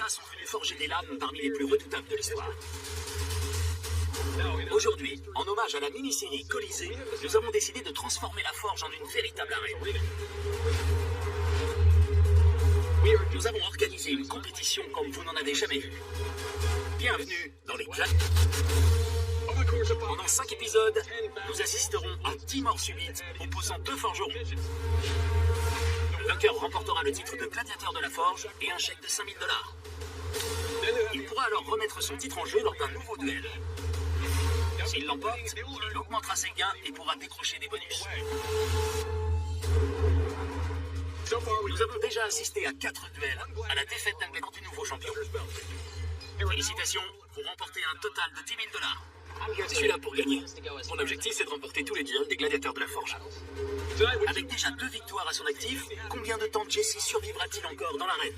Thrace ont voulu forger des lames parmi les plus redoutables de l'histoire. Aujourd'hui, en hommage à la mini-série Colisée, nous avons décidé de transformer la forge en une véritable arène. Nous avons organisé une compétition comme vous n'en avez jamais vu. Bienvenue dans les Gladiateurs. Pendant 5 épisodes, nous assisterons à 10 morts subites opposant 2 forgerons. Le vainqueur remportera le titre de gladiateur de la forge et un chèque de 5 000 $. Il pourra alors remettre son titre en jeu lors d'un nouveau duel. S'il l'emporte, il augmentera ses gains et pourra décrocher des bonus. Nous avons déjà assisté à 4 duels à la défaite d'un du nouveau champion. Félicitations, vous remportez un total de 10 000 $. Je suis là pour gagner. Mon objectif, c'est de remporter tous les duels des gladiateurs de la forge. Avec déjà 2 victoires à son actif, combien de temps Jesse survivra-t-il encore dans l'arène?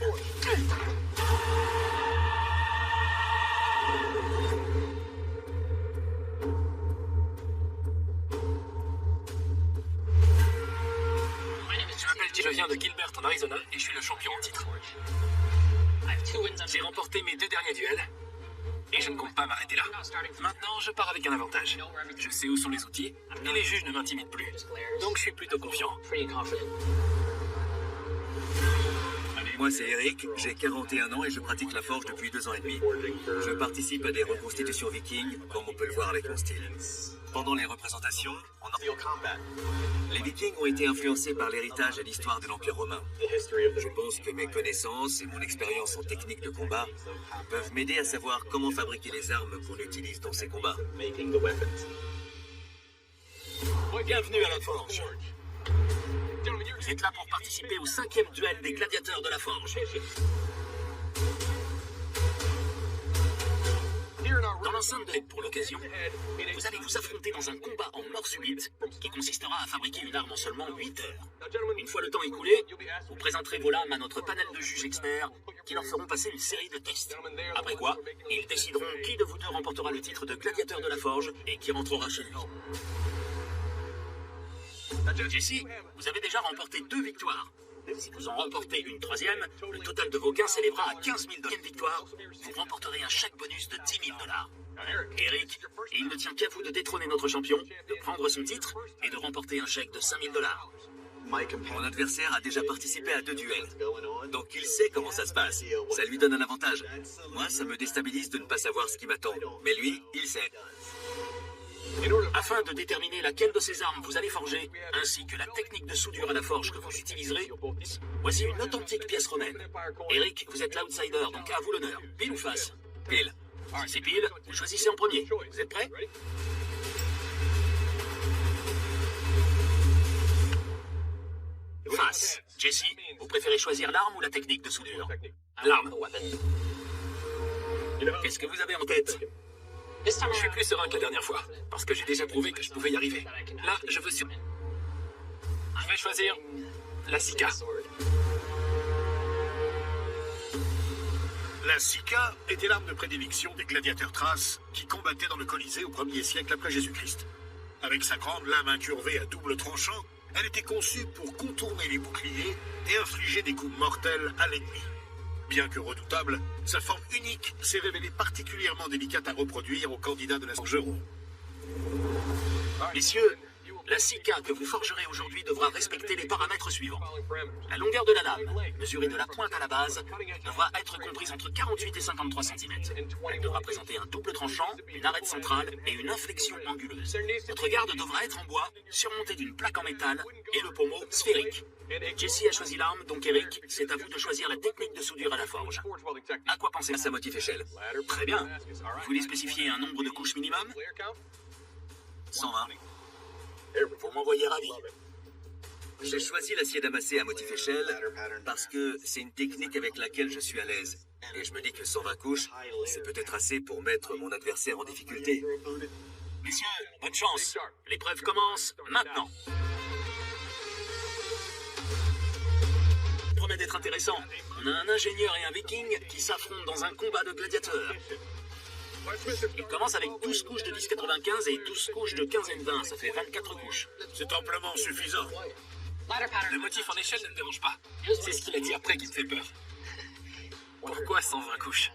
Je viens de Gilbert en Arizona et je suis le champion en titre. J'ai remporté mes 2 derniers duels et je ne compte pas m'arrêter là. Maintenant, je pars avec un avantage. Je sais où sont les outils et les juges ne m'intimident plus. Donc je suis plutôt confiant. Moi, c'est Eric, j'ai 41 ans et je pratique la forge depuis 2 ans et demi. Je participe à des reconstitutions vikings, comme on peut le voir avec mon style. Pendant les représentations, les vikings ont été influencés par l'héritage et l'histoire de l'Empire romain. Je pense que mes connaissances et mon expérience en technique de combat peuvent m'aider à savoir comment fabriquer les armes qu'on utilise dans ces combats. Bienvenue à la forge. Vous êtes là pour participer au 5e duel des gladiateurs de la forge. Dans l'enceinte de l'aide pour l'occasion, vous allez vous affronter dans un combat en mort subite qui consistera à fabriquer une arme en seulement 8 heures. Une fois le temps écoulé, vous présenterez vos lames à notre panel de juges experts qui leur feront passer une série de tests. Après quoi, ils décideront qui de vous deux remportera le titre de gladiateur de la forge et qui rentrera chez lui. Jesse, vous avez déjà remporté 2 victoires. Si vous en remportez une 3e, le total de vos gains s'élèvera à 15 000 $. Victoire, vous remporterez un chèque bonus de 10 000 $. Eric, il ne tient qu'à vous de détrôner notre champion, de prendre son titre et de remporter un chèque de 5 000 $. Mon adversaire a déjà participé à 2 duels, donc il sait comment ça se passe. Ça lui donne un avantage. Moi, ça me déstabilise de ne pas savoir ce qui m'attend, mais lui, il sait. Afin de déterminer laquelle de ces armes vous allez forger, ainsi que la technique de soudure à la forge que vous utiliserez, voici une authentique pièce romaine. Eric, vous êtes l'outsider, donc à vous l'honneur. Pile ou face? Pile. Si c'est pile, vous choisissez en premier. Vous êtes prêts? Face. Jesse, vous préférez choisir l'arme ou la technique de soudure? L'arme. Qu'est-ce que vous avez en tête? Je suis plus serein que la dernière fois, parce que j'ai déjà prouvé que je pouvais y arriver. Là, je vais choisir la Sika. La Sika était l'arme de prédilection des gladiateurs thraces qui combattaient dans le Colisée au 1er siècle après Jésus-Christ. Avec sa grande lame incurvée à double tranchant, elle était conçue pour contourner les boucliers et infliger des coups mortels à l'ennemi. Bien que redoutable, sa forme unique s'est révélée particulièrement délicate à reproduire aux candidats de la forgeron. Messieurs, la Sika que vous forgerez aujourd'hui devra respecter les paramètres suivants. La longueur de la lame, mesurée de la pointe à la base, devra être comprise entre 48 et 53 cm. Elle devra présenter un double tranchant, une arête centrale et une inflexion anguleuse. Votre garde devra être en bois, surmontée d'une plaque en métal et le pommeau sphérique. Jesse a choisi l'arme, donc Eric, c'est à vous de choisir la technique de soudure à la forge. À quoi pensez-vous? À sa motif échelle. Très bien. Vous voulez spécifier un nombre de couches minimum? 120. Vous m'envoyez ravi. J'ai choisi l'acier damassé à motif échelle parce que c'est une technique avec laquelle je suis à l'aise. Et je me dis que 120 couches, c'est peut-être assez pour mettre mon adversaire en difficulté. Messieurs, bonne chance. L'épreuve commence maintenant. Promet d'être intéressant. On a un ingénieur et un viking qui s'affrontent dans un combat de gladiateurs. Il commence avec 12 couches de 10,95 et 12 couches de 15,20. Ça fait 24 couches. C'est amplement suffisant. Le motif en échelle ne me dérange pas. C'est ce qu'il a dit après qui me fait peur. Pourquoi 120 couches?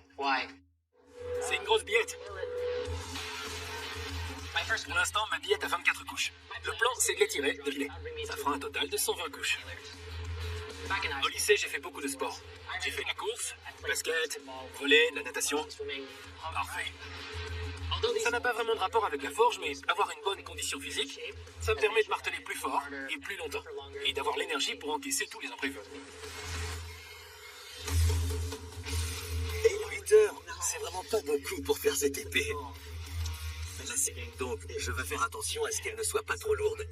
C'est une grosse billette. Pour l'instant, ma billette a 24 couches. Le plan, c'est de l'étirer, devinez. Ça fera un total de 120 couches. Au lycée, j'ai fait beaucoup de sport. J'ai fait de la course, du basket, volley, de la natation. Parfait. Ça n'a pas vraiment de rapport avec la forge, mais avoir une bonne condition physique, ça me permet de marteler plus fort et plus longtemps. Et d'avoir l'énergie pour encaisser tous les imprévus. Et 8 heures, c'est vraiment pas beaucoup pour faire cette épée. Donc, je veux faire attention à ce qu'elle ne soit pas trop lourde.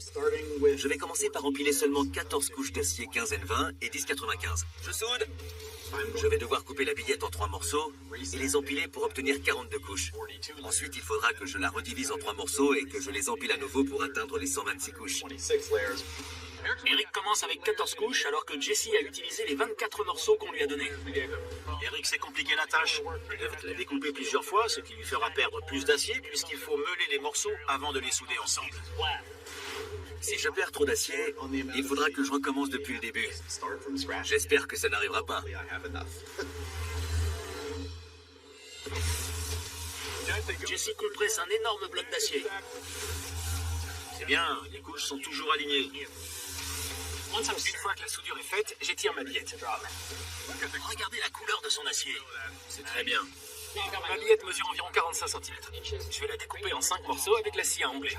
Je vais commencer par empiler seulement 14 couches d'acier 15N20 et 1095. Je soude. Je vais devoir couper la billette en 3 morceaux et les empiler pour obtenir 42 couches. Ensuite, il faudra que je la redivise en 3 morceaux et que je les empile à nouveau pour atteindre les 126 couches. Eric commence avec 14 couches alors que Jesse a utilisé les 24 morceaux qu'on lui a donnés. Eric s'est compliqué la tâche. Il va la découper plusieurs fois, ce qui lui fera perdre plus d'acier puisqu'il faut meuler les morceaux avant de les souder ensemble. Si je perds trop d'acier, il faudra que je recommence depuis le début. J'espère que ça n'arrivera pas. Jesse compresse un énorme bloc d'acier. C'est bien, les couches sont toujours alignées. Une fois que la soudure est faite, j'étire ma billette. Regardez la couleur de son acier. C'est très bien. Ma billette mesure environ 45 cm. Je vais la découper en 5 morceaux avec la scie à onglet.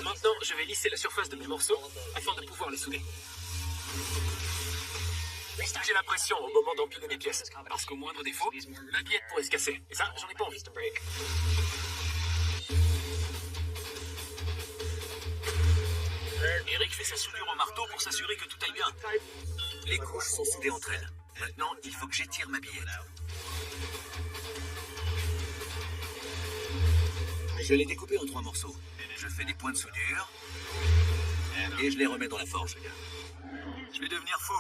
Maintenant, je vais lisser la surface de mes morceaux afin de pouvoir les souder. J'ai la pression au moment d'empiler mes pièces, parce qu'au moindre défaut, ma billette pourrait se casser. Et ça, j'en ai pas envie. Eric fait sa soudure au marteau pour s'assurer que tout aille bien. Les couches sont soudées entre elles. Maintenant, il faut que j'étire ma billette. Je l'ai découpée en 3 morceaux. Je fais des points de soudure et je les remets dans la forge. Je vais devenir fou.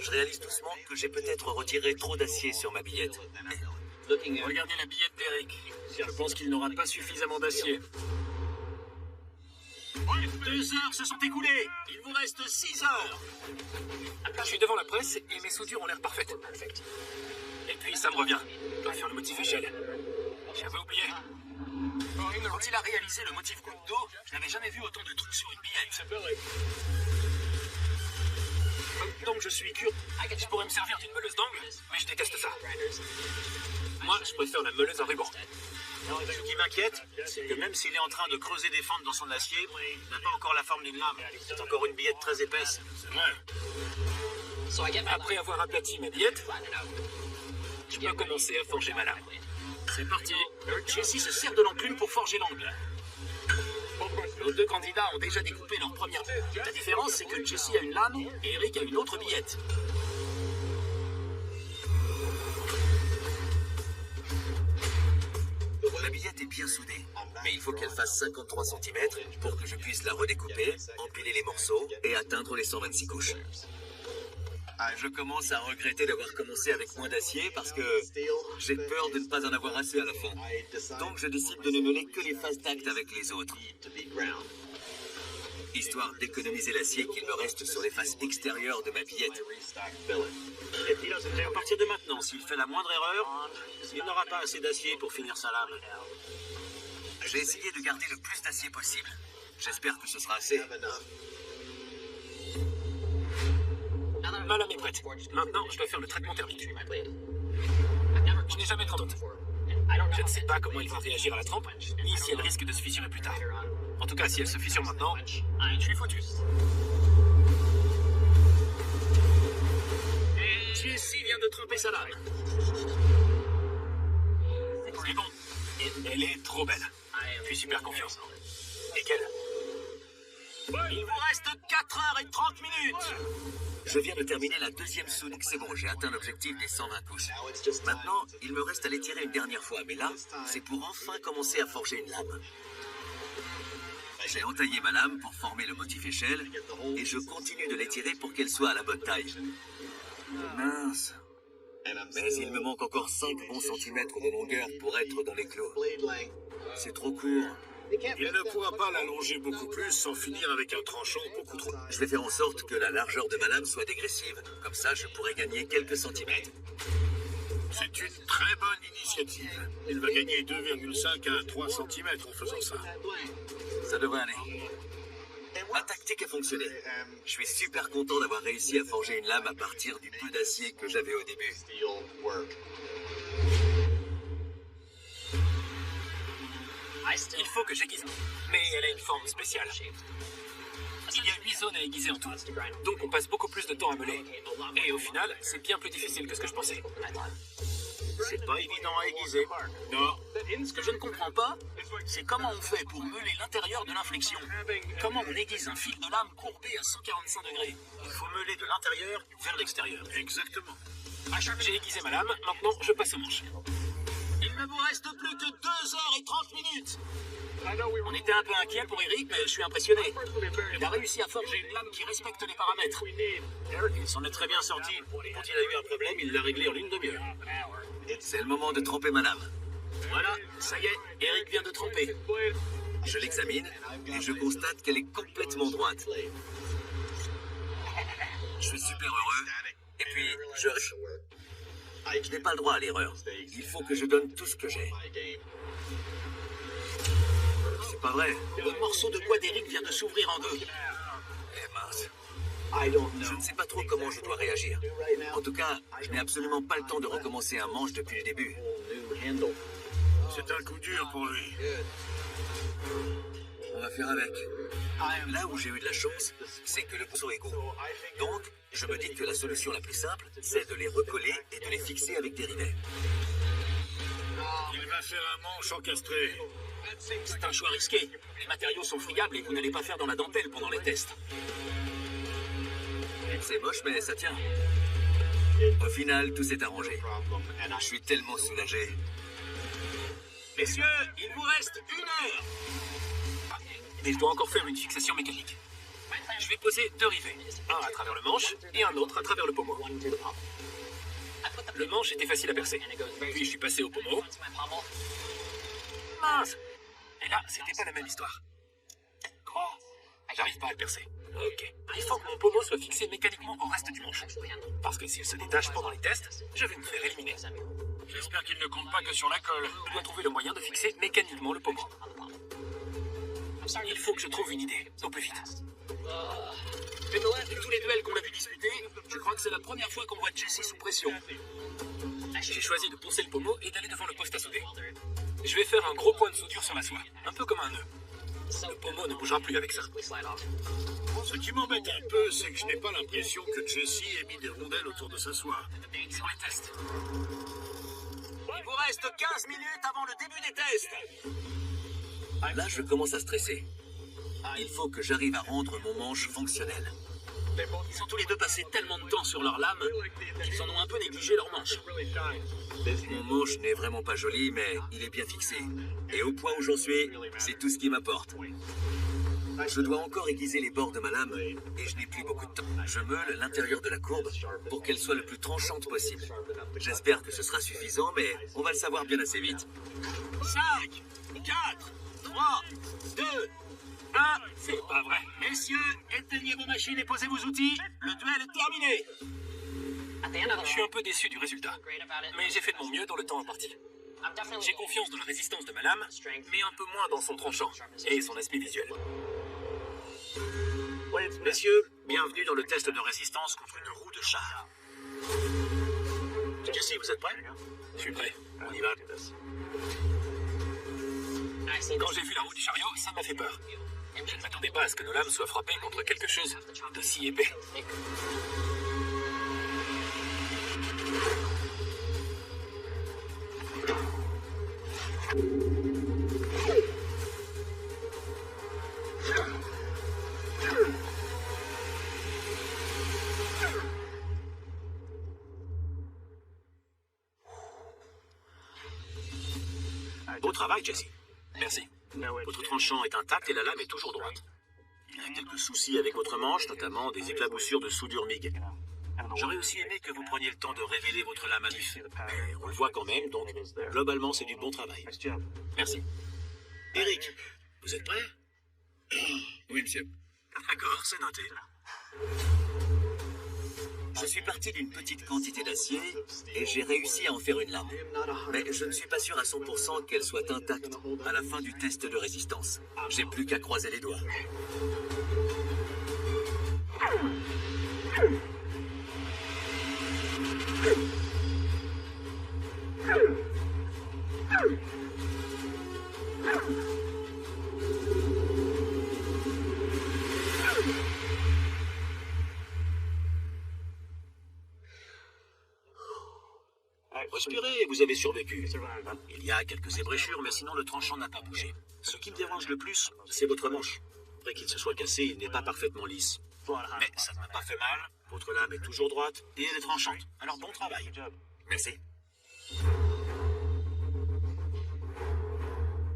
Je réalise doucement que j'ai peut-être retiré trop d'acier sur ma billette. Regardez la billette d'Eric. Je pense qu'il n'aura pas suffisamment d'acier. 2 heures se sont écoulées. Il vous reste 6 heures. Je suis devant la presse et mes soudures ont l'air parfaites. Et puis ça me revient. Je dois faire le motif échelle. J'avais oublié. Quand il a réalisé le motif goutte d'eau, je n'avais jamais vu autant de trucs sur une billette. Donc je suis curieux. Je pourrais me servir d'une meuleuse d'angle, mais je déteste ça. Moi, je préfère la meuleuse à ruban. Ce qui m'inquiète, c'est que même s'il est en train de creuser des fentes dans son acier, il n'a pas encore la forme d'une lame. C'est encore une billette très épaisse. Après avoir aplati ma billette, je peux commencer à forger ma lame. C'est parti. Jesse se sert de l'enclume pour forger l'angle. Nos 2 candidats ont déjà découpé leur première. La différence, c'est que Jesse a une lame et Eric a une autre billette. La billette est bien soudée, mais il faut qu'elle fasse 53 cm pour que je puisse la redécouper, empiler les morceaux et atteindre les 126 couches. Je commence à regretter d'avoir commencé avec moins d'acier parce que j'ai peur de ne pas en avoir assez à la fin. Donc je décide de ne meuler que les phases d'acte avec les autres, histoire d'économiser l'acier qu'il me reste sur les faces extérieures de ma billette. Et puis, à partir de maintenant, s'il fait la moindre erreur, il n'aura pas assez d'acier pour finir sa lame. J'ai essayé de garder le plus d'acier possible. J'espère que ce sera assez. Ma lame est prête. Maintenant, je dois faire le traitement thermique. Je n'ai jamais trempé. Je ne sais pas comment ils vont réagir à la trempe, ni si elle risque de se fissurer plus tard. En tout cas, si elle se fissure maintenant, je suis foutu. Jesse vient de tremper sa lame. C'est bon. Elle est trop belle. Je suis super confiant. Et quelle? Il vous reste 4 heures et 30 minutes. Je viens de terminer la 2e soude. C'est bon, j'ai atteint l'objectif des 120 couches. Maintenant, il me reste à l'étirer une dernière fois, mais là, c'est pour enfin commencer à forger une lame. J'ai entaillé ma lame pour former le motif échelle, et je continue de l'étirer pour qu'elle soit à la bonne taille. Mince. Mais il me manque encore 5 bons centimètres de longueur pour être dans les clous. C'est trop court. Il ne pourra pas l'allonger beaucoup plus sans finir avec un tranchant beaucoup trop. Je vais faire en sorte que la largeur de ma lame soit dégressive. Comme ça, je pourrai gagner quelques centimètres. C'est une très bonne initiative. Il va gagner 2,5 à 3 cm en faisant ça. Ça devrait aller. Ma tactique a fonctionné. Je suis super content d'avoir réussi à forger une lame à partir du peu d'acier que j'avais au début. Il faut que j'aiguise. Mais elle a une forme spéciale. Il y a 8 zones à aiguiser en tout. Donc on passe beaucoup plus de temps à meuler. Et au final, c'est bien plus difficile que ce que je pensais. C'est pas évident à aiguiser. Non, Ce que je ne comprends pas, c'est comment on fait pour meuler l'intérieur de l'inflexion. Comment on aiguise un fil de lame courbé à 145 degrés. Il faut meuler de l'intérieur vers l'extérieur. exactement. J'ai aiguisé ma lame, maintenant je passe au manche. Il ne vous reste plus que 2h30. On était un peu inquiet pour Eric, mais je suis impressionné. Il a réussi à forger une lame qui respecte les paramètres. Il s'en est très bien sorti. Quand il a eu un problème, il l'a réglé en une demi-heure. C'est le moment de tremper ma lame. Voilà, ça y est, Eric vient de tremper. Je l'examine et je constate qu'elle est complètement droite. Je suis super heureux. Et puis, je n'ai pas le droit à l'erreur. Il faut que je donne tout ce que j'ai. C'est pas vrai. Le morceau de bois d'Eric vient de s'ouvrir en deux. Eh mince. Je ne sais pas trop comment je dois réagir. En tout cas, je n'ai absolument pas le temps de recommencer un manche depuis le début. C'est un coup dur pour lui. On va faire avec. Là où j'ai eu de la chance, c'est que le morceau est gros. Donc, je me dis que la solution la plus simple, c'est de les recoller et de les fixer avec des rivets. Il va faire un manche encastré. C'est un choix risqué. Les matériaux sont friables et vous n'allez pas faire dans la dentelle pendant les tests. C'est moche, mais ça tient. Au final, tout s'est arrangé. Je suis tellement soulagé. Messieurs, il vous reste 1 heure. Mais je dois encore faire une fixation mécanique. Je vais poser 2 rivets. Un à travers le manche et un autre à travers le pommeau. Le manche était facile à percer. Puis je suis passé au pommeau. Mince! Et là, c'était pas la même histoire. Quoi? J'arrive pas à le percer. Ok. Il faut que mon pommeau soit fixé mécaniquement au reste du manche. Parce que s'il se détache pendant les tests, je vais me faire éliminer. J'espère qu'il ne compte pas que sur la colle. Je dois trouver le moyen de fixer mécaniquement le pommeau. Il faut que je trouve une idée, au plus vite. De tous les duels qu'on a pu disputer, je crois que c'est la première fois qu'on voit Jesse sous pression. J'ai choisi de poncer le pommeau et d'aller devant le poste à souder. Je vais faire un gros point de soudure sur la soie, un peu comme un nœud. Le pommeau ne bougera plus avec ça. Ce qui m'embête un peu, c'est que je n'ai pas l'impression que Jesse ait mis des rondelles autour de sa soie. Sur les tests. Il vous reste 15 minutes avant le début des tests. Là, je commence à stresser. Il faut que j'arrive à rendre mon manche fonctionnel. Ils ont tous les deux passé tellement de temps sur leur lame qu'ils en ont un peu négligé leur manche. Mon manche n'est vraiment pas joli, mais il est bien fixé. Et au point où j'en suis, c'est tout ce qui m'importe. Je dois encore aiguiser les bords de ma lame et je n'ai plus beaucoup de temps. Je meule l'intérieur de la courbe pour qu'elle soit le plus tranchante possible. J'espère que ce sera suffisant, mais on va le savoir bien assez vite. 5, 4, 3, 2, 1. C'est pas vrai. Messieurs, éteignez vos machines et posez vos outils. Le duel est terminé. Je suis un peu déçu du résultat. Mais j'ai fait de mon mieux dans le temps imparti. J'ai confiance dans la résistance de ma lame, mais un peu moins dans son tranchant et son aspect visuel. Messieurs, bienvenue dans le test de résistance contre une roue de char. Jesse, vous êtes prêts? Je suis prêt. On y va. Quand j'ai vu la roue du chariot, ça m'a fait peur. Je ne m'attendais pas à ce que nos lames soient frappées contre quelque chose de si épais. Beau travail, Jesse. Merci. Votre tranchant est intact et la lame est toujours droite. Il y a quelques soucis avec votre manche, notamment des éclaboussures de soudure MIG. J'aurais aussi aimé que vous preniez le temps de révéler votre lame à vif. Mais on le voit quand même, donc globalement c'est du bon travail. Merci. Eric, Vous êtes prêts? Oui, monsieur. D'accord, c'est noté. Je suis parti d'une petite quantité d'acier et j'ai réussi à en faire une lame. Mais je ne suis pas sûr à 100% qu'elle soit intacte à la fin du test de résistance. J'ai plus qu'à croiser les doigts. Respirez, vous avez survécu. Il y a quelques ébréchures, mais sinon le tranchant n'a pas bougé. Ce qui me dérange le plus, c'est votre manche. Après qu'il se soit cassé, il n'est pas parfaitement lisse. Mais ça ne m'a pas fait mal. Votre lame est toujours droite et elle est tranchante. Alors bon travail. Merci.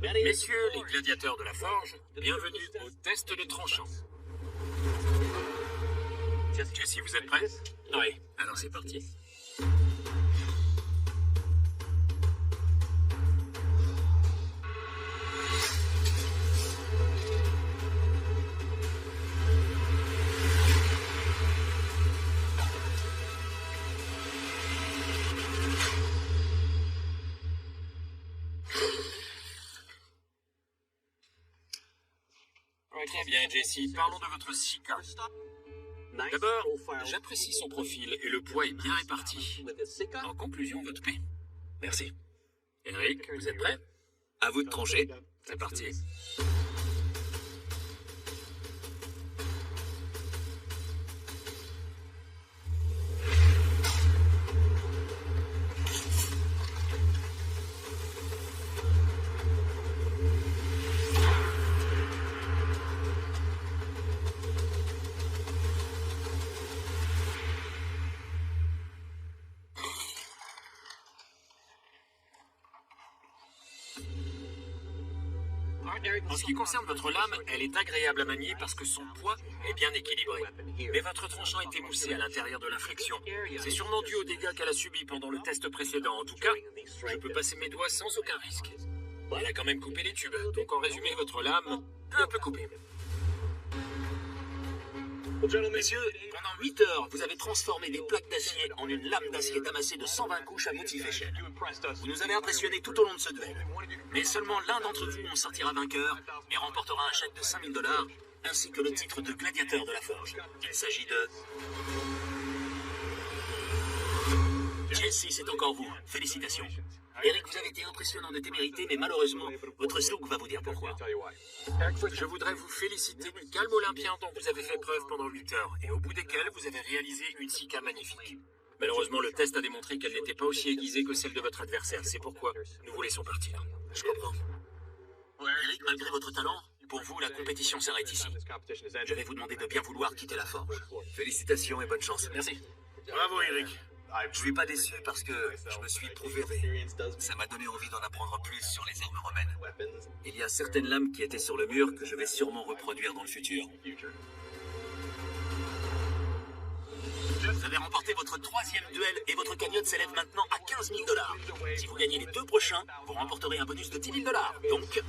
Messieurs les gladiateurs de la forge, bienvenue au test de tranchant. Jesse, vous êtes prêts? Oui, alors c'est parti. Très bien, Jesse. Parlons de votre Sika. D'abord, j'apprécie son profil et le poids est bien réparti. En conclusion, votre paix. Merci. Eric, vous êtes prêt? À vous de trancher. C'est parti. En ce qui concerne votre lame, elle est agréable à manier parce que son poids est bien équilibré. Mais votre tranchant est émoussé à l'intérieur de l'inflexion. C'est sûrement dû aux dégâts qu'elle a subis pendant le test précédent. En tout cas, je peux passer mes doigts sans aucun risque. Elle a quand même coupé les tubes, donc en résumé, votre lame peut un peu couper. Messieurs, pendant 8 heures, vous avez transformé des plaques d'acier en une lame d'acier damassée de 120 couches à motif échelle. Vous nous avez impressionnés tout au long de ce duel. Mais seulement l'un d'entre vous en sortira vainqueur et remportera un chèque de 5000 $, ainsi que le titre de gladiateur de la forge. Il s'agit de... Jesse, c'est encore vous. Félicitations. Eric, vous avez été impressionnant de témérité, mais malheureusement, votre souk va vous dire pourquoi. Je voudrais vous féliciter du calme olympien dont vous avez fait preuve pendant 8 heures, et au bout desquelles vous avez réalisé une Sika magnifique. Malheureusement, le test a démontré qu'elle n'était pas aussi aiguisée que celle de votre adversaire. C'est pourquoi nous vous laissons partir. Je comprends. Eric, malgré votre talent, pour vous, la compétition s'arrête ici. Je vais vous demander de bien vouloir quitter la forge. Félicitations et bonne chance. Merci. Bravo, Eric. Je suis pas déçu parce que je me suis prouvé. Ça m'a donné envie d'en apprendre plus sur les armes romaines. Il y a certaines lames qui étaient sur le mur que je vais sûrement reproduire dans le futur. Vous avez remporté votre 3e duel et votre cagnotte s'élève maintenant à 15 000 $. Si vous gagnez les 2 prochains, vous remporterez un bonus de 10 000 $. Donc,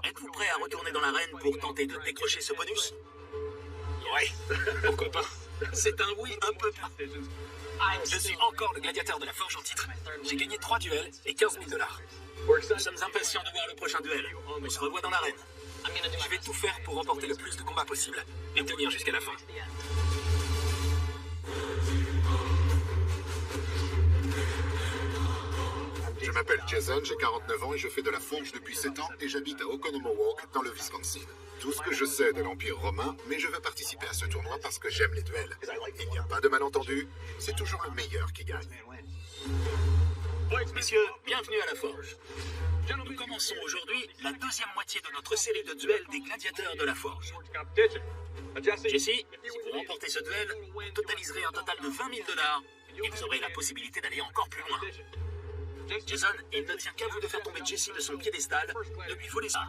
êtes-vous prêt à retourner dans l'arène pour tenter de décrocher ce bonus? Ouais, pourquoi pas? C'est un oui un peu plat. Je suis encore le gladiateur de la forge en titre. J'ai gagné 3 duels et 15 000 $. Nous sommes impatients de voir le prochain duel. On se revoit dans l'arène. Je vais tout faire pour remporter le plus de combats possible et tenir jusqu'à la fin. Je m'appelle Jason, j'ai 49 ans et je fais de la forge depuis 7 ans et j'habite à Oconomowoc dans le Wisconsin. Tout ce que je sais de l'Empire romain, mais je veux participer à ce tournoi parce que j'aime les duels. Il n'y a pas de malentendu, c'est toujours le meilleur qui gagne. Messieurs, bienvenue à la forge. Nous commençons aujourd'hui la 2e moitié de notre série de duels des gladiateurs de la forge. Jesse, si vous remportez ce duel, vous totaliserez un total de 20 000 $ et vous aurez la possibilité d'aller encore plus loin. Jason, il ne tient qu'à vous de faire tomber Jesse de son piédestal, de lui voler ça.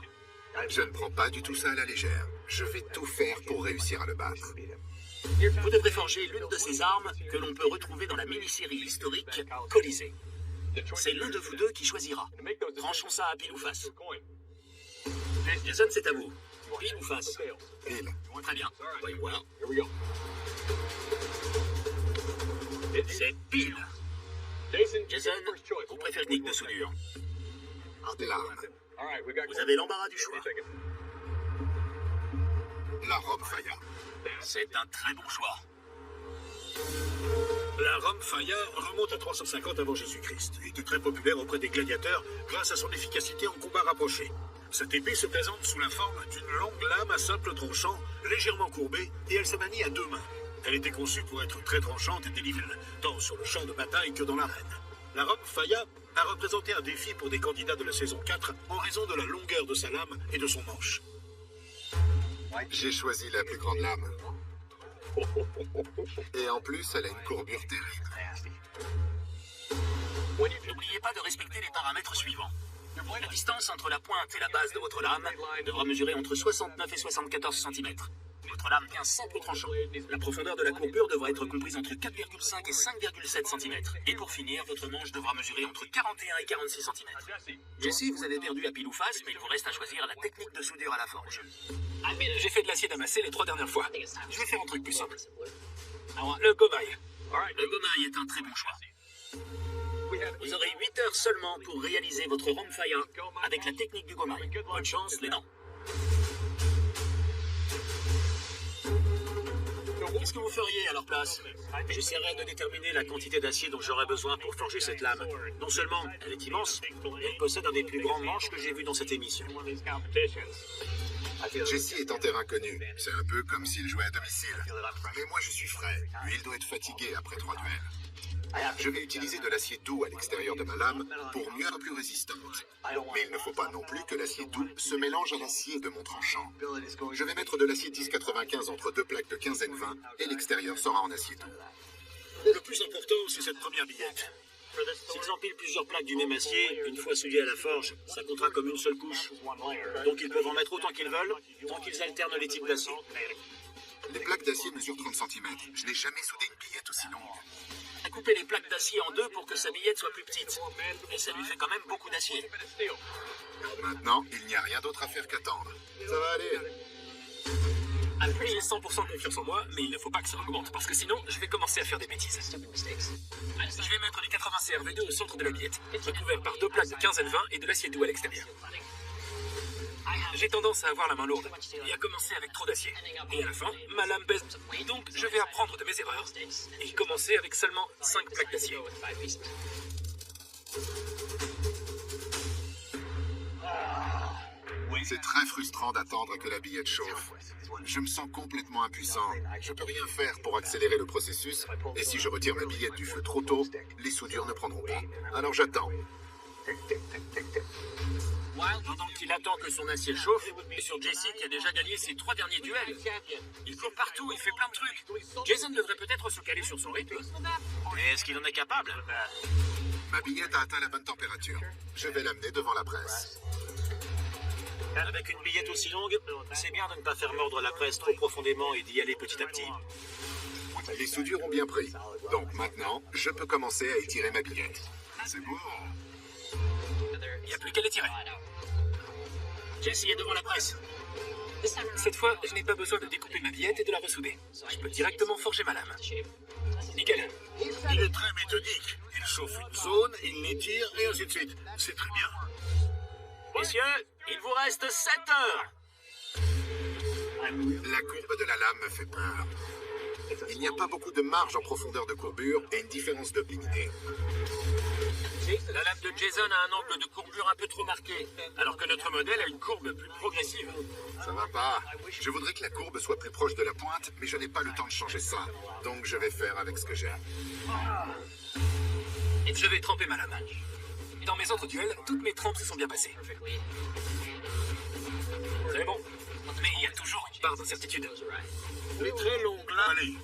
Je ne prends pas du tout ça à la légère. Je vais tout faire pour réussir à le battre. Vous devrez forger l'une de ces armes que l'on peut retrouver dans la mini-série historique Colisée. C'est l'un de vous deux qui choisira. Tranchons ça à pile ou face. Jason, c'est à vous. Pile ou face? Pile. Très bien. Voyons voir. C'est pile. Jason, vous préférez technique de soudure? L'arme. Vous avez l'embarras du choix. La Rome Faya. C'est un très bon choix. La Rome Faya remonte à 350 avant Jésus-Christ et était très populaire auprès des gladiateurs grâce à son efficacité en combat rapproché. Cette épée se présente sous la forme d'une longue lame à simple tranchant, légèrement courbée, et elle se manie à deux mains. Elle était conçue pour être très tranchante et délivrée, tant sur le champ de bataille que dans l'arène. La Rome Faya a représenté un défi pour des candidats de la saison 4 en raison de la longueur de sa lame et de son manche. J'ai choisi la plus grande lame. Et en plus, elle a une courbure terrible. N'oubliez pas de respecter les paramètres suivants. La distance entre la pointe et la base de votre lame devra mesurer entre 69 et 74 cm. Votre lame tient simple tranchant. La profondeur de la courbure devra être comprise entre 4,5 et 5,7 cm. Et pour finir, votre manche devra mesurer entre 41 et 46 cm. Jesse, vous avez perdu à pile ou face, mais il vous reste à choisir la technique de soudure à la forge. J'ai fait de l'acier damassé les 3 dernières fois. Je vais faire un truc plus simple. Alors, le gomaille. Le gomaille est un très bon choix. Vous aurez 8 heures seulement pour réaliser votre Rome Faya avec la technique du gomaille. Bonne chance, les dents. Qu'est-ce que vous feriez à leur place? J'essaierai de déterminer la quantité d'acier dont j'aurai besoin pour forger cette lame. Non seulement elle est immense, mais elle possède un des plus grands manches que j'ai vu dans cette émission. Jesse est en terrain connu. C'est un peu comme s'il jouait à domicile. Mais moi, je suis frais. Lui, il doit être fatigué après 3 duels. Je vais utiliser de l'acier doux à l'extérieur de ma lame pour mieux être plus résistante. Mais il ne faut pas non plus que l'acier doux se mélange à l'acier de mon tranchant. Je vais mettre de l'acier 1095 entre deux plaques de 15N20 et l'extérieur sera en acier doux. Le plus important, c'est cette première billette. S'ils empilent plusieurs plaques du même acier, une fois soudées à la forge, ça comptera comme une seule couche. Donc ils peuvent en mettre autant qu'ils veulent, tant qu'ils alternent les types d'acier. Les plaques d'acier mesurent 30 cm. Je n'ai jamais soudé une billette aussi longue. Coupez les plaques d'acier en deux pour que sa billette soit plus petite. Et ça lui fait quand même beaucoup d'acier. Maintenant, il n'y a rien d'autre à faire qu'attendre. Ça va aller. J'ai 100% confiance en moi, mais il ne faut pas que ça augmente, parce que sinon, je vais commencer à faire des bêtises. Je vais mettre les 80 CRV2 au centre de la billette, recouvert par 2 plaques de 15N20 et de l'acier doux à l'extérieur. J'ai tendance à avoir la main lourde et à commencer avec trop d'acier. Et à la fin, ma lame pèse. Donc, je vais apprendre de mes erreurs et commencer avec seulement 5 plaques d'acier. C'est très frustrant d'attendre que la billette chauffe. Je me sens complètement impuissant. Je peux rien faire pour accélérer le processus. Et si je retire ma billette du feu trop tôt, les soudures ne prendront pas. Alors j'attends. Pendant qu'il attend que son acier chauffe, et sur Jesse qui a déjà gagné ses 3 derniers duels. Il court partout, il fait plein de trucs. Jason devrait peut-être se caler sur son rythme. Mais est-ce qu'il en est capable? Ma billette a atteint la bonne température. Je vais l'amener devant la presse. Avec une billette aussi longue, c'est bien de ne pas faire mordre la presse trop profondément et d'y aller petit à petit. Les soudures ont bien pris. Donc maintenant, je peux commencer à étirer ma billette. C'est beau. Il n'y a plus qu'à les tirer. Jesse est devant la presse. Cette fois, je n'ai pas besoin de découper ma billette et de la ressouder. Je peux directement forger ma lame. Nickel. Il est très méthodique. Il chauffe une zone, il l'étire et ainsi de suite. C'est très bien. Messieurs, il vous reste 7 heures. La courbe de la lame me fait peur. Il n'y a pas beaucoup de marge en profondeur de courbure et une différence d'obliquité. La lame de Jason a un angle de courbure un peu trop marqué, alors que notre modèle a une courbe plus progressive. Ça va pas. Je voudrais que la courbe soit plus proche de la pointe, mais je n'ai pas le temps de changer ça. Donc je vais faire avec ce que j'ai. Je vais tremper ma lame. Dans mes autres duels, toutes mes trempes se sont bien passées. Très bon. Mais il y a toujours une part d'incertitude. Les très longues lames. Allez.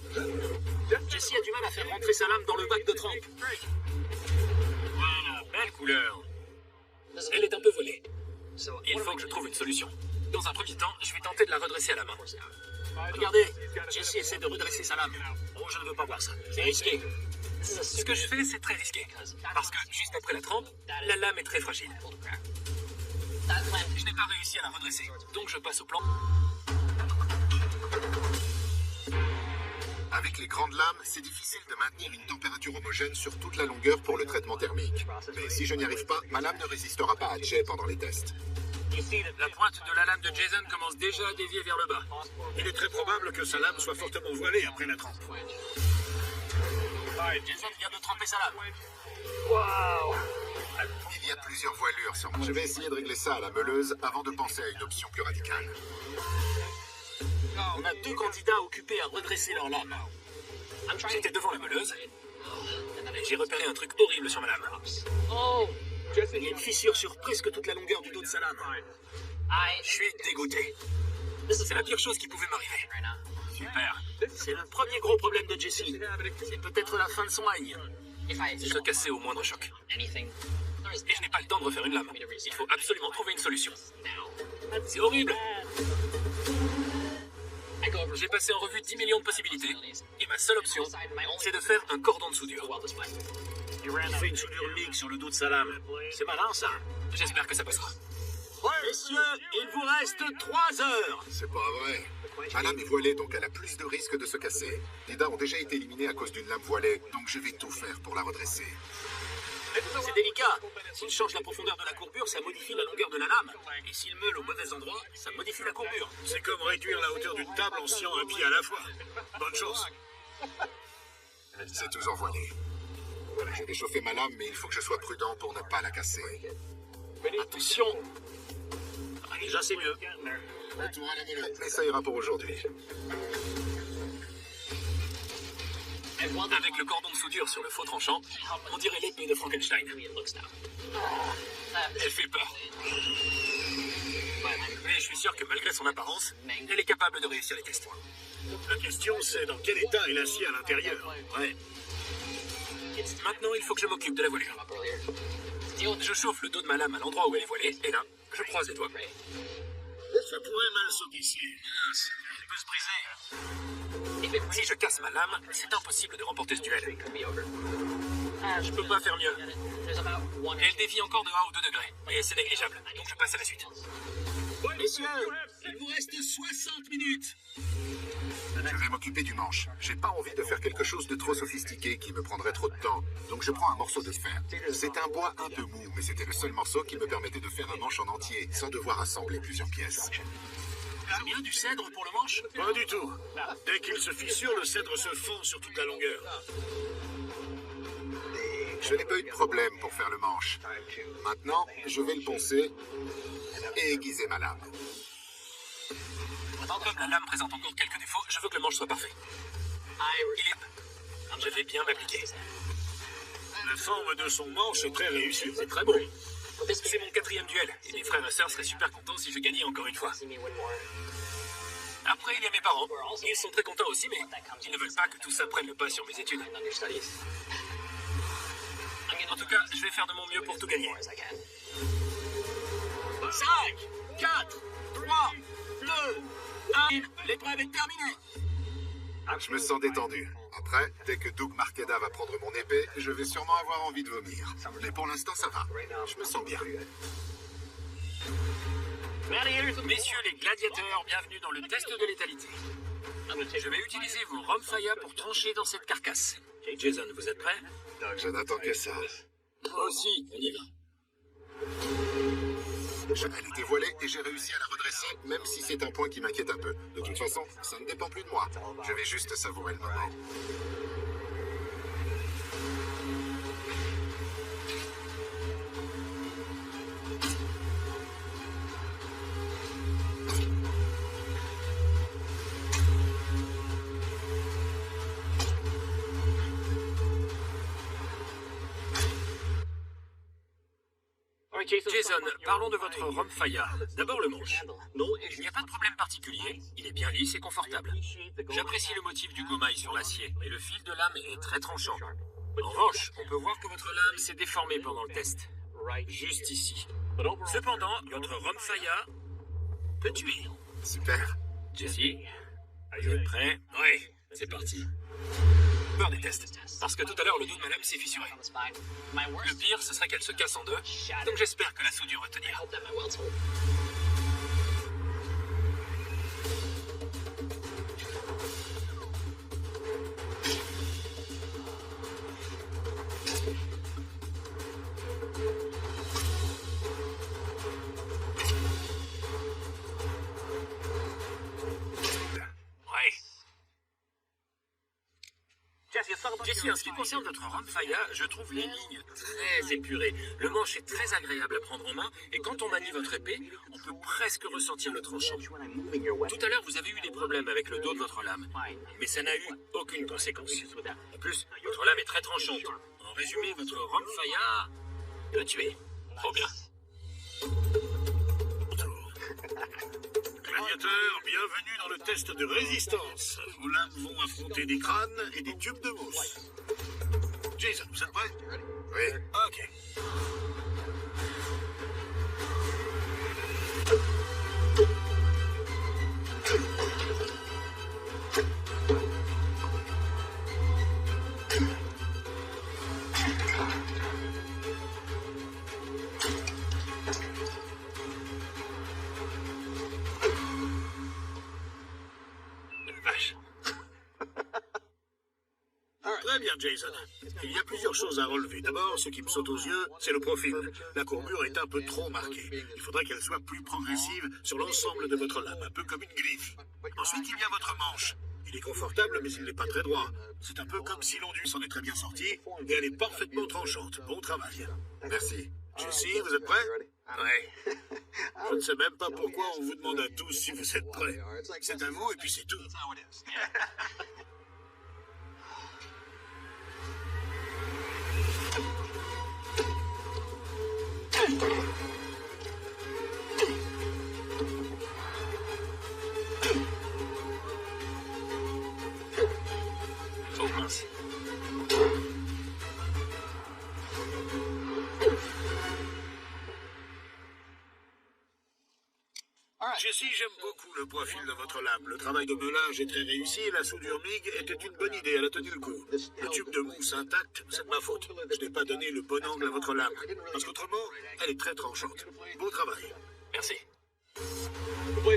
Jesse a du mal à faire rentrer sa lame dans le bac de trempe. Voilà, belle couleur. Elle est un peu volée. Il faut que je trouve une solution. Dans un premier temps, je vais tenter de la redresser à la main. Regardez, Jesse essaie de redresser sa lame. Oh, je ne veux pas voir ça. C'est risqué. Ce que je fais, c'est très risqué. Parce que, juste après la trempe, la lame est très fragile. Je n'ai pas réussi à la redresser, donc je passe au plan. Avec les grandes lames, c'est difficile de maintenir une température homogène sur toute la longueur pour le traitement thermique. Mais si je n'y arrive pas, ma lame ne résistera pas à jet pendant les tests. La pointe de la lame de Jason commence déjà à dévier vers le bas. Il est très probable que sa lame soit fortement voilée après la trempe. Jason vient de tremper sa lame. Il y a plusieurs voilures sur moi. Je vais essayer de régler ça à la meuleuse avant de penser à une option plus radicale. On a 2 candidats occupés à redresser leur lame. J'étais devant la meuleuse et j'ai repéré un truc horrible sur ma lame. Il y a une fissure sur presque toute la longueur du dos de sa lame. Je suis dégoûté. C'est la pire chose qui pouvait m'arriver. Super. C'est le premier gros problème de Jesse. C'est peut-être la fin de son règne. Si je cassais au moindre choc. Et je n'ai pas le temps de refaire une lame. Il faut absolument trouver une solution. C'est horrible. J'ai passé en revue 10 millions de possibilités, et ma seule option, c'est de faire un cordon de soudure. Il fait une soudure MIG sur le dos de sa lame. C'est malin, ça. J'espère que ça passera. Messieurs, il vous reste 3 heures. C'est pas vrai. Ma lame est voilée, donc elle a plus de risques de se casser. Les dents ont déjà été éliminées à cause d'une lame voilée, donc je vais tout faire pour la redresser. C'est délicat. S'il change la profondeur de la courbure, ça modifie la longueur de la lame. Et s'il meule au mauvais endroit, ça modifie la courbure. C'est comme réduire la hauteur d'une table en sciant un pied à la fois. Bonne chance. C'est toujours voilé. J'ai réchauffé ma lame, mais il faut que je sois prudent pour ne pas la casser. Attention. Déjà, c'est mieux. Retour à la meuleuse. Mais ça ira pour aujourd'hui. Avec le cordon de soudure sur le faux tranchant, on dirait l'épée de Frankenstein. Elle fait peur. Mais je suis sûr que malgré son apparence, elle est capable de réussir les tests. La question, c'est dans quel état est l'acier à l'intérieur. Ouais. Maintenant, il faut que je m'occupe de la voilure. Je chauffe le dos de ma lame à l'endroit où elle est voilée, et là, je croise les doigts. Ça pourrait mal s'optiser. Elle peut se briser. Si je casse ma lame, c'est impossible de remporter ce duel. Je peux pas faire mieux. Elle dévie encore de 1 ou 2 degrés, et c'est négligeable, donc je passe à la suite. Messieurs, il vous reste 60 minutes. Je vais m'occuper du manche. J'ai pas envie de faire quelque chose de trop sophistiqué qui me prendrait trop de temps. Donc je prends un morceau de fer. C'est un bois un peu mou, mais c'était le seul morceau qui me permettait de faire un manche en entier, sans devoir assembler plusieurs pièces. C'est bien du cèdre pour le manche? Pas du tout. Dès qu'il se fissure, le cèdre se fond sur toute la longueur. Je n'ai pas eu de problème pour faire le manche. Maintenant, je vais le poncer et aiguiser ma lame. Comme la lame présente encore quelques défauts, je veux que le manche soit parfait. Je vais bien m'appliquer. La forme de son manche est très réussie. C'est très beau. C'est mon 4e duel, et mes frères et sœurs seraient super contents si je gagnais encore une fois. Après, il y a mes parents. Ils sont très contents aussi, mais ils ne veulent pas que tout ça prenne le pas sur mes études. En tout cas, je vais faire de mon mieux pour tout gagner. 5, 4, 3, 2, 1. L'épreuve est terminée. Je me sens détendu. Après, dès que Doug Marqueda va prendre mon épée, je vais sûrement avoir envie de vomir. Mais pour l'instant, ça va. Je me sens bien. Messieurs les gladiateurs, bienvenue dans le test de létalité. Je vais utiliser vos Romfaya pour trancher dans cette carcasse. Jason, vous êtes prêts? Je n'attends que ça. Moi aussi, on y va. Elle était voilée et j'ai réussi à la redresser, même si c'est un point qui m'inquiète un peu. De toute façon, ça ne dépend plus de moi. Je vais juste savourer le moment. Jason, parlons de votre Romfaya. D'abord le manche. Non, il n'y a pas de problème particulier. Il est bien lisse et confortable. J'apprécie le motif du gomaille sur l'acier, mais le fil de lame est très tranchant. En revanche, on peut voir que votre lame s'est déformée pendant le test. Juste ici. Cependant, votre Romfaya peut tuer. Super. Jesse, vous êtes prêts? Oui, c'est parti. peur des tests. Parce que tout à l'heure, le dos de ma lame s'est fissuré. Le pire, ce serait qu'elle se casse en deux. Donc j'espère que la soudure va tenir. Jesse, en ce qui concerne notre Ramfaya, je trouve les lignes très épurées. Le manche est très agréable à prendre en main, et quand on manie votre épée, on peut presque ressentir le tranchant. Tout à l'heure, vous avez eu des problèmes avec le dos de votre lame, mais ça n'a eu aucune conséquence. En plus, votre lame est très tranchante. En résumé, votre Ramfaya peut tuer. Trop bien. Gladiateurs, bienvenue dans le test de résistance. Vos lames vont affronter des crânes et des tubes de mousse. Jason, vous êtes prêts? Oui. Ok. Très bien, Jason. Il y a plusieurs choses à relever. D'abord, ce qui me saute aux yeux, c'est le profil. La courbure est un peu trop marquée. Il faudrait qu'elle soit plus progressive sur l'ensemble de votre lame, un peu comme une griffe. Ensuite, il y a votre manche. Il est confortable, mais il n'est pas très droit. C'est un peu comme si l'ondu s'en est très bien sorti, et elle est parfaitement tranchante. Bon travail. Merci. Jesse, vous êtes prêts? Ouais. Je ne sais même pas pourquoi on vous demande à tous si vous êtes prêts. C'est à vous, et puis c'est tout. Oh mince. Jesse, j'aime beaucoup le profil de votre lame. Le travail de meulage est très réussi et la soudure MIG était une bonne idée, elle a tenu le coup. Le tube de mousse intact, c'est de ma faute. Je n'ai pas donné le bon angle à votre lame. Parce qu'autrement, elle est très tranchante. Bon travail. Merci.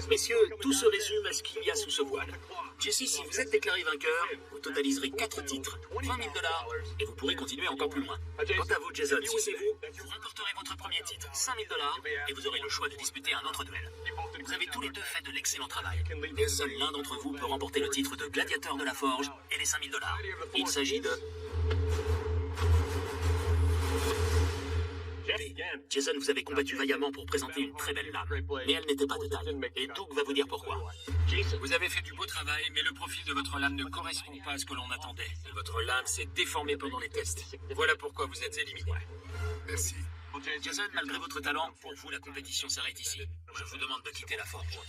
Messieurs, tout se résume à ce qu'il y a sous ce voile. Jesse, si vous êtes déclaré vainqueur, vous totaliserez 4 titres, $20 000, et vous pourrez continuer encore plus loin. Quant à vous, Jason, si c'est vous, vous remporterez votre premier titre, $5 000, et vous aurez le choix de disputer un autre duel. Vous avez tous les deux fait de l'excellent travail, et seul l'un d'entre vous peut remporter le titre de gladiateur de la forge et les $5 000. Il s'agit de... Jason, vous avez combattu vaillamment pour présenter une très belle lame, mais elle n'était pas de taille, et Doug va vous dire pourquoi. Vous avez fait du beau travail, mais le profil de votre lame ne correspond pas à ce que l'on attendait. Et votre lame s'est déformée pendant les tests. Voilà pourquoi vous êtes éliminé. Merci. Jason, malgré votre talent, pour vous, la compétition s'arrête ici. Je vous demande de quitter la forge.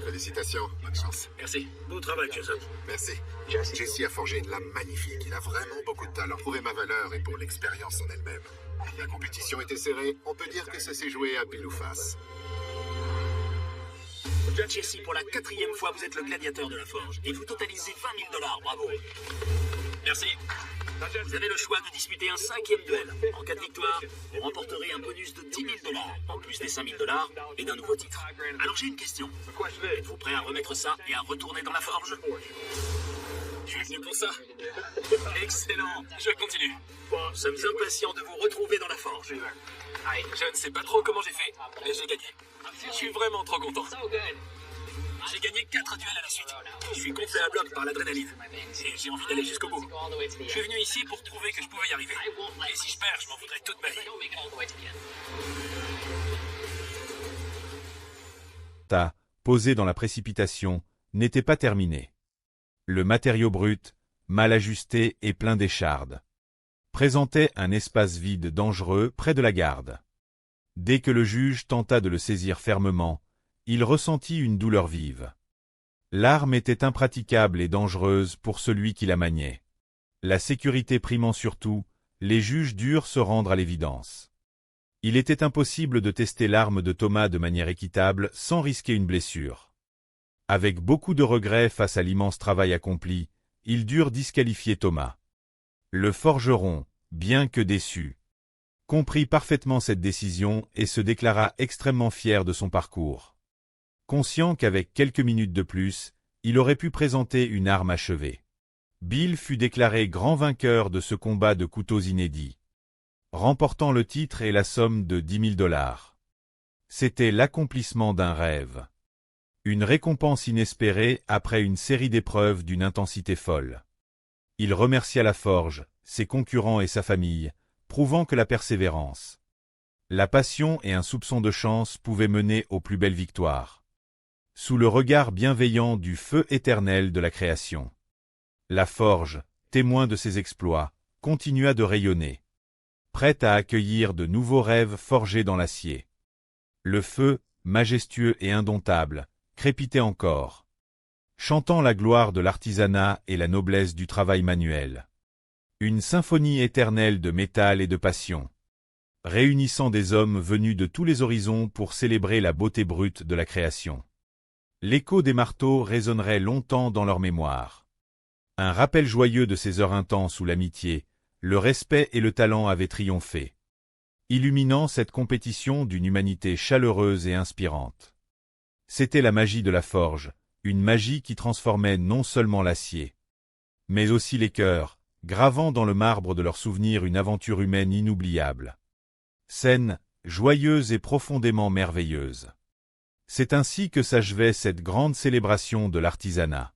Félicitations. Bonne chance. Merci. Bon travail, Jason. Merci. Jesse a forgé une lame magnifique. Il a vraiment beaucoup de talent. Prouver ma valeur et pour l'expérience en elle-même. La compétition était serrée. On peut dire que ça s'est joué à pile ou face. Jesse, pour la 4e fois, vous êtes le gladiateur de la forge, et vous totalisez $20 000. Bravo. Merci. Vous avez le choix de disputer un 5e duel. En cas de victoire, vous remporterez un bonus de $10 000, en plus des $5 000 et d'un nouveau titre. Alors j'ai une question. Êtes-vous prêt à remettre ça et à retourner dans la forge? Je suis venu pour ça. Excellent. Je continue. Nous sommes impatients de vous retrouver dans la forge. Je ne sais pas trop comment j'ai fait, mais j'ai gagné. Je suis vraiment trop content. J'ai gagné 4 duels à la suite. Je suis gonflé à bloc par l'adrénaline. Et j'ai envie d'aller jusqu'au bout. Je suis venu ici pour prouver que je pouvais y arriver. Et si je perds, je m'en voudrais toute ma vie. Posé dans la précipitation, n'était pas terminé. Le matériau brut, mal ajusté et plein d'échardes, présentait un espace vide dangereux près de la garde. Dès que le juge tenta de le saisir fermement, il ressentit une douleur vive. L'arme était impraticable et dangereuse pour celui qui la maniait. La sécurité primant surtout, les juges durent se rendre à l'évidence. Il était impossible de tester l'arme de Thomas de manière équitable sans risquer une blessure. Avec beaucoup de regrets face à l'immense travail accompli, ils durent disqualifier Thomas. Le forgeron, bien que déçu, comprit parfaitement cette décision et se déclara extrêmement fier de son parcours. Conscient qu'avec quelques minutes de plus, il aurait pu présenter une arme achevée. Bill fut déclaré grand vainqueur de ce combat de couteaux inédit, remportant le titre et la somme de $10 000. C'était l'accomplissement d'un rêve. Une récompense inespérée après une série d'épreuves d'une intensité folle. Il remercia la forge, ses concurrents et sa famille, prouvant que la persévérance, la passion et un soupçon de chance pouvaient mener aux plus belles victoires. Sous le regard bienveillant du feu éternel de la création, la forge, témoin de ses exploits, continua de rayonner, prête à accueillir de nouveaux rêves forgés dans l'acier. Le feu, majestueux et indomptable, crépitait encore, chantant la gloire de l'artisanat et la noblesse du travail manuel. Une symphonie éternelle de métal et de passion, réunissant des hommes venus de tous les horizons pour célébrer la beauté brute de la création. L'écho des marteaux résonnerait longtemps dans leur mémoire. Un rappel joyeux de ces heures intenses où l'amitié, le respect et le talent avaient triomphé, illuminant cette compétition d'une humanité chaleureuse et inspirante. C'était la magie de la forge, une magie qui transformait non seulement l'acier, mais aussi les cœurs, gravant dans le marbre de leurs souvenirs une aventure humaine inoubliable. Saine, joyeuse et profondément merveilleuse. C'est ainsi que s'achevait cette grande célébration de l'artisanat,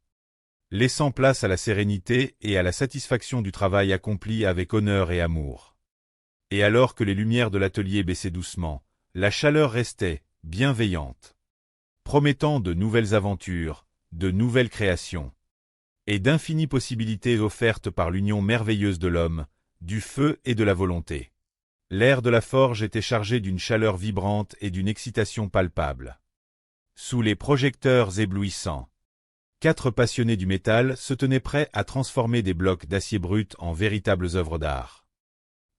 laissant place à la sérénité et à la satisfaction du travail accompli avec honneur et amour. Et alors que les lumières de l'atelier baissaient doucement, la chaleur restait, bienveillante, promettant de nouvelles aventures, de nouvelles créations, et d'infinies possibilités offertes par l'union merveilleuse de l'homme, du feu et de la volonté. L'air de la forge était chargé d'une chaleur vibrante et d'une excitation palpable. Sous les projecteurs éblouissants, 4 passionnés du métal se tenaient prêts à transformer des blocs d'acier brut en véritables œuvres d'art.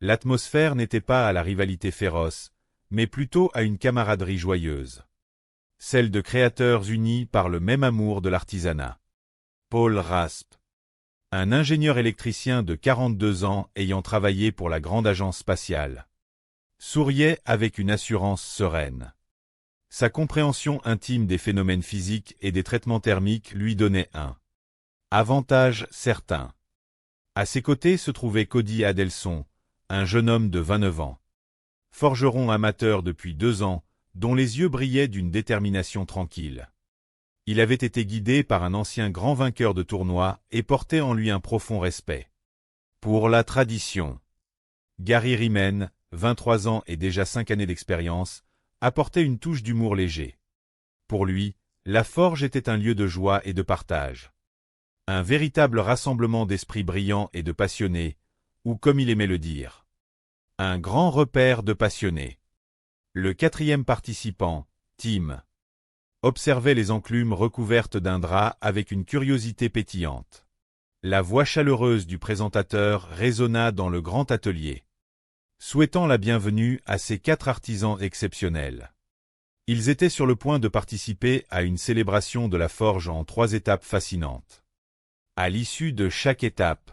L'atmosphère n'était pas à la rivalité féroce, mais plutôt à une camaraderie joyeuse. Celle de créateurs unis par le même amour de l'artisanat. Paul Raspe, un ingénieur électricien de 42 ans ayant travaillé pour la grande agence spatiale, souriait avec une assurance sereine. Sa compréhension intime des phénomènes physiques et des traitements thermiques lui donnait un avantage certain. À ses côtés se trouvait Cody Adelson, un jeune homme de 29 ans, forgeron amateur depuis 2 ans, dont les yeux brillaient d'une détermination tranquille. Il avait été guidé par un ancien grand vainqueur de tournois et portait en lui un profond respect pour la tradition. Gary Riemann, 23 ans et déjà 5 années d'expérience, apportait une touche d'humour léger. Pour lui, la forge était un lieu de joie et de partage. Un véritable rassemblement d'esprits brillants et de passionnés, ou comme il aimait le dire, un grand repère de passionnés. Le 4e participant, Tim, observait les enclumes recouvertes d'un drap avec une curiosité pétillante. La voix chaleureuse du présentateur résonna dans le grand atelier, souhaitant la bienvenue à ces 4 artisans exceptionnels. Ils étaient sur le point de participer à une célébration de la forge en 3 étapes fascinantes. À l'issue de chaque étape,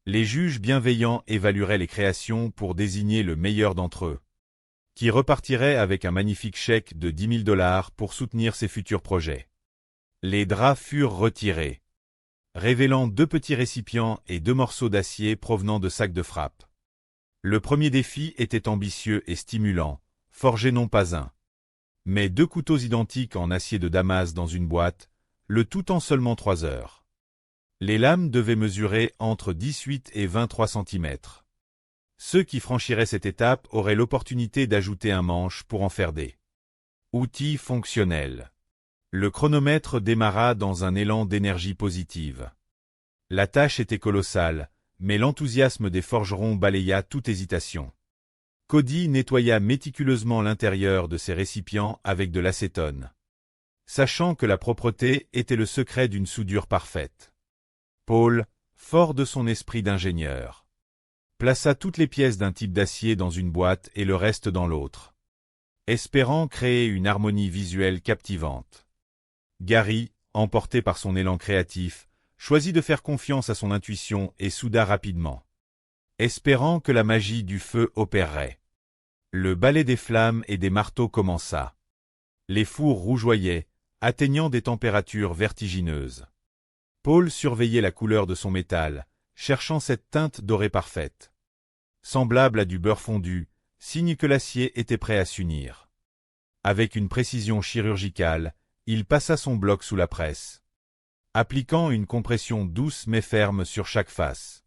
les juges bienveillants évalueraient les créations pour désigner le meilleur d'entre eux, qui repartirait avec un magnifique chèque de $10 000 pour soutenir ses futurs projets. Les draps furent retirés, révélant 2 petits récipients et 2 morceaux d'acier provenant de sacs de frappe. Le premier défi était ambitieux et stimulant, forger non pas un, mais 2 couteaux identiques en acier de Damas dans une boîte, le tout en seulement 3 heures. Les lames devaient mesurer entre 18 et 23 cm. Ceux qui franchiraient cette étape auraient l'opportunité d'ajouter un manche pour en faire des outils fonctionnels. Le chronomètre démarra dans un élan d'énergie positive. La tâche était colossale, mais l'enthousiasme des forgerons balaya toute hésitation. Cody nettoya méticuleusement l'intérieur de ses récipients avec de l'acétone, sachant que la propreté était le secret d'une soudure parfaite. Paul, fort de son esprit d'ingénieur, plaça toutes les pièces d'un type d'acier dans une boîte et le reste dans l'autre, espérant créer une harmonie visuelle captivante. Gary, emporté par son élan créatif, choisit de faire confiance à son intuition et souda rapidement espérant que la magie du feu opérerait. Le ballet des flammes et des marteaux commença. Les fours rougeoyaient, atteignant des températures vertigineuses. Paul surveillait la couleur de son métal, cherchant cette teinte dorée parfaite. Semblable à du beurre fondu, signe que l'acier était prêt à s'unir. Avec une précision chirurgicale, il passa son bloc sous la presse, appliquant une compression douce mais ferme sur chaque face.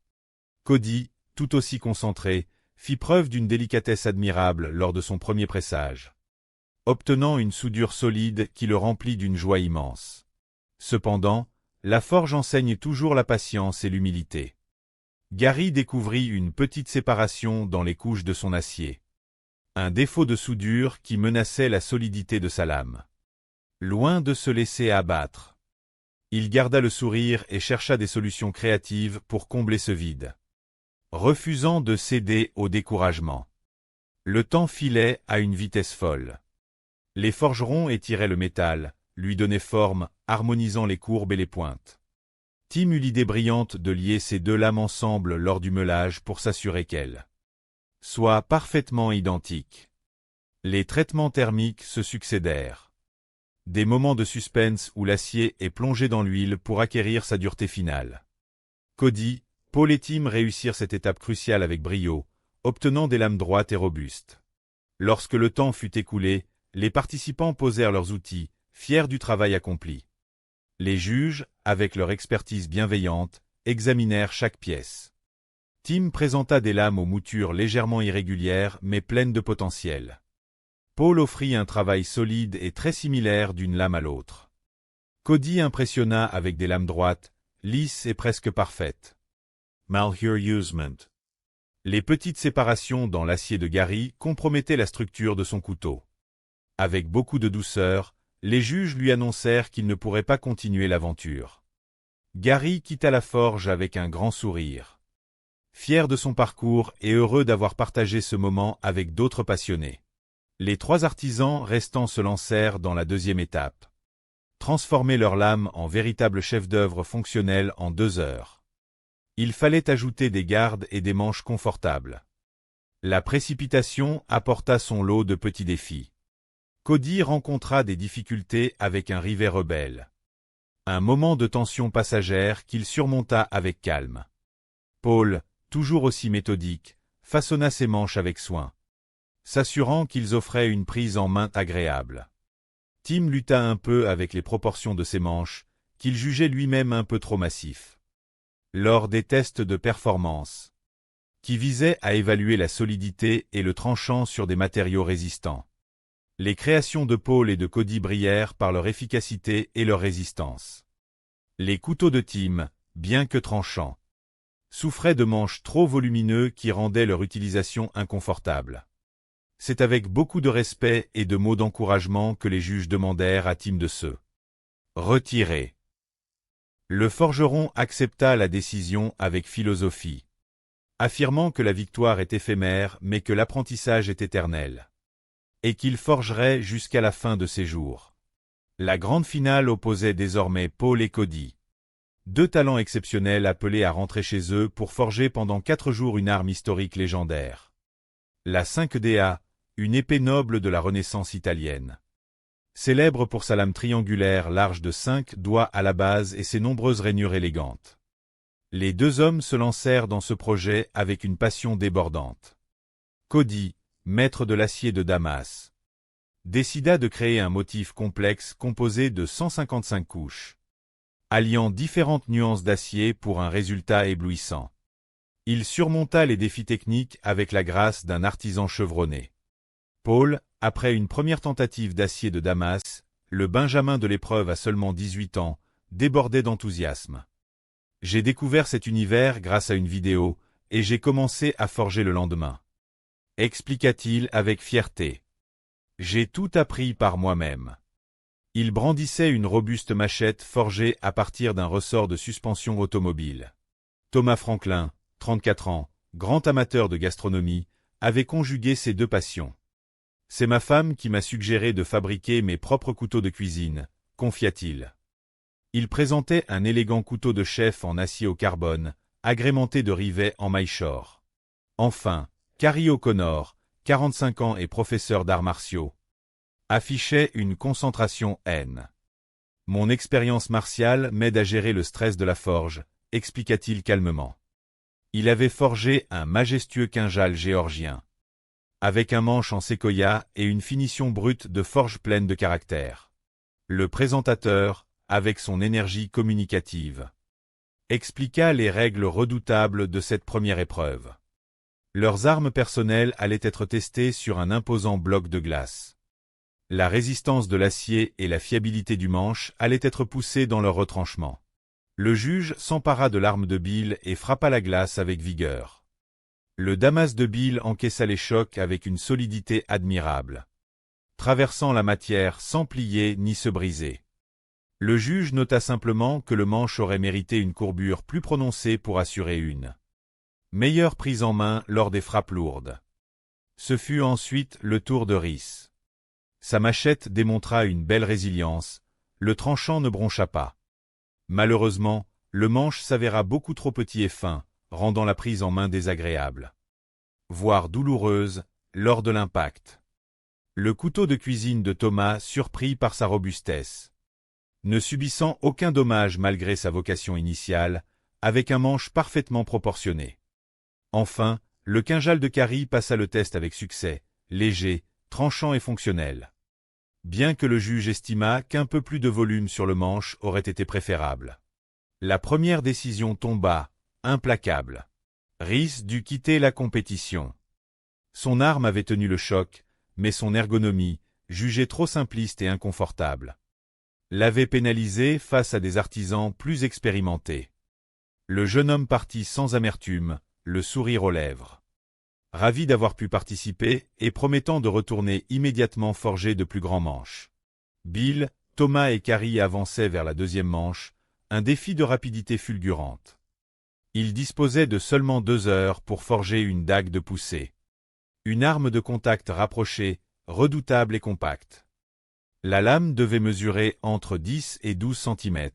Cody, tout aussi concentré, fit preuve d'une délicatesse admirable lors de son premier pressage, obtenant une soudure solide qui le remplit d'une joie immense. Cependant, la forge enseigne toujours la patience et l'humilité. Gary découvrit une petite séparation dans les couches de son acier. Un défaut de soudure qui menaçait la solidité de sa lame. Loin de se laisser abattre, il garda le sourire et chercha des solutions créatives pour combler ce vide, refusant de céder au découragement. Le temps filait à une vitesse folle. Les forgerons étiraient le métal, lui donnaient forme, harmonisant les courbes et les pointes. Tim eut l'idée brillante de lier ces deux lames ensemble lors du meulage pour s'assurer qu'elles soient parfaitement identiques. Les traitements thermiques se succédèrent. Des moments de suspense où l'acier est plongé dans l'huile pour acquérir sa dureté finale. Cody, Paul et Tim réussirent cette étape cruciale avec brio, obtenant des lames droites et robustes. Lorsque le temps fut écoulé, les participants posèrent leurs outils, fiers du travail accompli. Les juges, avec leur expertise bienveillante, examinèrent chaque pièce. Tim présenta des lames aux moutures légèrement irrégulières mais pleines de potentiel. Paul offrit un travail solide et très similaire d'une lame à l'autre. Cody impressionna avec des lames droites, lisses et presque parfaites. Malheureusement, les petites séparations dans l'acier de Gary compromettaient la structure de son couteau. Avec beaucoup de douceur, les juges lui annoncèrent qu'il ne pourrait pas continuer l'aventure. Gary quitta la forge avec un grand sourire, fier de son parcours et heureux d'avoir partagé ce moment avec d'autres passionnés. Les trois artisans restants se lancèrent dans la deuxième étape. Transformer leur lame en véritable chef-d'œuvre fonctionnel en 2 heures. Il fallait ajouter des gardes et des manches confortables. La précipitation apporta son lot de petits défis. Cody rencontra des difficultés avec un rivet rebelle. Un moment de tension passagère qu'il surmonta avec calme. Paul, toujours aussi méthodique, façonna ses manches avec soin, s'assurant qu'ils offraient une prise en main agréable. Tim lutta un peu avec les proportions de ses manches, qu'il jugeait lui-même un peu trop massifs. Lors des tests de performance, qui visaient à évaluer la solidité et le tranchant sur des matériaux résistants, les créations de Paul et de Cody brillèrent par leur efficacité et leur résistance. Les couteaux de Tim, bien que tranchants, souffraient de manches trop volumineux qui rendaient leur utilisation inconfortable. C'est avec beaucoup de respect et de mots d'encouragement que les juges demandèrent à Tim de se retirer. Le forgeron accepta la décision avec philosophie, affirmant que la victoire est éphémère mais que l'apprentissage est éternel, et qu'il forgerait jusqu'à la fin de ses jours. La grande finale opposait désormais Paul et Cody, 2 talents exceptionnels appelés à rentrer chez eux pour forger pendant 4 jours une arme historique légendaire. La 5DA, une épée noble de la Renaissance italienne. Célèbre pour sa lame triangulaire large de 5 doigts à la base et ses nombreuses rainures élégantes. Les 2 hommes se lancèrent dans ce projet avec une passion débordante. Cody, maître de l'acier de Damas, décida de créer un motif complexe composé de 155 couches, alliant différentes nuances d'acier pour un résultat éblouissant. Il surmonta les défis techniques avec la grâce d'un artisan chevronné. Paul, après une première tentative d'acier de Damas, le Benjamin de l'épreuve à seulement 18 ans, débordait d'enthousiasme. J'ai découvert cet univers grâce à une vidéo, et j'ai commencé à forger le lendemain, expliqua-t-il avec fierté. J'ai tout appris par moi-même. Il brandissait une robuste machette forgée à partir d'un ressort de suspension automobile. Thomas Franklin, 34 ans, grand amateur de gastronomie, avait conjugué ces 2 passions. C'est ma femme qui m'a suggéré de fabriquer mes propres couteaux de cuisine, confia-t-il. Il présentait un élégant couteau de chef en acier au carbone, agrémenté de rivets en maillechort. Enfin, Carrie O'Connor, 45 ans et professeur d'arts martiaux, affichait une concentration N. Mon expérience martiale m'aide à gérer le stress de la forge, expliqua-t-il calmement. Il avait forgé un majestueux kinjal géorgien, avec un manche en séquoia et une finition brute de forge pleine de caractère. Le présentateur, avec son énergie communicative, expliqua les règles redoutables de cette première épreuve. Leurs armes personnelles allaient être testées sur un imposant bloc de glace. La résistance de l'acier et la fiabilité du manche allaient être poussées dans leur retranchement. Le juge s'empara de l'arme de Bill et frappa la glace avec vigueur. Le damas de Bill encaissa les chocs avec une solidité admirable, traversant la matière sans plier ni se briser. Le juge nota simplement que le manche aurait mérité une courbure plus prononcée pour assurer une meilleure prise en main lors des frappes lourdes. Ce fut ensuite le tour de Rhys. Sa machette démontra une belle résilience, le tranchant ne broncha pas. Malheureusement, le manche s'avéra beaucoup trop petit et fin, rendant la prise en main désagréable, voire douloureuse, lors de l'impact. Le couteau de cuisine de Thomas surprit par sa robustesse, ne subissant aucun dommage malgré sa vocation initiale, avec un manche parfaitement proportionné. Enfin, le kinjal de Carrie passa le test avec succès, léger, tranchant et fonctionnel. Bien que le juge estimât qu'un peu plus de volume sur le manche aurait été préférable. La première décision tomba, implacable. Rhys dut quitter la compétition. Son arme avait tenu le choc, mais son ergonomie, jugée trop simpliste et inconfortable, l'avait pénalisé face à des artisans plus expérimentés. Le jeune homme partit sans amertume, le sourire aux lèvres, ravi d'avoir pu participer et promettant de retourner immédiatement forger de plus grands manches. Bill, Thomas et Carrie avançaient vers la deuxième manche, un défi de rapidité fulgurante. Ils disposaient de seulement 2 heures pour forger une dague de poussée. Une arme de contact rapprochée, redoutable et compacte. La lame devait mesurer entre 10 et 12 cm.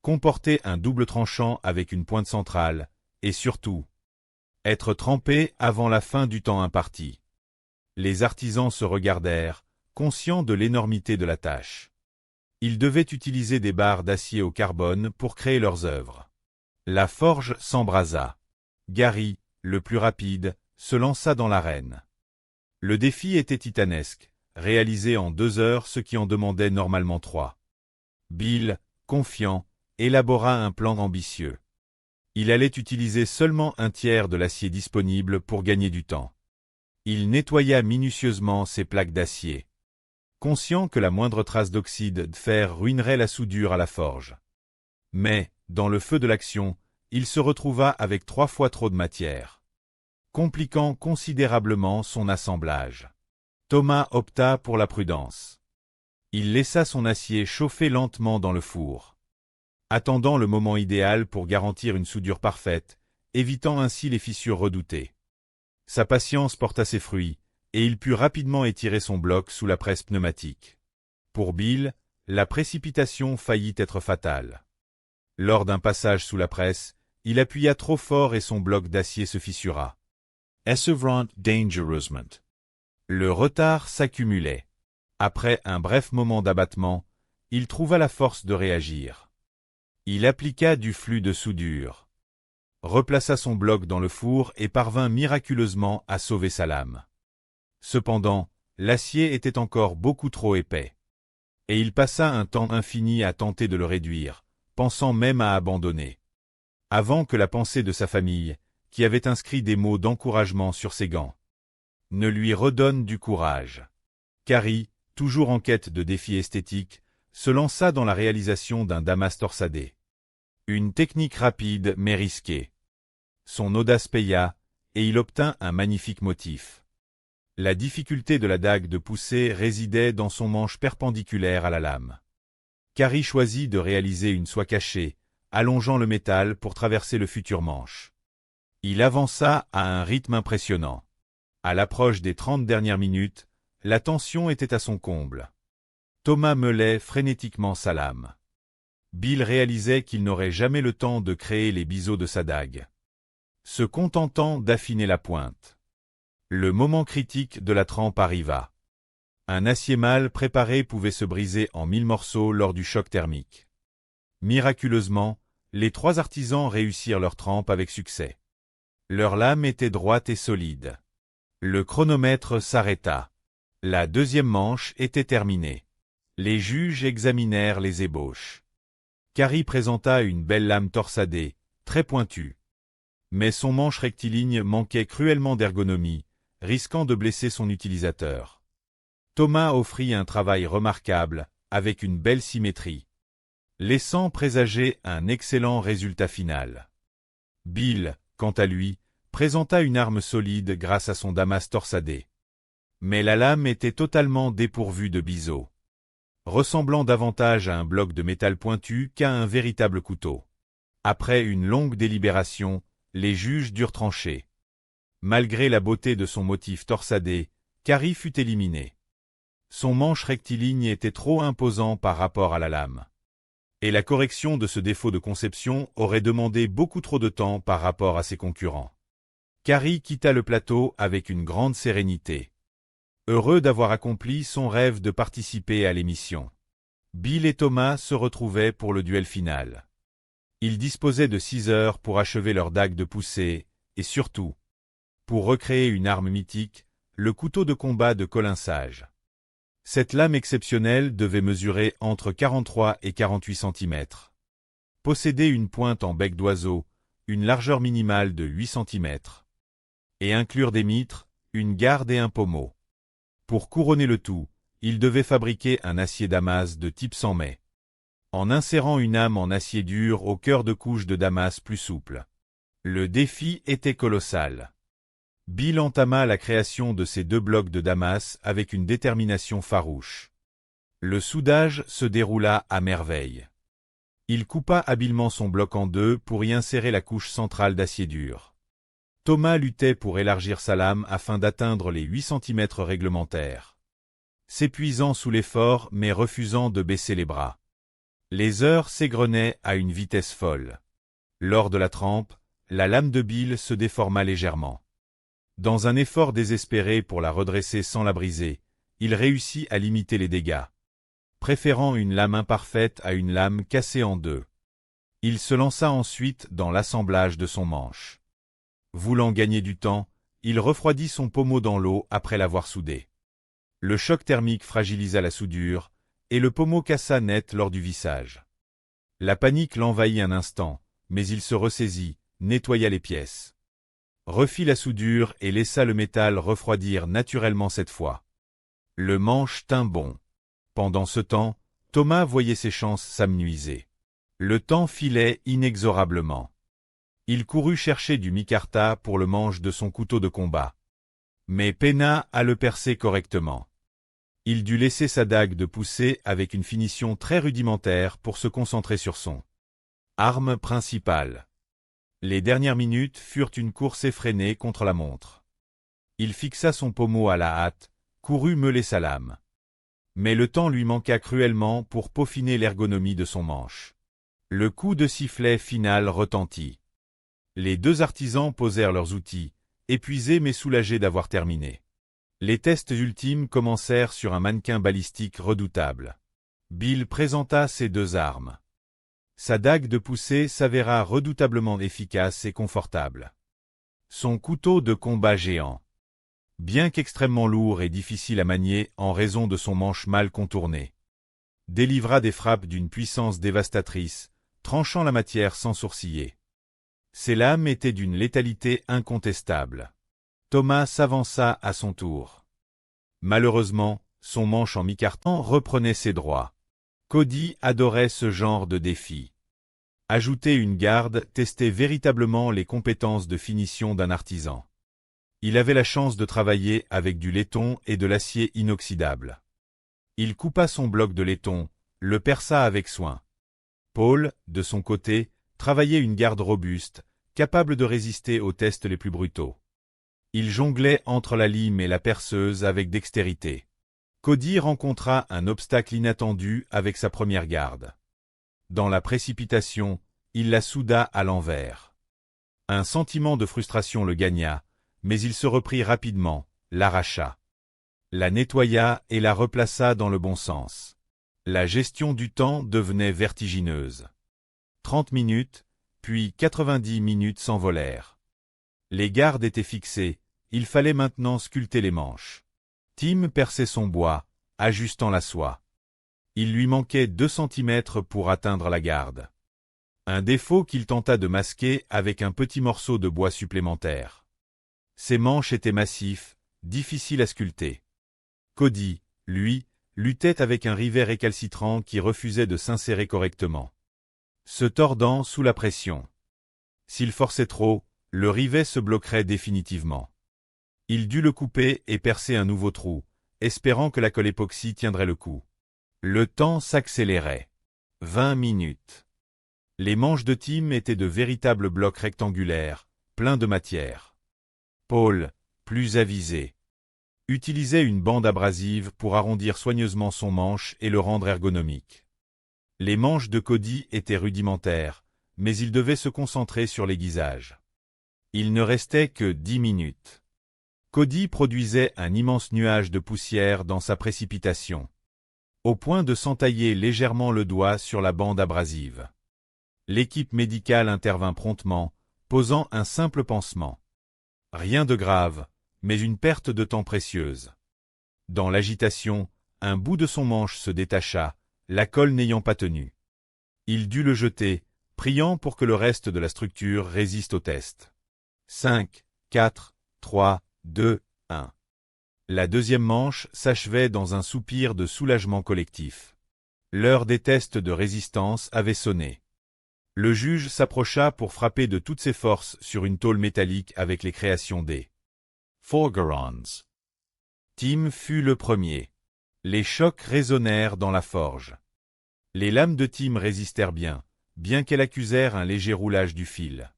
Comporter un double tranchant avec une pointe centrale, et surtout, être trempé avant la fin du temps imparti. Les artisans se regardèrent, conscients de l'énormité de la tâche. Ils devaient utiliser des barres d'acier au carbone pour créer leurs œuvres. La forge s'embrasa. Gary, le plus rapide, se lança dans l'arène. Le défi était titanesque, réalisé en 2 heures ce qui en demandait normalement 3. Bill, confiant, élabora un plan ambitieux. Il allait utiliser seulement un tiers de l'acier disponible pour gagner du temps. Il nettoya minutieusement ses plaques d'acier, conscient que la moindre trace d'oxyde de fer ruinerait la soudure à la forge. Mais, dans le feu de l'action, il se retrouva avec 3 fois trop de matière, compliquant considérablement son assemblage. Thomas opta pour la prudence. Il laissa son acier chauffer lentement dans le four, attendant le moment idéal pour garantir une soudure parfaite, évitant ainsi les fissures redoutées. Sa patience porta ses fruits, et il put rapidement étirer son bloc sous la presse pneumatique. Pour Bill, la précipitation faillit être fatale. Lors d'un passage sous la presse, il appuya trop fort et son bloc d'acier se fissura. Perseverant dangerousement. Le retard s'accumulait. Après un bref moment d'abattement, il trouva la force de réagir. Il appliqua du flux de soudure, replaça son bloc dans le four et parvint miraculeusement à sauver sa lame. Cependant, l'acier était encore beaucoup trop épais, et il passa un temps infini à tenter de le réduire, pensant même à abandonner, avant que la pensée de sa famille, qui avait inscrit des mots d'encouragement sur ses gants, ne lui redonne du courage. Carrie, toujours en quête de défis esthétiques, se lança dans la réalisation d'un damas torsadé. Une technique rapide mais risquée. Son audace paya, et il obtint un magnifique motif. La difficulté de la dague de poussée résidait dans son manche perpendiculaire à la lame. Carrie choisit de réaliser une soie cachée, allongeant le métal pour traverser le futur manche. Il avança à un rythme impressionnant. À l'approche des 30 dernières minutes, la tension était à son comble. Thomas meulait frénétiquement sa lame. Bill réalisait qu'il n'aurait jamais le temps de créer les biseaux de sa dague. se contentant d'affiner la pointe. Le moment critique de la trempe arriva. Un acier mal préparé pouvait se briser en 1000 morceaux lors du choc thermique. Miraculeusement, les 3 artisans réussirent leur trempe avec succès. Leur lame était droite et solide. Le chronomètre s'arrêta. La deuxième manche était terminée. Les juges examinèrent les ébauches. Carrie présenta une belle lame torsadée, très pointue. Mais son manche rectiligne manquait cruellement d'ergonomie, risquant de blesser son utilisateur. Thomas offrit un travail remarquable, avec une belle symétrie, laissant présager un excellent résultat final. Bill, quant à lui, présenta une arme solide grâce à son damas torsadé. Mais la lame était totalement dépourvue de biseau, ressemblant davantage à un bloc de métal pointu qu'à un véritable couteau. Après une longue délibération, les juges durent trancher. Malgré la beauté de son motif torsadé, Carrie fut éliminé. Son manche rectiligne était trop imposant par rapport à la lame. Et la correction de ce défaut de conception aurait demandé beaucoup trop de temps par rapport à ses concurrents. Carrie quitta le plateau avec une grande sérénité, heureux d'avoir accompli son rêve de participer à l'émission. Bill et Thomas se retrouvaient pour le duel final. Ils disposaient de 6 heures pour achever leur dague de poussée, et surtout, pour recréer une arme mythique, le couteau de combat de Colin Sage. Cette lame exceptionnelle devait mesurer entre 43 et 48 cm. Posséder une pointe en bec d'oiseau, une largeur minimale de 8 cm. Et inclure des mitres, une garde et un pommeau. Pour couronner le tout, il devait fabriquer un acier damas de type 100 mai, en insérant une âme en acier dur au cœur de couche de damas plus souple. Le défi était colossal. Bill entama la création de ces 2 blocs de damas avec une détermination farouche. Le soudage se déroula à merveille. Il coupa habilement son bloc en 2 pour y insérer la couche centrale d'acier dur. Thomas luttait pour élargir sa lame afin d'atteindre les 8 cm réglementaires, s'épuisant sous l'effort mais refusant de baisser les bras. Les heures s'égrenaient à une vitesse folle. Lors de la trempe, la lame de Bill se déforma légèrement. Dans un effort désespéré pour la redresser sans la briser, il réussit à limiter les dégâts, préférant une lame imparfaite à une lame cassée en 2. Il se lança ensuite dans l'assemblage de son manche. Voulant gagner du temps, il refroidit son pommeau dans l'eau après l'avoir soudé. Le choc thermique fragilisa la soudure, et le pommeau cassa net lors du vissage. La panique l'envahit un instant, mais il se ressaisit, nettoya les pièces, refit la soudure et laissa le métal refroidir naturellement cette fois. Le manche tint bon. Pendant ce temps, Thomas voyait ses chances s'amenuiser. Le temps filait inexorablement. Il courut chercher du micarta pour le manche de son couteau de combat, mais peina à le percer correctement. Il dut laisser sa dague de pousser avec une finition très rudimentaire pour se concentrer sur son arme principale. Les dernières minutes furent une course effrénée contre la montre. Il fixa son pommeau à la hâte, courut meuler sa lame. Mais le temps lui manqua cruellement pour peaufiner l'ergonomie de son manche. Le coup de sifflet final retentit. Les 2 artisans posèrent leurs outils, épuisés mais soulagés d'avoir terminé. Les tests ultimes commencèrent sur un mannequin balistique redoutable. Bill présenta ses 2 armes. Sa dague de poussée s'avéra redoutablement efficace et confortable. Son couteau de combat géant, bien qu'extrêmement lourd et difficile à manier en raison de son manche mal contourné, délivra des frappes d'une puissance dévastatrice, tranchant la matière sans sourciller. Ses lames étaient d'une létalité incontestable. Thomas s'avança à son tour. Malheureusement, son manche en mi-carton reprenait ses droits. Cody adorait ce genre de défi. Ajouter une garde testait véritablement les compétences de finition d'un artisan. Il avait la chance de travailler avec du laiton et de l'acier inoxydable. Il coupa son bloc de laiton, le perça avec soin. Paul, de son côté, travaillait une garde robuste, capable de résister aux tests les plus brutaux. Il jonglait entre la lime et la perceuse avec dextérité. Cody rencontra un obstacle inattendu avec sa première garde. Dans la précipitation, il la souda à l'envers. Un sentiment de frustration le gagna, mais il se reprit rapidement, l'arracha. La nettoya et la replaça dans le bon sens. La gestion du temps devenait vertigineuse. 30 minutes, puis 90 minutes s'envolèrent. Les gardes étaient fixés, il fallait maintenant sculpter les manches. Tim perçait son bois, ajustant la soie. Il lui manquait 2 centimètres pour atteindre la garde. Un défaut qu'il tenta de masquer avec un petit morceau de bois supplémentaire. Ses manches étaient massifs, difficiles à sculpter. Cody, lui, luttait avec un rivet récalcitrant qui refusait de s'insérer correctement, se tordant sous la pression. S'il forçait trop, le rivet se bloquerait définitivement. Il dut le couper et percer un nouveau trou, espérant que la colle époxy tiendrait le coup. Le temps s'accélérait. 20 minutes. Les manches de Tim étaient de véritables blocs rectangulaires, pleins de matière. Paul, plus avisé, utilisait une bande abrasive pour arrondir soigneusement son manche et le rendre ergonomique. Les manches de Cody étaient rudimentaires, mais il devait se concentrer sur l'aiguisage. Il ne restait que 10 minutes. Cody produisait un immense nuage de poussière dans sa précipitation, au point de s'entailler légèrement le doigt sur la bande abrasive. L'équipe médicale intervint promptement, posant un simple pansement. Rien de grave, mais une perte de temps précieuse. Dans l'agitation, un bout de son manche se détacha, la colle n'ayant pas tenu. Il dut le jeter, priant pour que le reste de la structure résiste au test. 5, 4, 3, 2, 1. La deuxième manche s'achevait dans un soupir de soulagement collectif. L'heure des tests de résistance avait sonné. Le juge s'approcha pour frapper de toutes ses forces sur une tôle métallique avec les créations des Forgerons. Tim fut le premier. Les chocs résonnèrent dans la forge. Les lames de Tim résistèrent bien qu'elles accusèrent un léger roulage du fil.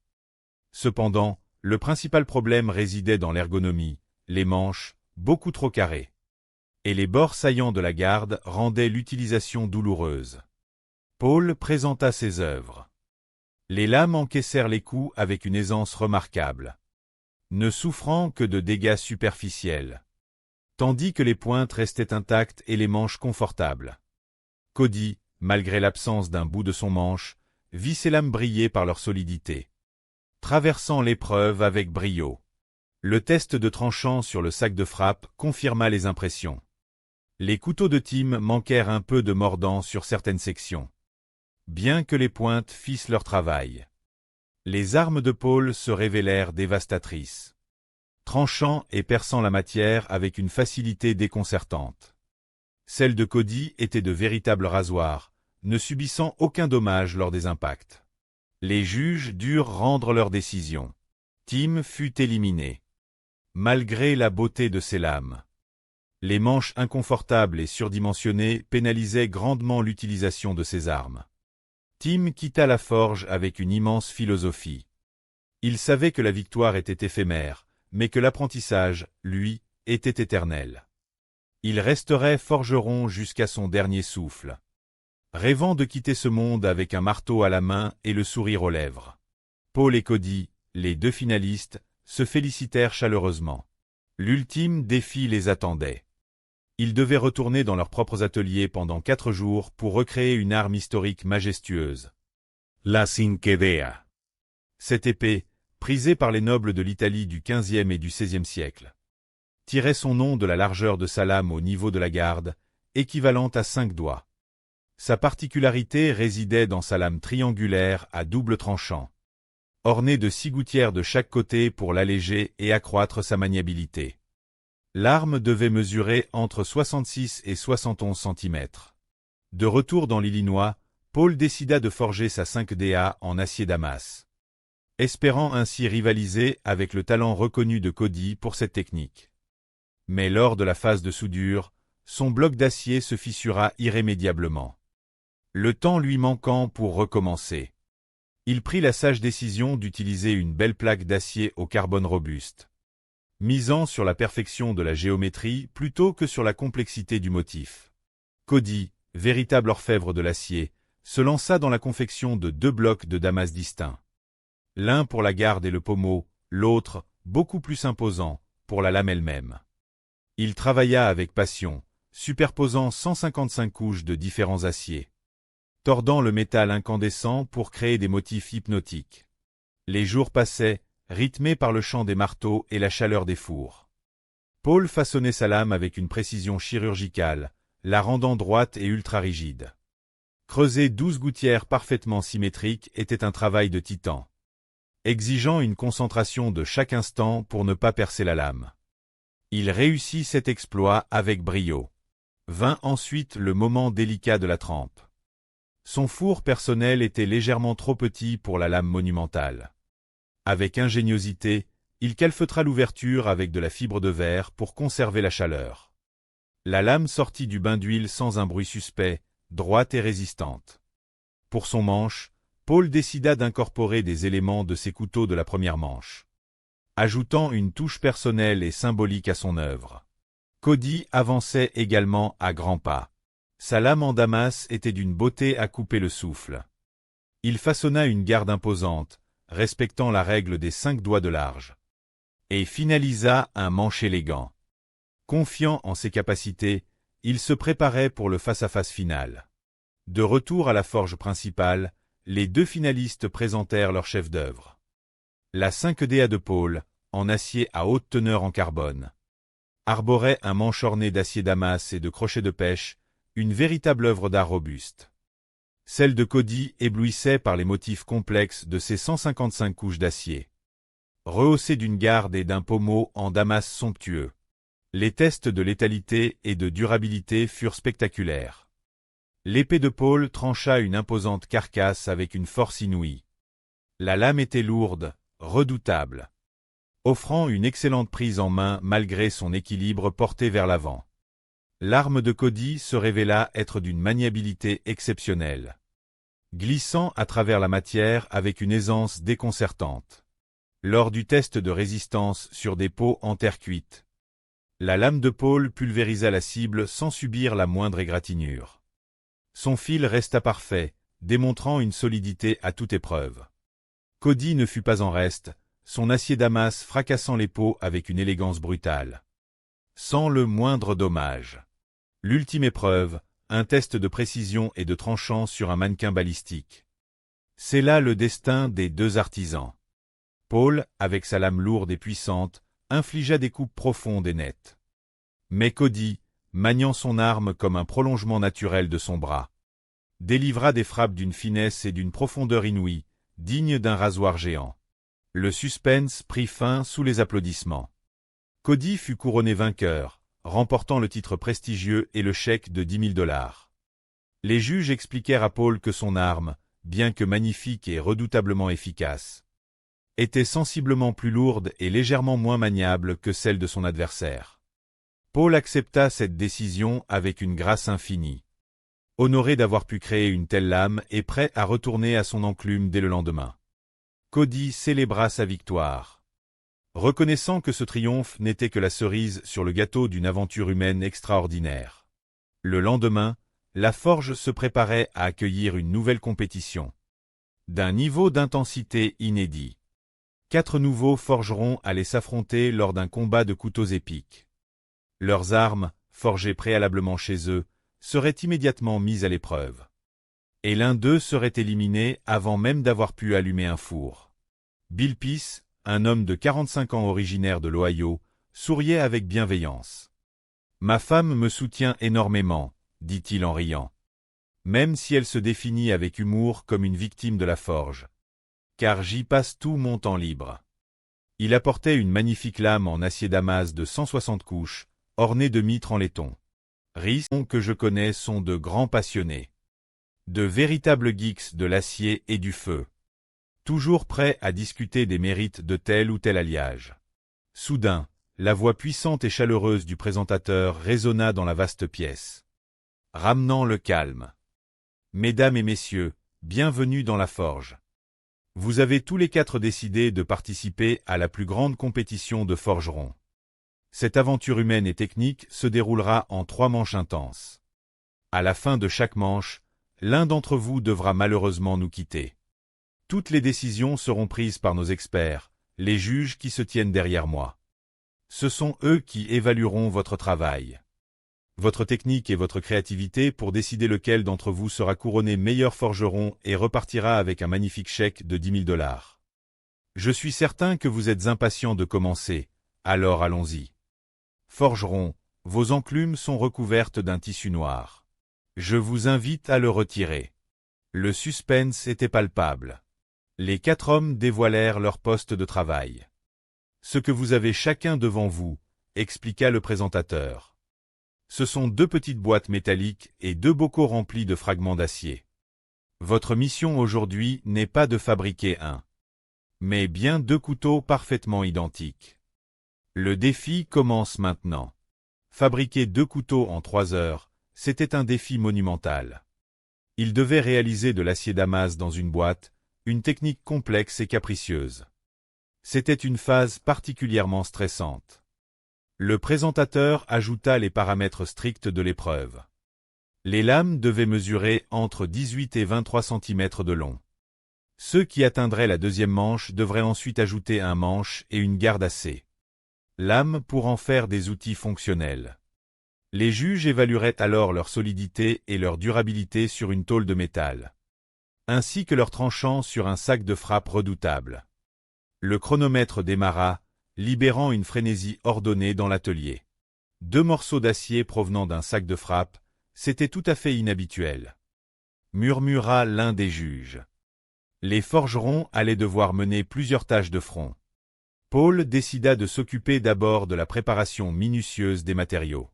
Cependant, le principal problème résidait dans l'ergonomie, les manches, beaucoup trop carrées. Et les bords saillants de la garde rendaient l'utilisation douloureuse. Paul présenta ses œuvres. Les lames encaissèrent les coups avec une aisance remarquable, ne souffrant que de dégâts superficiels, tandis que les pointes restaient intactes et les manches confortables. Cody, malgré l'absence d'un bout de son manche, vit ses lames briller par leur solidité, traversant l'épreuve avec brio. Le test de tranchant sur le sac de frappe confirma les impressions. Les couteaux de Tim manquèrent un peu de mordant sur certaines sections, bien que les pointes fissent leur travail. Les armes de Paul se révélèrent dévastatrices, tranchant et perçant la matière avec une facilité déconcertante. Celles de Cody étaient de véritables rasoirs, ne subissant aucun dommage lors des impacts. Les juges durent rendre leur décision. Tim fut éliminé, malgré la beauté de ses lames. Les manches inconfortables et surdimensionnées pénalisaient grandement l'utilisation de ses armes. Tim quitta la forge avec une immense philosophie. Il savait que la victoire était éphémère, mais que l'apprentissage, lui, était éternel. Il resterait forgeron jusqu'à son dernier souffle, rêvant de quitter ce monde avec un marteau à la main et le sourire aux lèvres. Paul et Cody, les 2 finalistes, se félicitèrent chaleureusement. L'ultime défi les attendait. Ils devaient retourner dans leurs propres ateliers pendant 4 jours pour recréer une arme historique majestueuse. La Cinquedea. Cette épée, prisée par les nobles de l'Italie du XVe et du XVIe siècle, tirait son nom de la largeur de sa lame au niveau de la garde, équivalente à 5 doigts. Sa particularité résidait dans sa lame triangulaire à double tranchant, ornée de 6 gouttières de chaque côté pour l'alléger et accroître sa maniabilité. L'arme devait mesurer entre 66 et 71 cm. De retour dans l'Illinois, Paul décida de forger sa 5DA en acier damas, espérant ainsi rivaliser avec le talent reconnu de Cody pour cette technique. Mais lors de la phase de soudure, son bloc d'acier se fissura irrémédiablement, le temps lui manquant pour recommencer. Il prit la sage décision d'utiliser une belle plaque d'acier au carbone robuste, misant sur la perfection de la géométrie plutôt que sur la complexité du motif. Cody, véritable orfèvre de l'acier, se lança dans la confection de 2 blocs de damas distincts. L'un pour la garde et le pommeau, l'autre, beaucoup plus imposant, pour la lame elle-même. Il travailla avec passion, superposant 155 couches de différents aciers, tordant le métal incandescent pour créer des motifs hypnotiques. Les jours passaient, rythmés par le chant des marteaux et la chaleur des fours. Paul façonnait sa lame avec une précision chirurgicale, la rendant droite et ultra-rigide. Creuser 12 gouttières parfaitement symétriques était un travail de titan, exigeant une concentration de chaque instant pour ne pas percer la lame. Il réussit cet exploit avec brio. Vint ensuite le moment délicat de la trempe. Son four personnel était légèrement trop petit pour la lame monumentale. Avec ingéniosité, il calfeutra l'ouverture avec de la fibre de verre pour conserver la chaleur. La lame sortit du bain d'huile sans un bruit suspect, droite et résistante. Pour son manche, Paul décida d'incorporer des éléments de ses couteaux de la première manche, ajoutant une touche personnelle et symbolique à son œuvre. Cody avançait également à grands pas. Sa lame en damas était d'une beauté à couper le souffle. Il façonna une garde imposante, respectant la règle des 5 doigts de large, et finalisa un manche élégant. Confiant en ses capacités, il se préparait pour le face-à-face final. De retour à la forge principale, les 2 finalistes présentèrent leur chef-d'œuvre. La 5DA de Paul, en acier à haute teneur en carbone, arborait un manche orné d'acier damas et de crochets de pêche, une véritable œuvre d'art robuste. Celle de Cody éblouissait par les motifs complexes de ses 155 couches d'acier, rehaussées d'une garde et d'un pommeau en damas somptueux. Les tests de létalité et de durabilité furent spectaculaires. L'épée de Paul trancha une imposante carcasse avec une force inouïe. La lame était lourde, redoutable, offrant une excellente prise en main malgré son équilibre porté vers l'avant. L'arme de Cody se révéla être d'une maniabilité exceptionnelle, glissant à travers la matière avec une aisance déconcertante. Lors du test de résistance sur des pots en terre cuite, la lame de Paul pulvérisa la cible sans subir la moindre égratignure. Son fil resta parfait, démontrant une solidité à toute épreuve. Cody ne fut pas en reste, son acier damas fracassant les pots avec une élégance brutale, sans le moindre dommage. L'ultime épreuve, un test de précision et de tranchant sur un mannequin balistique. C'est là le destin des 2 artisans. Paul, avec sa lame lourde et puissante, infligea des coupes profondes et nettes. Mais Cody, maniant son arme comme un prolongement naturel de son bras, délivra des frappes d'une finesse et d'une profondeur inouïe, dignes d'un rasoir géant. Le suspense prit fin sous les applaudissements. Cody fut couronné vainqueur, remportant le titre prestigieux et le chèque de 10 000 $. Les juges expliquèrent à Paul que son arme, bien que magnifique et redoutablement efficace, était sensiblement plus lourde et légèrement moins maniable que celle de son adversaire. Paul accepta cette décision avec une grâce infinie, honoré d'avoir pu créer une telle lame et prêt à retourner à son enclume dès le lendemain. Cody célébra sa victoire, reconnaissant que ce triomphe n'était que la cerise sur le gâteau d'une aventure humaine extraordinaire. Le lendemain, la forge se préparait à accueillir une nouvelle compétition, d'un niveau d'intensité inédit. 4 nouveaux forgerons allaient s'affronter lors d'un combat de couteaux épiques. Leurs armes, forgées préalablement chez eux, seraient immédiatement mises à l'épreuve. Et l'un d'eux serait éliminé avant même d'avoir pu allumer un four. Bill Peace, un homme de 45 ans originaire de l'Ohio, souriait avec bienveillance. « Ma femme me soutient énormément, » dit-il en riant, même si elle se définit avec humour comme une victime de la forge, car j'y passe tout mon temps libre. Il apportait une magnifique lame en acier damas de 160 couches, ornée de mitres en laiton. Rhys, que je connais, sont de grands passionnés, de véritables geeks de l'acier et du feu, toujours prêts à discuter des mérites de tel ou tel alliage. Soudain, la voix puissante et chaleureuse du présentateur résonna dans la vaste pièce, ramenant le calme. « Mesdames et messieurs, bienvenue dans la forge. Vous avez tous les 4 décidé de participer à la plus grande compétition de forgerons. Cette aventure humaine et technique se déroulera en 3 manches intenses. À la fin de chaque manche, l'un d'entre vous devra malheureusement nous quitter. Toutes les décisions seront prises par nos experts, les juges qui se tiennent derrière moi. Ce sont eux qui évalueront votre travail, votre technique et votre créativité pour décider lequel d'entre vous sera couronné meilleur forgeron et repartira avec un magnifique chèque de 10 000 $. Je suis certain que vous êtes impatient de commencer, alors allons-y. Forgeron, vos enclumes sont recouvertes d'un tissu noir. Je vous invite à le retirer. Le suspense était palpable. Les 4 hommes dévoilèrent leur poste de travail. Ce que vous avez chacun devant vous, expliqua le présentateur. Ce sont 2 petites boîtes métalliques et 2 bocaux remplis de fragments d'acier. Votre mission aujourd'hui n'est pas de fabriquer mais bien 2 couteaux parfaitement identiques. Le défi commence maintenant. Fabriquer 2 couteaux en 3 heures, c'était un défi monumental. Ils devaient réaliser de l'acier damas dans une boîte, une technique complexe et capricieuse. C'était une phase particulièrement stressante. Le présentateur ajouta les paramètres stricts de l'épreuve. Les lames devaient mesurer entre 18 et 23 cm de long. Ceux qui atteindraient la 2e manche devraient ensuite ajouter un manche et une garde acier. Lames pour en faire des outils fonctionnels. Les juges évalueraient alors leur solidité et leur durabilité sur une tôle de métal, ainsi que leur tranchant sur un sac de frappe redoutable. Le chronomètre démarra, libérant une frénésie ordonnée dans l'atelier. 2 morceaux d'acier provenant d'un sac de frappe, c'était tout à fait inhabituel. Murmura l'un des juges. Les forgerons allaient devoir mener plusieurs tâches de front. Paul décida de s'occuper d'abord de la préparation minutieuse des matériaux.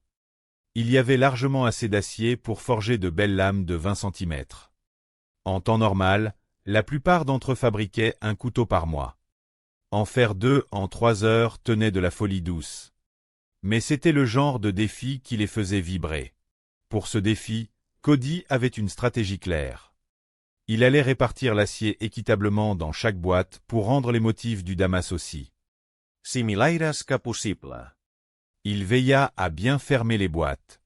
Il y avait largement assez d'acier pour forger de belles lames de 20 cm. En temps normal, la plupart d'entre eux fabriquaient un couteau par mois. En faire 2 en 3 heures tenait de la folie douce. Mais c'était le genre de défi qui les faisait vibrer. Pour ce défi, Cody avait une stratégie claire. Il allait répartir l'acier équitablement dans chaque boîte pour rendre les motifs du damas aussi similaires que possible. Il veilla à bien fermer les boîtes,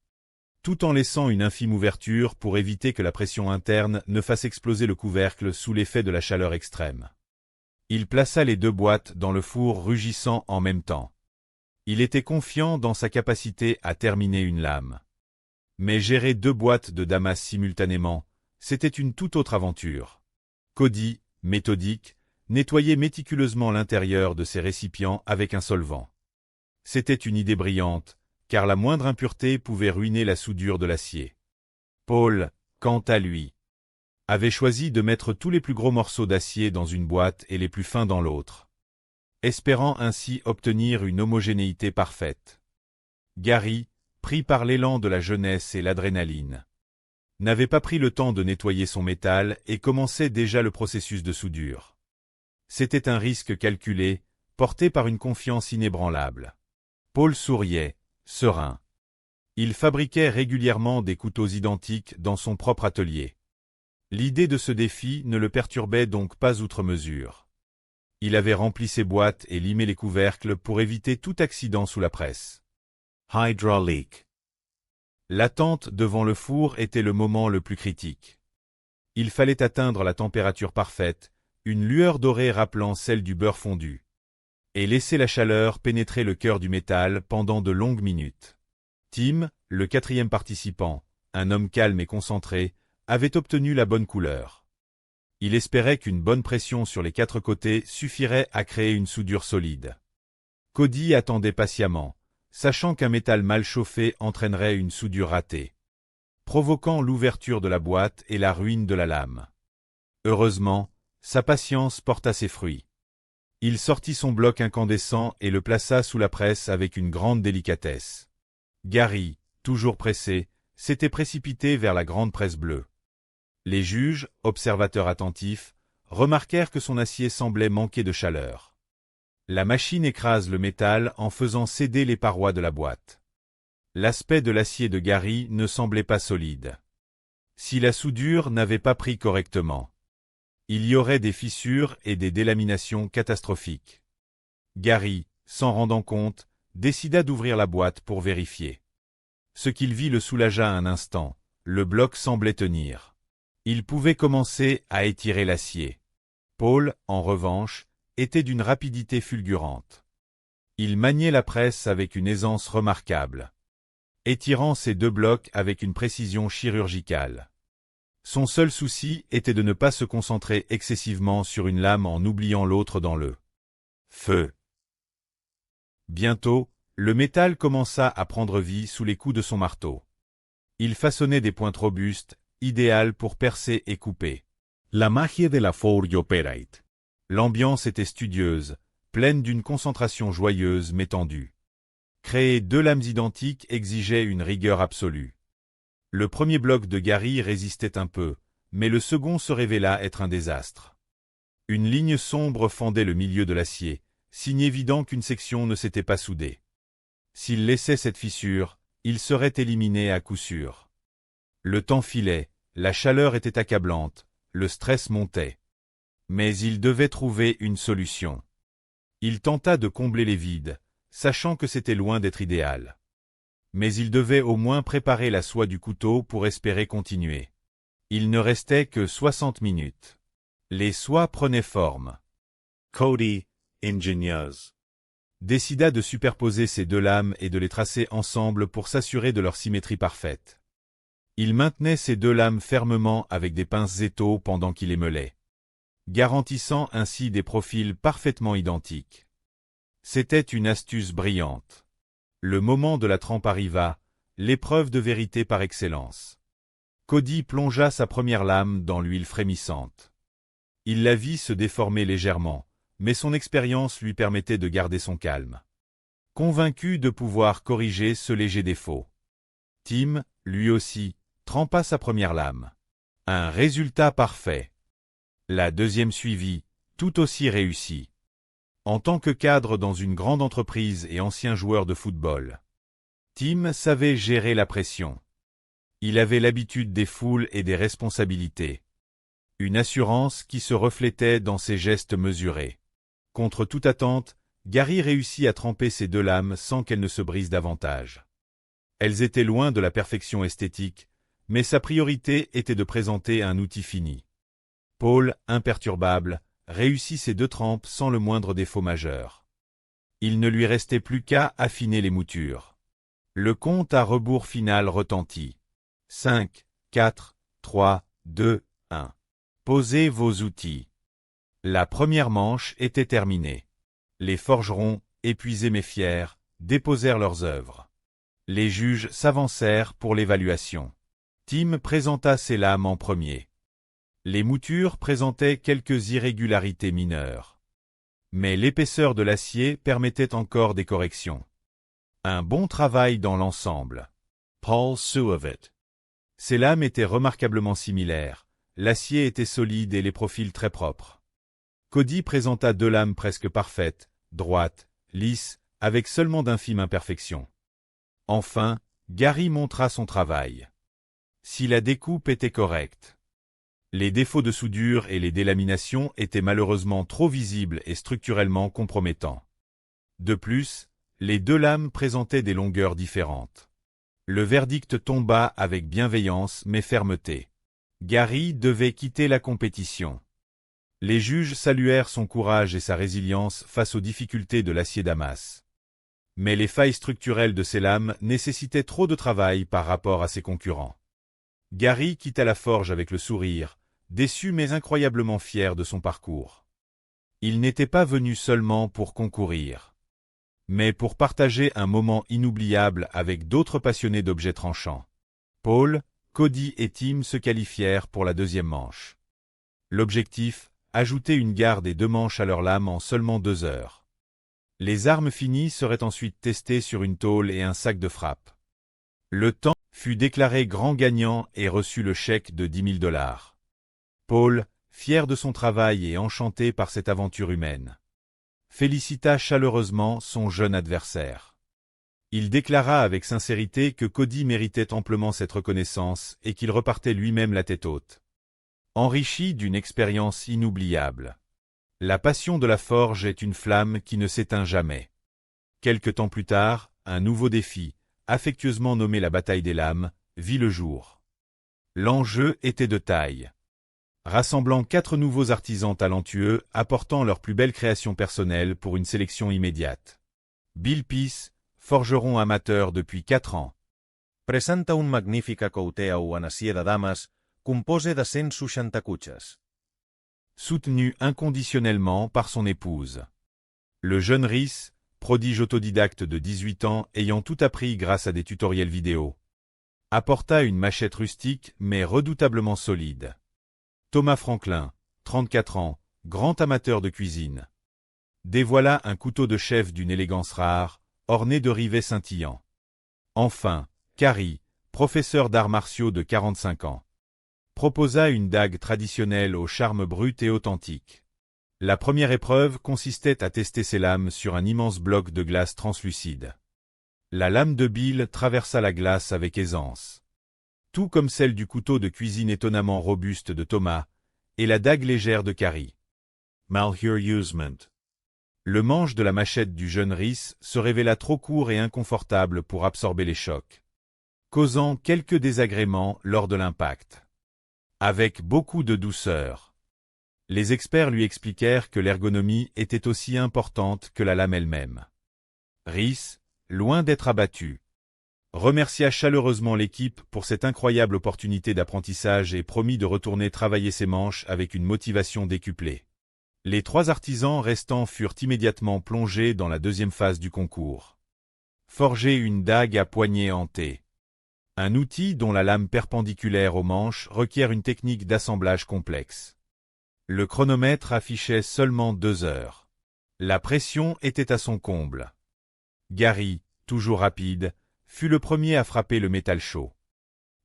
tout en laissant une infime ouverture pour éviter que la pression interne ne fasse exploser le couvercle sous l'effet de la chaleur extrême. Il plaça les 2 boîtes dans le four rugissant en même temps. Il était confiant dans sa capacité à terminer une lame. Mais gérer 2 boîtes de damas simultanément, c'était une toute autre aventure. Cody, méthodique, nettoyait méticuleusement l'intérieur de ses récipients avec un solvant. C'était une idée brillante, car la moindre impureté pouvait ruiner la soudure de l'acier. Paul, quant à lui, avait choisi de mettre tous les plus gros morceaux d'acier dans une boîte et les plus fins dans l'autre, espérant ainsi obtenir une homogénéité parfaite. Gary, pris par l'élan de la jeunesse et l'adrénaline, n'avait pas pris le temps de nettoyer son métal et commençait déjà le processus de soudure. C'était un risque calculé, porté par une confiance inébranlable. Paul souriait, serein. Il fabriquait régulièrement des couteaux identiques dans son propre atelier. L'idée de ce défi ne le perturbait donc pas outre mesure. Il avait rempli ses boîtes et limé les couvercles pour éviter tout accident sous la presse. Hydraulique. L'attente devant le four était le moment le plus critique. Il fallait atteindre la température parfaite, une lueur dorée rappelant celle du beurre fondu, et laisser la chaleur pénétrer le cœur du métal pendant de longues minutes. Tim, le 4e participant, un homme calme et concentré, avait obtenu la bonne couleur. Il espérait qu'une bonne pression sur les 4 côtés suffirait à créer une soudure solide. Cody attendait patiemment, sachant qu'un métal mal chauffé entraînerait une soudure ratée, provoquant l'ouverture de la boîte et la ruine de la lame. Heureusement, sa patience porta ses fruits. Il sortit son bloc incandescent et le plaça sous la presse avec une grande délicatesse. Gary, toujours pressé, s'était précipité vers la grande presse bleue. Les juges, observateurs attentifs, remarquèrent que son acier semblait manquer de chaleur. La machine écrase le métal en faisant céder les parois de la boîte. L'aspect de l'acier de Gary ne semblait pas solide. Si la soudure n'avait pas pris correctement, il y aurait des fissures et des délaminations catastrophiques. Gary, s'en rendant compte, décida d'ouvrir la boîte pour vérifier. Ce qu'il vit le soulagea un instant, le bloc semblait tenir. Il pouvait commencer à étirer l'acier. Paul, en revanche, était d'une rapidité fulgurante. Il maniait la presse avec une aisance remarquable, étirant ses deux blocs avec une précision chirurgicale. Son seul souci était de ne pas se concentrer excessivement sur une lame en oubliant l'autre dans le feu. Bientôt, le métal commença à prendre vie sous les coups de son marteau. Il façonnait des pointes robustes, idéales pour percer et couper. La magie de la forge operate. L'ambiance était studieuse, pleine d'une concentration joyeuse mais tendue. Créer deux lames identiques exigeait une rigueur absolue. Le premier bloc de Gary résistait un peu, mais le second se révéla être un désastre. Une ligne sombre fendait le milieu de l'acier, signe évident qu'une section ne s'était pas soudée. S'il laissait cette fissure, il serait éliminé à coup sûr. Le temps filait, la chaleur était accablante, le stress montait. Mais il devait trouver une solution. Il tenta de combler les vides, sachant que c'était loin d'être idéal. Mais il devait au moins préparer la soie du couteau pour espérer continuer. Il ne restait que 60 minutes. Les soies prenaient forme. Cody, ingénieuse, décida de superposer ces deux lames et de les tracer ensemble pour s'assurer de leur symétrie parfaite. Il maintenait ces deux lames fermement avec des pinces étaux pendant qu'il les meulait, garantissant ainsi des profils parfaitement identiques. C'était une astuce brillante. Le moment de la trempe arriva, l'épreuve de vérité par excellence. Cody plongea sa première lame dans l'huile frémissante. Il la vit se déformer légèrement, mais son expérience lui permettait de garder son calme, convaincu de pouvoir corriger ce léger défaut. Tim, lui aussi, trempa sa première lame. Un résultat parfait. La deuxième suivit, tout aussi réussie. En tant que cadre dans une grande entreprise et ancien joueur de football, Tim savait gérer la pression. Il avait l'habitude des foules et des responsabilités. Une assurance qui se reflétait dans ses gestes mesurés. Contre toute attente, Gary réussit à tremper ses deux lames sans qu'elles ne se brisent davantage. Elles étaient loin de la perfection esthétique, mais sa priorité était de présenter un outil fini. Paul, imperturbable, réussit ses deux trempes sans le moindre défaut majeur. Il ne lui restait plus qu'à affiner les moutures. Le compte à rebours final retentit. 5, 4, 3, 2, 1. Posez vos outils. La première manche était terminée. Les forgerons, épuisés mais fiers, déposèrent leurs œuvres. Les juges s'avancèrent pour l'évaluation. Tim présenta ses lames en premier. Les moutures présentaient quelques irrégularités mineures. Mais l'épaisseur de l'acier permettait encore des corrections. Un bon travail dans l'ensemble. Paul Suavit. Ces lames étaient remarquablement similaires. L'acier était solide et les profils très propres. Cody présenta deux lames presque parfaites, droites, lisses, avec seulement d'infimes imperfections. Enfin, Gary montra son travail. Si la découpe était correcte. Les défauts de soudure et les délaminations étaient malheureusement trop visibles et structurellement compromettants. De plus, les deux lames présentaient des longueurs différentes. Le verdict tomba avec bienveillance mais fermeté. Gary devait quitter la compétition. Les juges saluèrent son courage et sa résilience face aux difficultés de l'acier Damas. Mais les failles structurelles de ses lames nécessitaient trop de travail par rapport à ses concurrents. Gary quitta la forge avec le sourire, déçu mais incroyablement fier de son parcours. Il n'était pas venu seulement pour concourir, mais pour partager un moment inoubliable avec d'autres passionnés d'objets tranchants. Paul, Cody et Tim se qualifièrent pour la deuxième manche. L'objectif, ajouter une garde et deux manches à leur lame en seulement 2 heures. Les armes finies seraient ensuite testées sur une tôle et un sac de frappe. Le temps fut déclaré grand gagnant et reçut le chèque de 10 000 $. Paul, fier de son travail et enchanté par cette aventure humaine, félicita chaleureusement son jeune adversaire. Il déclara avec sincérité que Cody méritait amplement cette reconnaissance et qu'il repartait lui-même la tête haute, enrichi d'une expérience inoubliable. La passion de la forge est une flamme qui ne s'éteint jamais. Quelque temps plus tard, un nouveau défi, affectueusement nommé la bataille des lames, vit le jour. L'enjeu était de taille. rassemblant 4 nouveaux artisans talentueux apportant leurs plus belles créations personnelles pour une sélection immédiate. Bill Peace, forgeron amateur depuis 4 ans. Presenta un magnífica couteau en acier de dames, composé de 160 cutxes. Soutenu inconditionnellement par son épouse. Le jeune Rhys, prodige autodidacte de 18 ans ayant tout appris grâce à des tutoriels vidéo, apporta une machette rustique mais redoutablement solide. Thomas Franklin, 34 ans, grand amateur de cuisine, dévoila un couteau de chef d'une élégance rare, orné de rivets scintillants. Enfin, Carrie, professeur d'arts martiaux de 45 ans, proposa une dague traditionnelle au charme brut et authentique. La première épreuve consistait à tester ses lames sur un immense bloc de glace translucide. La lame de Bill traversa la glace avec aisance, tout comme celle du couteau de cuisine étonnamment robuste de Thomas et la dague légère de Carrie. Malheureusement. Le manche de la machette du jeune Rhys se révéla trop court et inconfortable pour absorber les chocs, causant quelques désagréments lors de l'impact. Avec beaucoup de douceur, les experts lui expliquèrent que l'ergonomie était aussi importante que la lame elle-même. Rhys, loin d'être abattu, remercia chaleureusement l'équipe pour cette incroyable opportunité d'apprentissage et promit de retourner travailler ses manches avec une motivation décuplée. Les 3 artisans restants furent immédiatement plongés dans la deuxième phase du concours. Forger une dague à poignée hantée. Un outil dont la lame perpendiculaire au manche requiert une technique d'assemblage complexe. Le chronomètre affichait seulement 2 heures. La pression était à son comble. Gary, toujours rapide, fut le premier à frapper le métal chaud.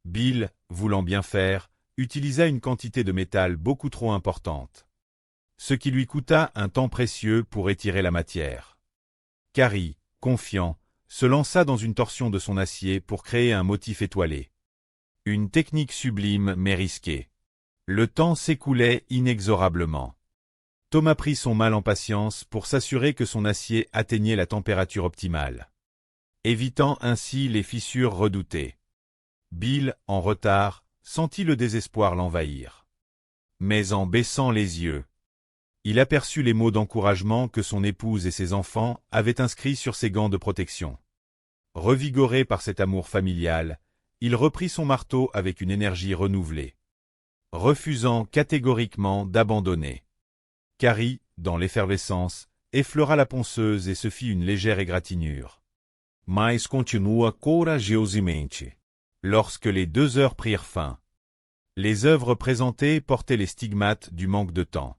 Bill, voulant bien faire, utilisa une quantité de métal beaucoup trop importante, ce qui lui coûta un temps précieux pour étirer la matière. Carrie, confiant, se lança dans une torsion de son acier pour créer un motif étoilé. Une technique sublime mais risquée. Le temps s'écoulait inexorablement. Thomas prit son mal en patience pour s'assurer que son acier atteignait la température optimale, évitant ainsi les fissures redoutées. Bill, en retard, sentit le désespoir l'envahir. Mais en baissant les yeux, il aperçut les mots d'encouragement que son épouse et ses enfants avaient inscrits sur ses gants de protection. Revigoré par cet amour familial, il reprit son marteau avec une énergie renouvelée, refusant catégoriquement d'abandonner. Carrie, dans l'effervescence, effleura la ponceuse et se fit une légère égratignure. Mas continua corajosamente. Lorsque les 2 heures prirent fin, les œuvres présentées portaient les stigmates du manque de temps.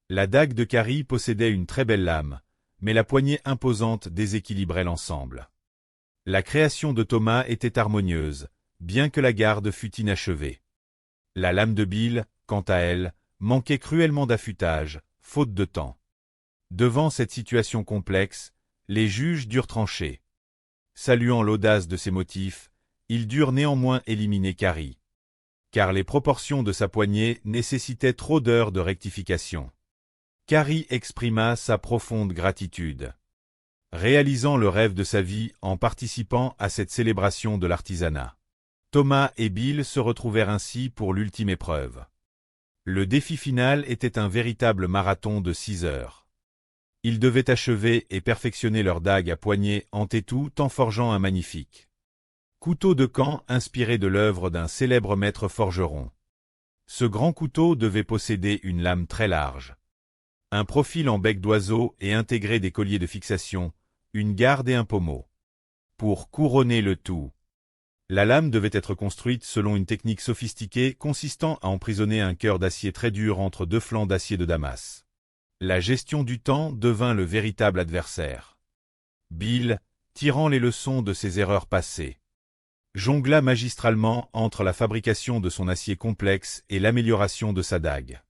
La dague de Carrie possédait une très belle lame, mais la poignée imposante déséquilibrait l'ensemble. La création de Thomas était harmonieuse, bien que la garde fût inachevée. La lame de Bill, quant à elle, manquait cruellement d'affûtage, faute de temps. Devant cette situation complexe, les juges durent trancher. Saluant l'audace de ses motifs, ils durent néanmoins éliminer Carrie, car les proportions de sa poignée nécessitaient trop d'heures de rectification. Carrie exprima sa profonde gratitude, réalisant le rêve de sa vie en participant à cette célébration de l'artisanat. Thomas et Bill se retrouvèrent ainsi pour l'ultime épreuve. Le défi final était un véritable marathon de 6 heures. Ils devaient achever et perfectionner leur dague à poignée hantée tout en forgeant un magnifique couteau de camp inspiré de l'œuvre d'un célèbre maître forgeron. Ce grand couteau devait posséder une lame très large, un profil en bec d'oiseau et intégrer des colliers de fixation, une garde et un pommeau. Pour couronner le tout, la lame devait être construite selon une technique sophistiquée consistant à emprisonner un cœur d'acier très dur entre 2 flancs d'acier de Damas. La gestion du temps devint le véritable adversaire. Bill, tirant les leçons de ses erreurs passées, jongla magistralement entre la fabrication de son acier complexe et l'amélioration de sa dague.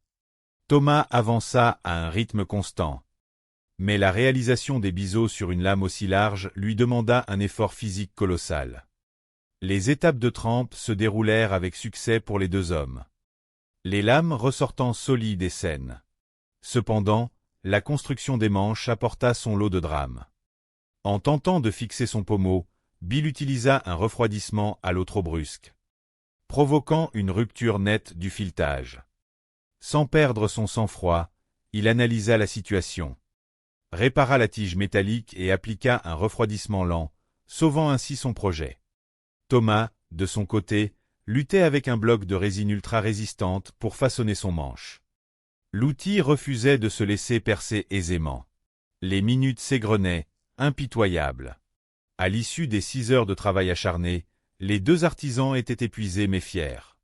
Thomas avança à un rythme constant, mais la réalisation des biseaux sur une lame aussi large lui demanda un effort physique colossal. Les étapes de trempe se déroulèrent avec succès pour les 2 hommes, les lames ressortant solides et saines. Cependant, la construction des manches apporta son lot de drames. En tentant de fixer son pommeau, Bill utilisa un refroidissement à l'eau trop brusque, provoquant une rupture nette du filetage. Sans perdre son sang-froid, il analysa la situation, répara la tige métallique et appliqua un refroidissement lent, sauvant ainsi son projet. Thomas, de son côté, luttait avec un bloc de résine ultra-résistante pour façonner son manche. L'outil refusait de se laisser percer aisément. Les minutes s'égrenaient, impitoyables. À l'issue des 6 heures de travail acharné, les 2 artisans étaient épuisés mais fiers.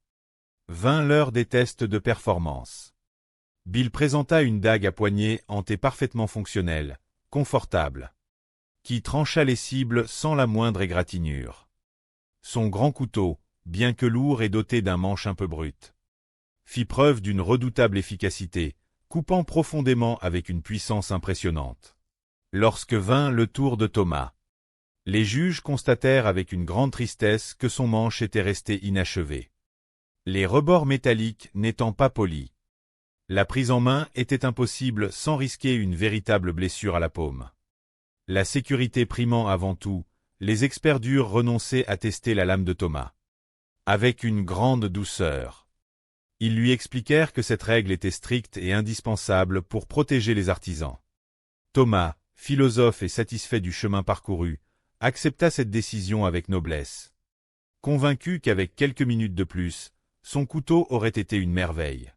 Vint l'heure des tests de performance. Bill présenta une dague à poignée hantée parfaitement fonctionnelle, confortable, qui trancha les cibles sans la moindre égratignure. Son grand couteau, bien que lourd et doté d'un manche un peu brut, fit preuve d'une redoutable efficacité, coupant profondément avec une puissance impressionnante. Lorsque vint le tour de Thomas, les juges constatèrent avec une grande tristesse que son manche était resté inachevé. Les rebords métalliques n'étant pas polis, la prise en main était impossible sans risquer une véritable blessure à la paume. La sécurité primant avant tout, les experts durent renoncer à tester la lame de Thomas. Avec une grande douceur, ils lui expliquèrent que cette règle était stricte et indispensable pour protéger les artisans. Thomas, philosophe et satisfait du chemin parcouru, accepta cette décision avec noblesse, convaincu qu'avec quelques minutes de plus, son couteau aurait été une merveille.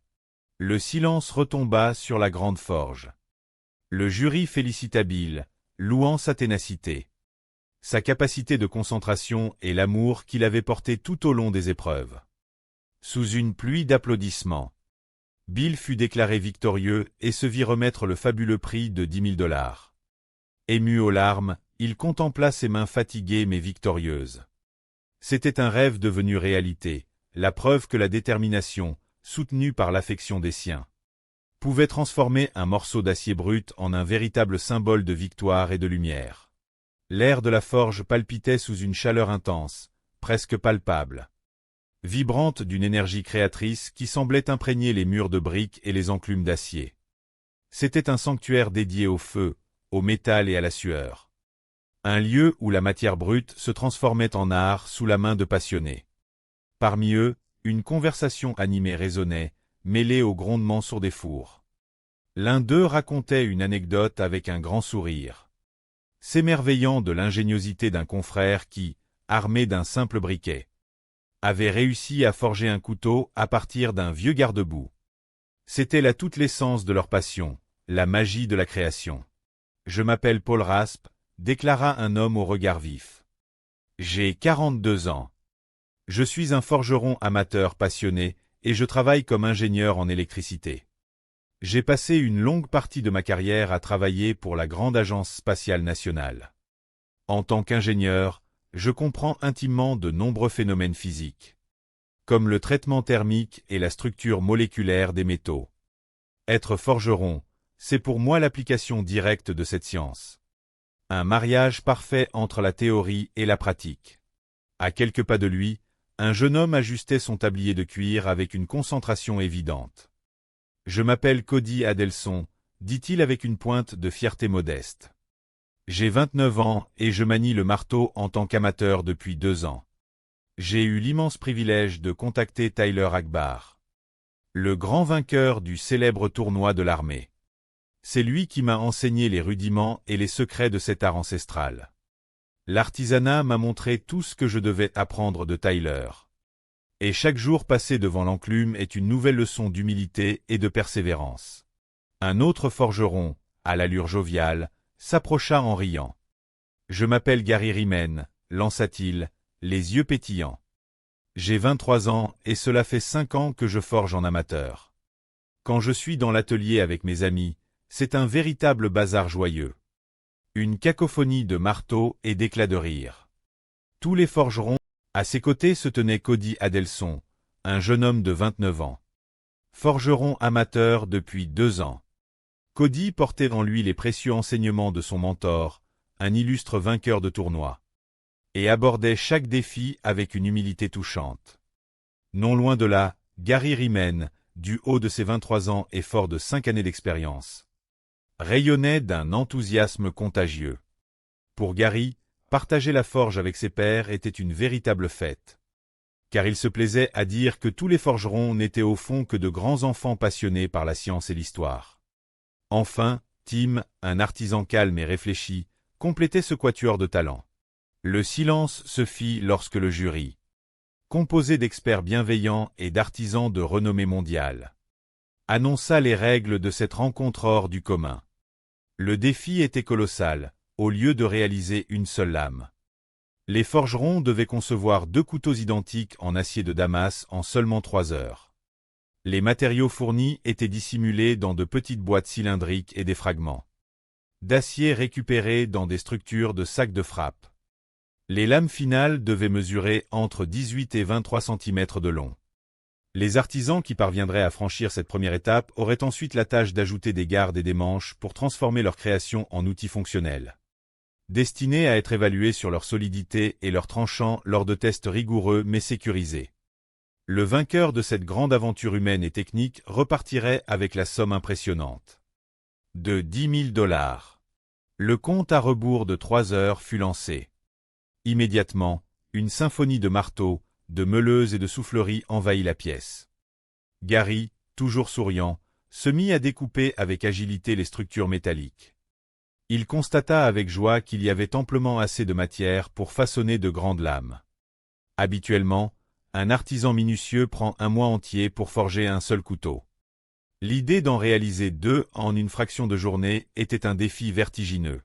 Le silence retomba sur la grande forge. Le jury félicita Bill, louant sa ténacité, sa capacité de concentration et l'amour qu'il avait porté tout au long des épreuves. Sous une pluie d'applaudissements, Bill fut déclaré victorieux et se vit remettre le fabuleux prix de 10 000 $. Ému aux larmes, il contempla ses mains fatiguées mais victorieuses. C'était un rêve devenu réalité, la preuve que la détermination, soutenue par l'affection des siens, pouvait transformer un morceau d'acier brut en un véritable symbole de victoire et de lumière. L'air de la forge palpitait sous une chaleur intense, presque palpable, vibrante d'une énergie créatrice qui semblait imprégner les murs de briques et les enclumes d'acier. C'était un sanctuaire dédié au feu, au métal et à la sueur. Un lieu où la matière brute se transformait en art sous la main de passionnés. Parmi eux, une conversation animée résonnait, mêlée au grondement sourd des fours. L'un d'eux racontait une anecdote avec un grand sourire, s'émerveillant de l'ingéniosité d'un confrère qui, armé d'un simple briquet, avait réussi à forger un couteau à partir d'un vieux garde-boue. C'était là toute l'essence de leur passion, la magie de la création. « Je m'appelle Paul Raspe », déclara un homme au regard vif. « J'ai 42 ans. Je suis un forgeron amateur passionné et je travaille comme ingénieur en électricité. J'ai passé une longue partie de ma carrière à travailler pour la grande agence spatiale nationale. En tant qu'ingénieur, je comprends intimement de nombreux phénomènes physiques, comme le traitement thermique et la structure moléculaire des métaux. Être forgeron, c'est pour moi l'application directe de cette science. Un mariage parfait entre la théorie et la pratique. À quelques pas de lui, un jeune homme ajustait son tablier de cuir avec une concentration évidente. « Je m'appelle Cody Adelson », dit-il avec une pointe de fierté modeste. « J'ai 29 ans et je manie le marteau en tant qu'amateur depuis 2 ans. J'ai eu l'immense privilège de contacter Tyler Akbar, le grand vainqueur du célèbre tournoi de l'armée. C'est lui qui m'a enseigné les rudiments et les secrets de cet art ancestral. L'artisanat m'a montré tout ce que je devais apprendre de Tyler. Et chaque jour passé devant l'enclume est une nouvelle leçon d'humilité et de persévérance. » Un autre forgeron, à l'allure joviale, s'approcha en riant. « Je m'appelle Gary Rimen, lança-t-il, les yeux pétillants. J'ai 23 ans et cela fait 5 ans que je forge en amateur. Quand je suis dans l'atelier avec mes amis, c'est un véritable bazar joyeux. Une cacophonie de marteaux et d'éclats de rire. Tous les forgerons, à ses côtés se tenait Cody Adelson, un jeune homme de 29 ans. Forgeron amateur depuis 2 ans. Cody portait en lui les précieux enseignements de son mentor, un illustre vainqueur de tournoi, et abordait chaque défi avec une humilité touchante. Non loin de là, Gary Rimen, du haut de ses 23 ans et fort de 5 années d'expérience, rayonnait d'un enthousiasme contagieux. Pour Gary, partager la forge avec ses pairs était une véritable fête. car il se plaisait à dire que tous les forgerons n'étaient au fond que de grands enfants passionnés par la science et l'histoire. Enfin, Tim, un artisan calme et réfléchi, complétait ce quatuor de talent. Le silence se fit lorsque le jury, composé d'experts bienveillants et d'artisans de renommée mondiale, annonça les règles de cette rencontre hors du commun. Le défi était colossal, au lieu de réaliser une seule lame. Les forgerons devaient concevoir 2 couteaux identiques en acier de Damas en seulement 3 heures. Les matériaux fournis étaient dissimulés dans de petites boîtes cylindriques et des fragments d'acier récupérés dans des structures de sacs de frappe. Les lames finales devaient mesurer entre 18 et 23 cm de long. Les artisans qui parviendraient à franchir cette première étape auraient ensuite la tâche d'ajouter des gardes et des manches pour transformer leur création en outils fonctionnels, destinés à être évalués sur leur solidité et leur tranchant lors de tests rigoureux mais sécurisés. Le vainqueur de cette grande aventure humaine et technique repartirait avec la somme impressionnante de 10 000 $. Le compte à rebours de 3 heures fut lancé. Immédiatement, une symphonie de marteaux, de meuleuses et de souffleries envahit la pièce. Gary, toujours souriant, se mit à découper avec agilité les structures métalliques. Il constata avec joie qu'il y avait amplement assez de matière pour façonner de grandes lames. Habituellement, un artisan minutieux prend un mois entier pour forger un seul couteau. L'idée d'en réaliser 2 en une fraction de journée était un défi vertigineux,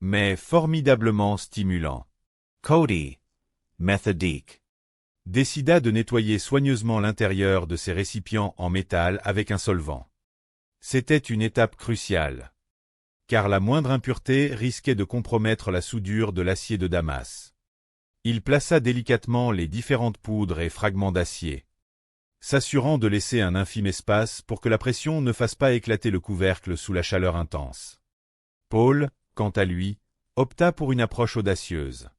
mais formidablement stimulant. Cody, méthodique, décida de nettoyer soigneusement l'intérieur de ses récipients en métal avec un solvant. C'était une étape cruciale, car la moindre impureté risquait de compromettre la soudure de l'acier de Damas. Il plaça délicatement les différentes poudres et fragments d'acier, s'assurant de laisser un infime espace pour que la pression ne fasse pas éclater le couvercle sous la chaleur intense. Paul, quant à lui, opta pour une approche audacieuse.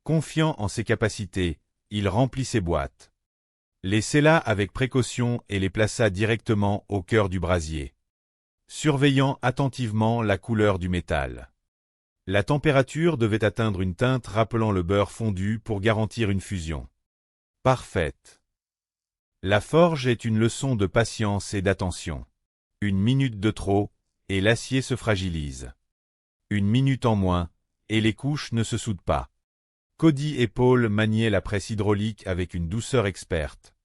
Confiant en ses capacités, il remplit ses boîtes, les scella avec précaution et les plaça directement au cœur du brasier, surveillant attentivement la couleur du métal. La température devait atteindre une teinte rappelant le beurre fondu pour garantir une fusion parfaite. La forge est une leçon de patience et d'attention. 1 minute de trop, et l'acier se fragilise. 1 minute en moins, et les couches ne se soudent pas. Cody et Paul maniaient la presse hydraulique avec une douceur experte,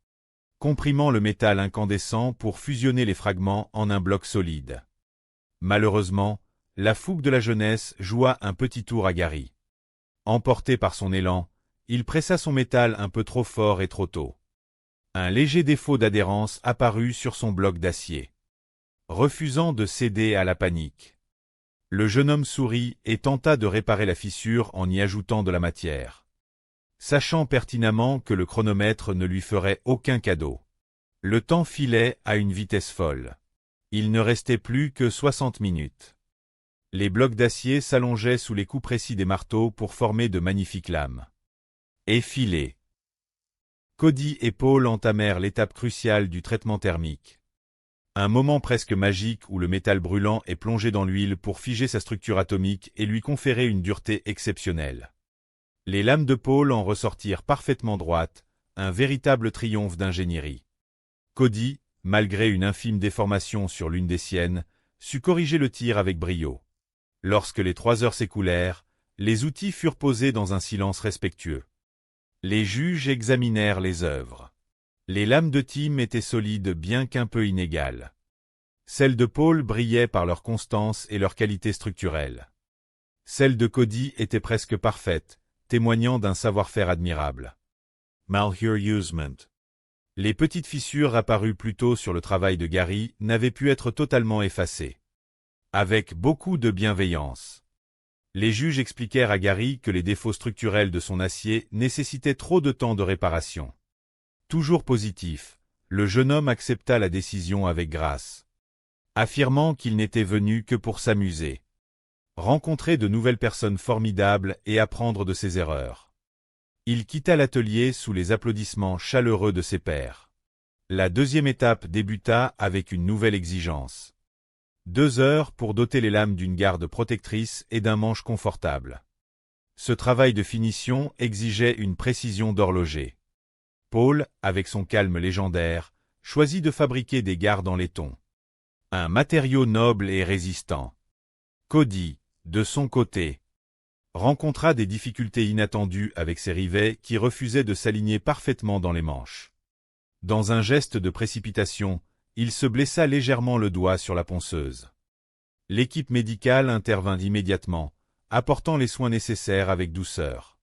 comprimant le métal incandescent pour fusionner les fragments en un bloc solide. Malheureusement, la fougue de la jeunesse joua un petit tour à Gary. Emporté par son élan, il pressa son métal un peu trop fort et trop tôt. Un léger défaut d'adhérence apparut sur son bloc d'acier, refusant de céder à la panique. Le jeune homme sourit et tenta de réparer la fissure en y ajoutant de la matière, sachant pertinemment que le chronomètre ne lui ferait aucun cadeau. Le temps filait à une vitesse folle. Il ne restait plus que 60 minutes. Les blocs d'acier s'allongeaient sous les coups précis des marteaux pour former de magnifiques lames. Effilées. Cody et Paul entamèrent l'étape cruciale du traitement thermique. Un moment presque magique où le métal brûlant est plongé dans l'huile pour figer sa structure atomique et lui conférer une dureté exceptionnelle. Les lames de Paul en ressortirent parfaitement droites, un véritable triomphe d'ingénierie. Cody, malgré une infime déformation sur l'une des siennes, sut corriger le tir avec brio. Lorsque les 3 heures s'écoulèrent, les outils furent posés dans un silence respectueux. Les juges examinèrent les œuvres. Les lames de Tim étaient solides bien qu'un peu inégales. Celles de Paul brillaient par leur constance et leur qualité structurelle. Celles de Cody étaient presque parfaites, témoignant d'un savoir-faire admirable. Malheureusement, les petites fissures apparues plus tôt sur le travail de Gary n'avaient pu être totalement effacées. Avec beaucoup de bienveillance, les juges expliquèrent à Gary que les défauts structurels de son acier nécessitaient trop de temps de réparation. Toujours positif, le jeune homme accepta la décision avec grâce, affirmant qu'il n'était venu que pour s'amuser, rencontrer de nouvelles personnes formidables et apprendre de ses erreurs. Il quitta l'atelier sous les applaudissements chaleureux de ses pairs. La deuxième étape débuta avec une nouvelle exigence. 2 heures pour doter les lames d'une garde protectrice et d'un manche confortable. Ce travail de finition exigeait une précision d'horloger. Paul, avec son calme légendaire, choisit de fabriquer des gardes en laiton. Un matériau noble et résistant. Cody, de son côté, rencontra des difficultés inattendues avec ses rivets qui refusaient de s'aligner parfaitement dans les manches. Dans un geste de précipitation, il se blessa légèrement le doigt sur la ponceuse. L'équipe médicale intervint immédiatement, apportant les soins nécessaires avec douceur.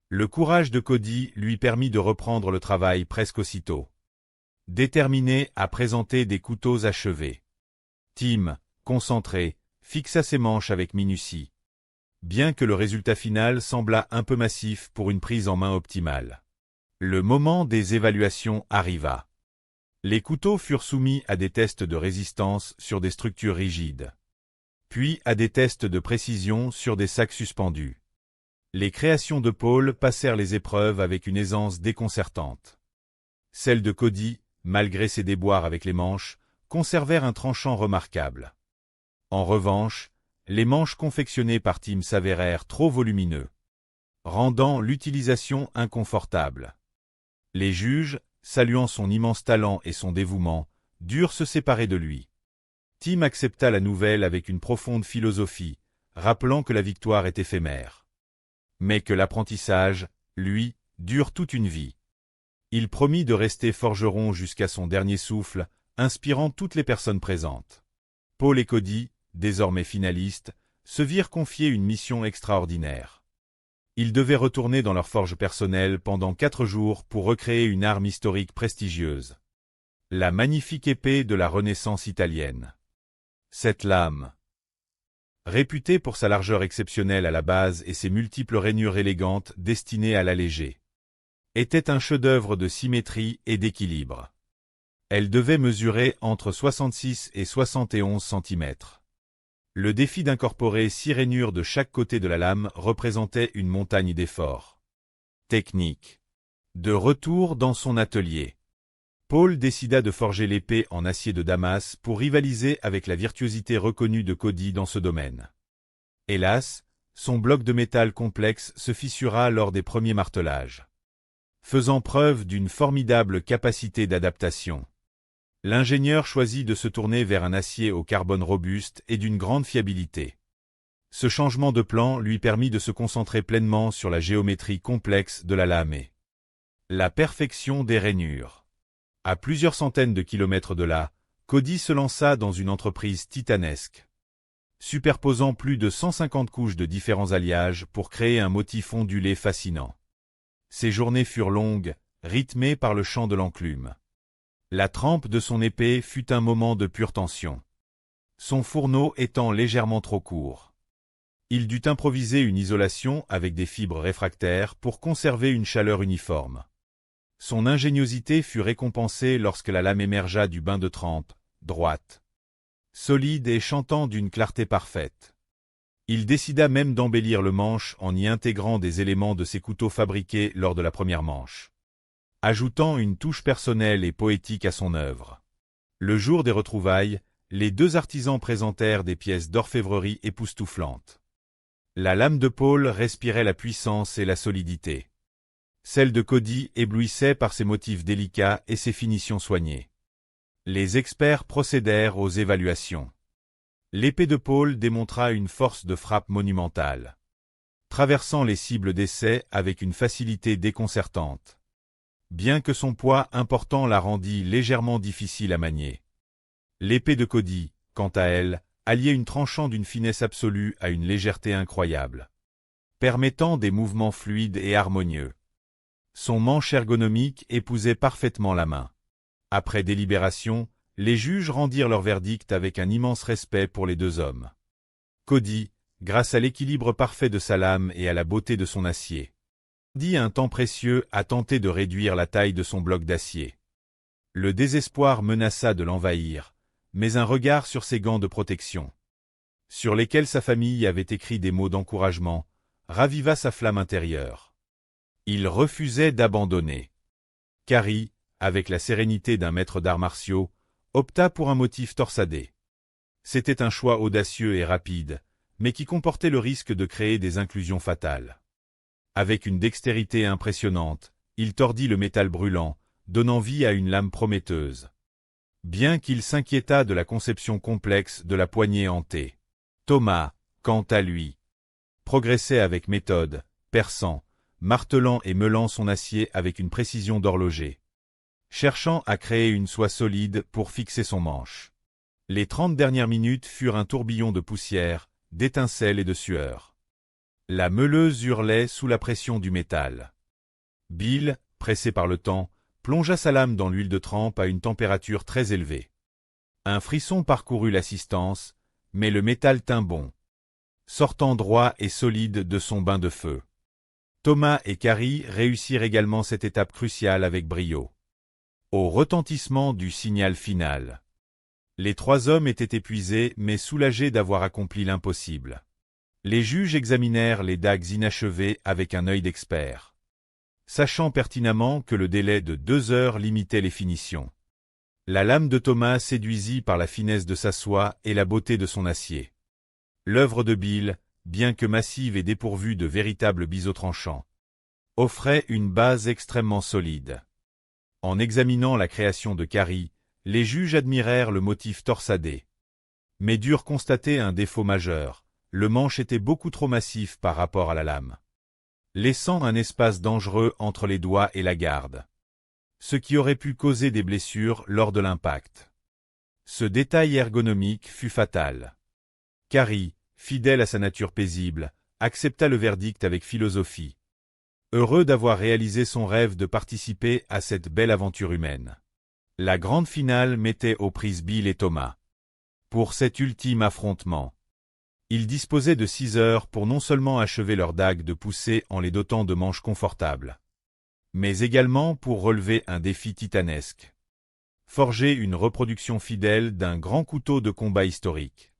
Le courage de Cody lui permit de reprendre le travail presque aussitôt. Déterminé à présenter des couteaux achevés. Tim, concentré, fixa ses manches avec minutie. Bien que le résultat final semblât un peu massif pour une prise en main optimale. Le moment des évaluations arriva. Les couteaux furent soumis à des tests de résistance sur des structures rigides. Puis à des tests de précision sur des sacs suspendus. Les créations de Paul passèrent les épreuves avec une aisance déconcertante. Celles de Cody, malgré ses déboires avec les manches, conservèrent un tranchant remarquable. En revanche, les manches confectionnées par Tim s'avérèrent trop volumineux, rendant l'utilisation inconfortable. Les juges, saluant son immense talent et son dévouement, durent se séparer de lui. Tim accepta la nouvelle avec une profonde philosophie, rappelant que la victoire est éphémère. Mais que l'apprentissage, lui, dure toute une vie. Il promit de rester forgeron jusqu'à son dernier souffle, inspirant toutes les personnes présentes. Paul et Cody, désormais finalistes, se virent confier une mission extraordinaire. Ils devaient retourner dans leur forge personnelle pendant 4 jours pour recréer une arme historique prestigieuse. La magnifique épée de la Renaissance italienne. Cette lame, réputée pour sa largeur exceptionnelle à la base et ses multiples rainures élégantes destinées à l'alléger, était un chef-d'œuvre de symétrie et d'équilibre. Elle devait mesurer entre 66 et 71 cm. Le défi d'incorporer 6 rainures de chaque côté de la lame représentait une montagne d'efforts. Technique. De retour dans son atelier, Paul décida de forger l'épée en acier de Damas pour rivaliser avec la virtuosité reconnue de Cody dans ce domaine. Hélas, son bloc de métal complexe se fissura lors des premiers martelages. Faisant preuve d'une formidable capacité d'adaptation, l'ingénieur choisit de se tourner vers un acier au carbone robuste et d'une grande fiabilité. Ce changement de plan lui permit de se concentrer pleinement sur la géométrie complexe de la lame et la perfection des rainures. À plusieurs centaines de kilomètres de là, Cody se lança dans une entreprise titanesque, superposant plus de 150 couches de différents alliages pour créer un motif ondulé fascinant. Ses journées furent longues, rythmées par le chant de l'enclume. La trempe de son épée fut un moment de pure tension, son fourneau étant légèrement trop court. Il dut improviser une isolation avec des fibres réfractaires pour conserver une chaleur uniforme. Son ingéniosité fut récompensée lorsque la lame émergea du bain de trempe, droite, solide et chantant d'une clarté parfaite. Il décida même d'embellir le manche en y intégrant des éléments de ses couteaux fabriqués lors de la première manche, ajoutant une touche personnelle et poétique à son œuvre. Le jour des retrouvailles, les 2 artisans présentèrent des pièces d'orfèvrerie époustouflantes. La lame de Paul respirait la puissance et la solidité. Celle de Cody éblouissait par ses motifs délicats et ses finitions soignées. Les experts procédèrent aux évaluations. L'épée de Paul démontra une force de frappe monumentale, traversant les cibles d'essai avec une facilité déconcertante. Bien que son poids important la rendît légèrement difficile à manier. L'épée de Cody, quant à elle, alliait une tranchant d'une finesse absolue à une légèreté incroyable, permettant des mouvements fluides et harmonieux. Son manche ergonomique épousait parfaitement la main. Après délibération, les juges rendirent leur verdict avec un immense respect pour les 2 hommes. Cody, grâce à l'équilibre parfait de sa lame et à la beauté de son acier, dit un temps précieux à tenter de réduire la taille de son bloc d'acier. Le désespoir menaça de l'envahir, mais un regard sur ses gants de protection, sur lesquels sa famille avait écrit des mots d'encouragement, raviva sa flamme intérieure. Il refusait d'abandonner. Carrie, avec la sérénité d'un maître d'arts martiaux, opta pour un motif torsadé. C'était un choix audacieux et rapide, mais qui comportait le risque de créer des inclusions fatales. Avec une dextérité impressionnante, il tordit le métal brûlant, donnant vie à une lame prometteuse. Bien qu'il s'inquiétât de la conception complexe de la poignée en T. Thomas, quant à lui, progressait avec méthode, perçant, martelant et meulant son acier avec une précision d'horloger, cherchant à créer une soie solide pour fixer son manche. Les 30 dernières minutes furent un tourbillon de poussière, d'étincelles et de sueur. La meuleuse hurlait sous la pression du métal. Bill, pressé par le temps, plongea sa lame dans l'huile de trempe à une température très élevée. Un frisson parcourut l'assistance, mais le métal tint bon, sortant droit et solide de son bain de feu. Thomas et Carrie réussirent également cette étape cruciale avec brio. Au retentissement du signal final, les 3 hommes étaient épuisés mais soulagés d'avoir accompli l'impossible. Les juges examinèrent les dagues inachevées avec un œil d'expert, sachant pertinemment que le délai de 2 heures limitait les finitions. La lame de Thomas séduisit par la finesse de sa soie et la beauté de son acier. L'œuvre de Bill, bien que massive et dépourvue de véritables biseaux tranchants, offrait une base extrêmement solide. En examinant la création de Carrie, les juges admirèrent le motif torsadé, mais durent constater un défaut majeur: le manche était beaucoup trop massif par rapport à la lame, laissant un espace dangereux entre les doigts et la garde, ce qui aurait pu causer des blessures lors de l'impact. Ce détail ergonomique fut fatal. Carrie, fidèle à sa nature paisible, accepta le verdict avec philosophie, heureux d'avoir réalisé son rêve de participer à cette belle aventure humaine. La grande finale mettait aux prises Bill et Thomas. Pour cet ultime affrontement, ils disposaient de 6 heures pour non seulement achever leurs dagues de poussée en les dotant de manches confortables, mais également pour relever un défi titanesque: forger une reproduction fidèle d'un grand couteau de combat historique.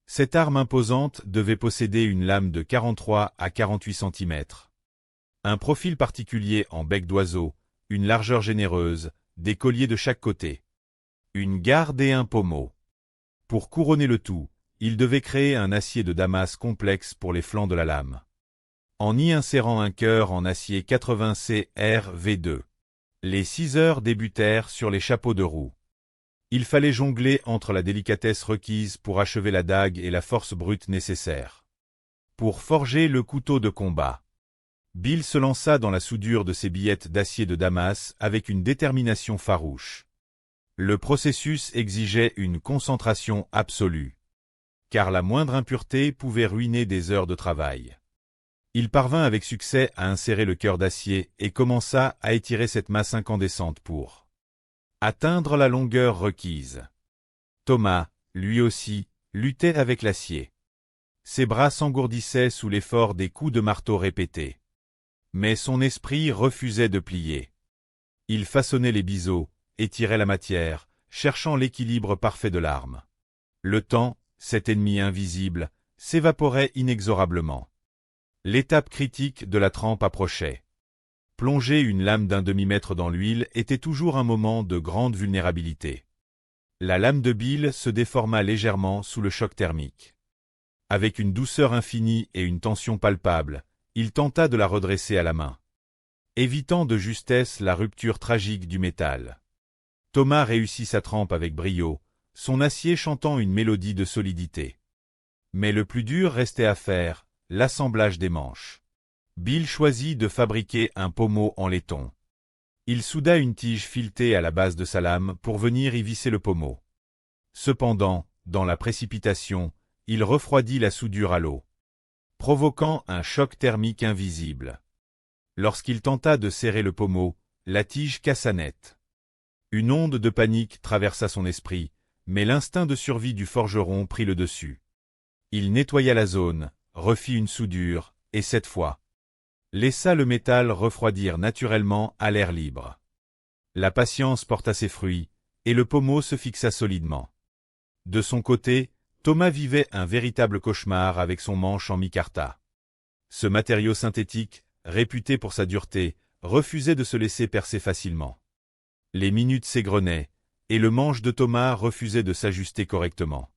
Cette arme imposante devait posséder une lame de 43 à 48 cm, un profil particulier en bec d'oiseau, une largeur généreuse, des colliers de chaque côté, une garde et un pommeau. Pour couronner le tout, il devait créer un acier de Damas complexe pour les flancs de la lame, en y insérant un cœur en acier 80 CRV2. Les 6 heures débutèrent sur les chapeaux de roue. Il fallait jongler entre la délicatesse requise pour achever la dague et la force brute nécessaire pour forger le couteau de combat. Bill se lança dans la soudure de ses billettes d'acier de Damas avec une détermination farouche. Le processus exigeait une concentration absolue, car la moindre impureté pouvait ruiner des heures de travail. Il parvint avec succès à insérer le cœur d'acier et commença à étirer cette masse incandescente pour atteindre la longueur requise. Thomas, lui aussi, luttait avec l'acier. Ses bras s'engourdissaient sous l'effort des coups de marteau répétés. Mais son esprit refusait de plier. Il façonnait les biseaux, étirait la matière, cherchant l'équilibre parfait de l'arme. Le temps, cet ennemi invisible, s'évaporait inexorablement. L'étape critique de la trempe approchait. Plonger une lame d'1 demi-mètre dans l'huile était toujours un moment de grande vulnérabilité. La lame de Bill se déforma légèrement sous le choc thermique. Avec une douceur infinie et une tension palpable, il tenta de la redresser à la main, évitant de justesse la rupture tragique du métal. Thomas réussit sa trempe avec brio, son acier chantant une mélodie de solidité. Mais le plus dur restait à faire, l'assemblage des manches. Bill choisit de fabriquer un pommeau en laiton. Il souda une tige filetée à la base de sa lame pour venir y visser le pommeau. Cependant, dans la précipitation, il refroidit la soudure à l'eau, provoquant un choc thermique invisible. Lorsqu'il tenta de serrer le pommeau, la tige cassa net. Une onde de panique traversa son esprit, mais l'instinct de survie du forgeron prit le dessus. Il nettoya la zone, refit une soudure, et cette fois, laissa le métal refroidir naturellement à l'air libre. La patience porta ses fruits, et le pommeau se fixa solidement. De son côté, Thomas vivait un véritable cauchemar avec son manche en micarta. Ce matériau synthétique, réputé pour sa dureté, refusait de se laisser percer facilement. Les minutes s'égrenaient, et le manche de Thomas refusait de s'ajuster correctement.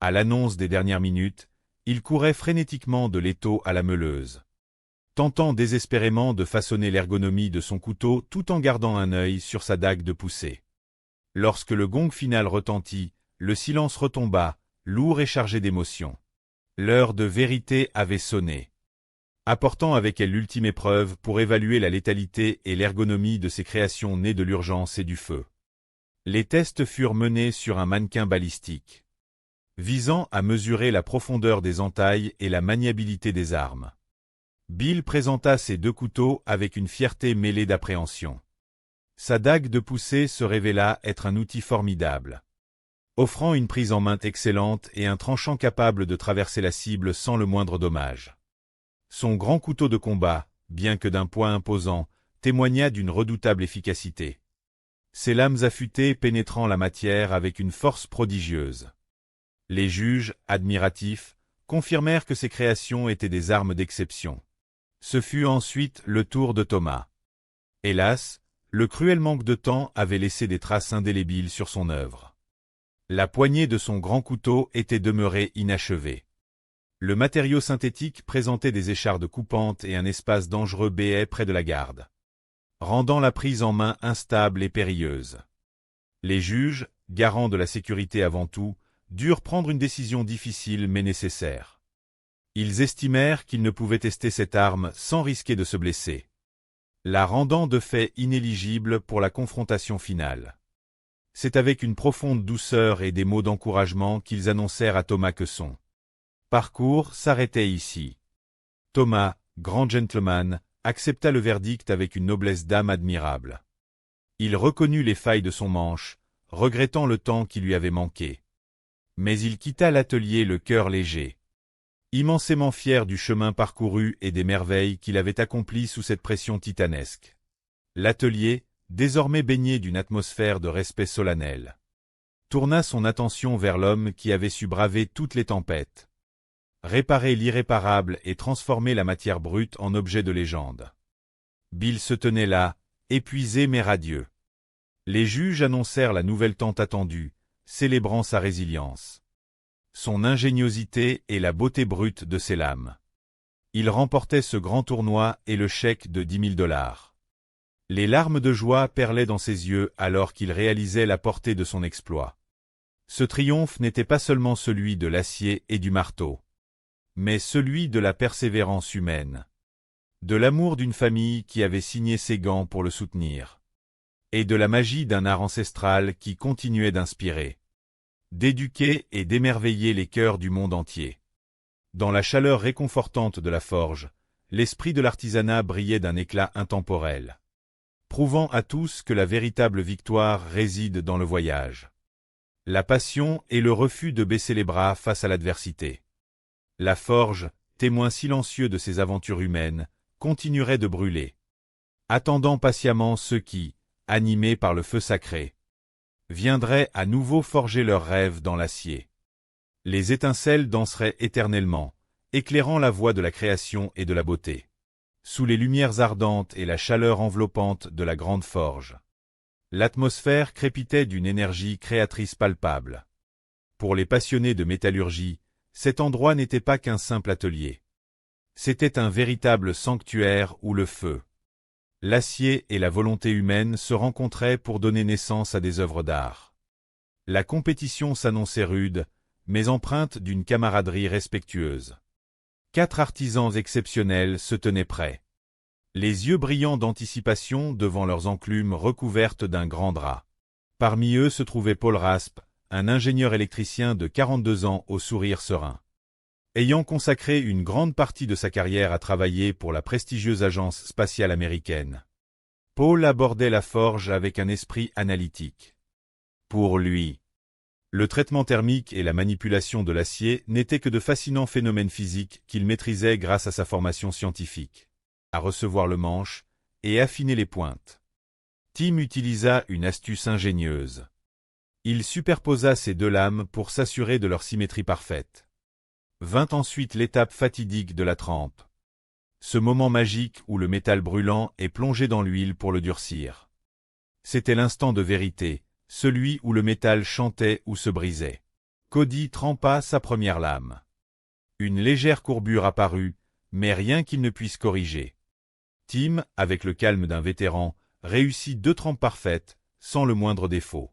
À l'annonce des dernières minutes, il courait frénétiquement de l'étau à la meuleuse. tentant désespérément de façonner l'ergonomie de son couteau tout en gardant un œil sur sa dague de poussée. Lorsque le gong final retentit, le silence retomba, lourd et chargé d'émotion. L'heure de vérité avait sonné, apportant avec elle l'ultime épreuve pour évaluer la létalité et l'ergonomie de ces créations nées de l'urgence et du feu. Les tests furent menés sur un mannequin balistique, visant à mesurer la profondeur des entailles et la maniabilité des armes. Bill présenta ses 2 couteaux avec une fierté mêlée d'appréhension. Sa dague de poussée se révéla être un outil formidable, offrant une prise en main excellente et un tranchant capable de traverser la cible sans le moindre dommage. Son grand couteau de combat, bien que d'un poids imposant, témoigna d'une redoutable efficacité, ses lames affûtées pénétrant la matière avec une force prodigieuse. Les juges, admiratifs, confirmèrent que ces créations étaient des armes d'exception. Ce fut ensuite le tour de Thomas. Hélas, le cruel manque de temps avait laissé des traces indélébiles sur son œuvre. La poignée de son grand couteau était demeurée inachevée. Le matériau synthétique présentait des échardes coupantes et un espace dangereux béait près de la garde, rendant la prise en main instable et périlleuse. Les juges, garants de la sécurité avant tout, durent prendre une décision difficile mais nécessaire. Ils estimèrent qu'ils ne pouvaient tester cette arme sans risquer de se blesser, la rendant de fait inéligible pour la confrontation finale. C'est avec une profonde douceur et des mots d'encouragement qu'ils annoncèrent à Thomas que son parcours s'arrêtait ici. Thomas, grand gentleman, accepta le verdict avec une noblesse d'âme admirable. Il reconnut les failles de son manche, regrettant le temps qui lui avait manqué. Mais il quitta l'atelier le cœur léger, immensément fier du chemin parcouru et des merveilles qu'il avait accomplies sous cette pression titanesque. L'atelier, désormais baigné d'une atmosphère de respect solennel, tourna son attention vers l'homme qui avait su braver toutes les tempêtes, réparer l'irréparable et transformer la matière brute en objet de légende. Bill se tenait là, épuisé mais radieux. Les juges annoncèrent la nouvelle tant attendue, célébrant sa résilience, son ingéniosité et la beauté brute de ses lames. Il remportait ce grand tournoi et le chèque de 10 000 $. Les larmes de joie perlaient dans ses yeux alors qu'il réalisait la portée de son exploit. Ce triomphe n'était pas seulement celui de l'acier et du marteau, mais celui de la persévérance humaine, de l'amour d'une famille qui avait signé ses gants pour le soutenir, et de la magie d'un art ancestral qui continuait d'inspirer, d'éduquer et d'émerveiller les cœurs du monde entier. Dans la chaleur réconfortante de la forge, l'esprit de l'artisanat brillait d'un éclat intemporel, prouvant à tous que la véritable victoire réside dans le voyage, la passion et le refus de baisser les bras face à l'adversité. La forge, témoin silencieux de ces aventures humaines, continuerait de brûler, attendant patiemment ceux qui, animés par le feu sacré, viendraient à nouveau forger leurs rêves dans l'acier. Les étincelles danseraient éternellement, éclairant la voie de la création et de la beauté, sous les lumières ardentes et la chaleur enveloppante de la grande forge. L'atmosphère crépitait d'une énergie créatrice palpable. Pour les passionnés de métallurgie, cet endroit n'était pas qu'un simple atelier. C'était un véritable sanctuaire où le feu, l'acier et la volonté humaine se rencontraient pour donner naissance à des œuvres d'art. La compétition s'annonçait rude, mais empreinte d'une camaraderie respectueuse. 4 artisans exceptionnels se tenaient prêts, les yeux brillants d'anticipation devant leurs enclumes recouvertes d'un grand drap. Parmi eux se trouvait Paul Raspe, un ingénieur électricien de 42 ans au sourire serein. Ayant consacré une grande partie de sa carrière à travailler pour la prestigieuse agence spatiale américaine, Paul abordait la forge avec un esprit analytique. Pour lui, le traitement thermique et la manipulation de l'acier n'étaient que de fascinants phénomènes physiques qu'il maîtrisait grâce à sa formation scientifique, à recevoir le manche et affiner les pointes. Tim utilisa une astuce ingénieuse. Il superposa ces 2 lames pour s'assurer de leur symétrie parfaite. Vint ensuite l'étape fatidique de la trempe, ce moment magique où le métal brûlant est plongé dans l'huile pour le durcir. C'était l'instant de vérité, celui où le métal chantait ou se brisait. Cody trempa sa première lame. Une légère courbure apparut, mais rien qu'il ne puisse corriger. Tim, avec le calme d'un vétéran, réussit 2 trempes parfaites, sans le moindre défaut.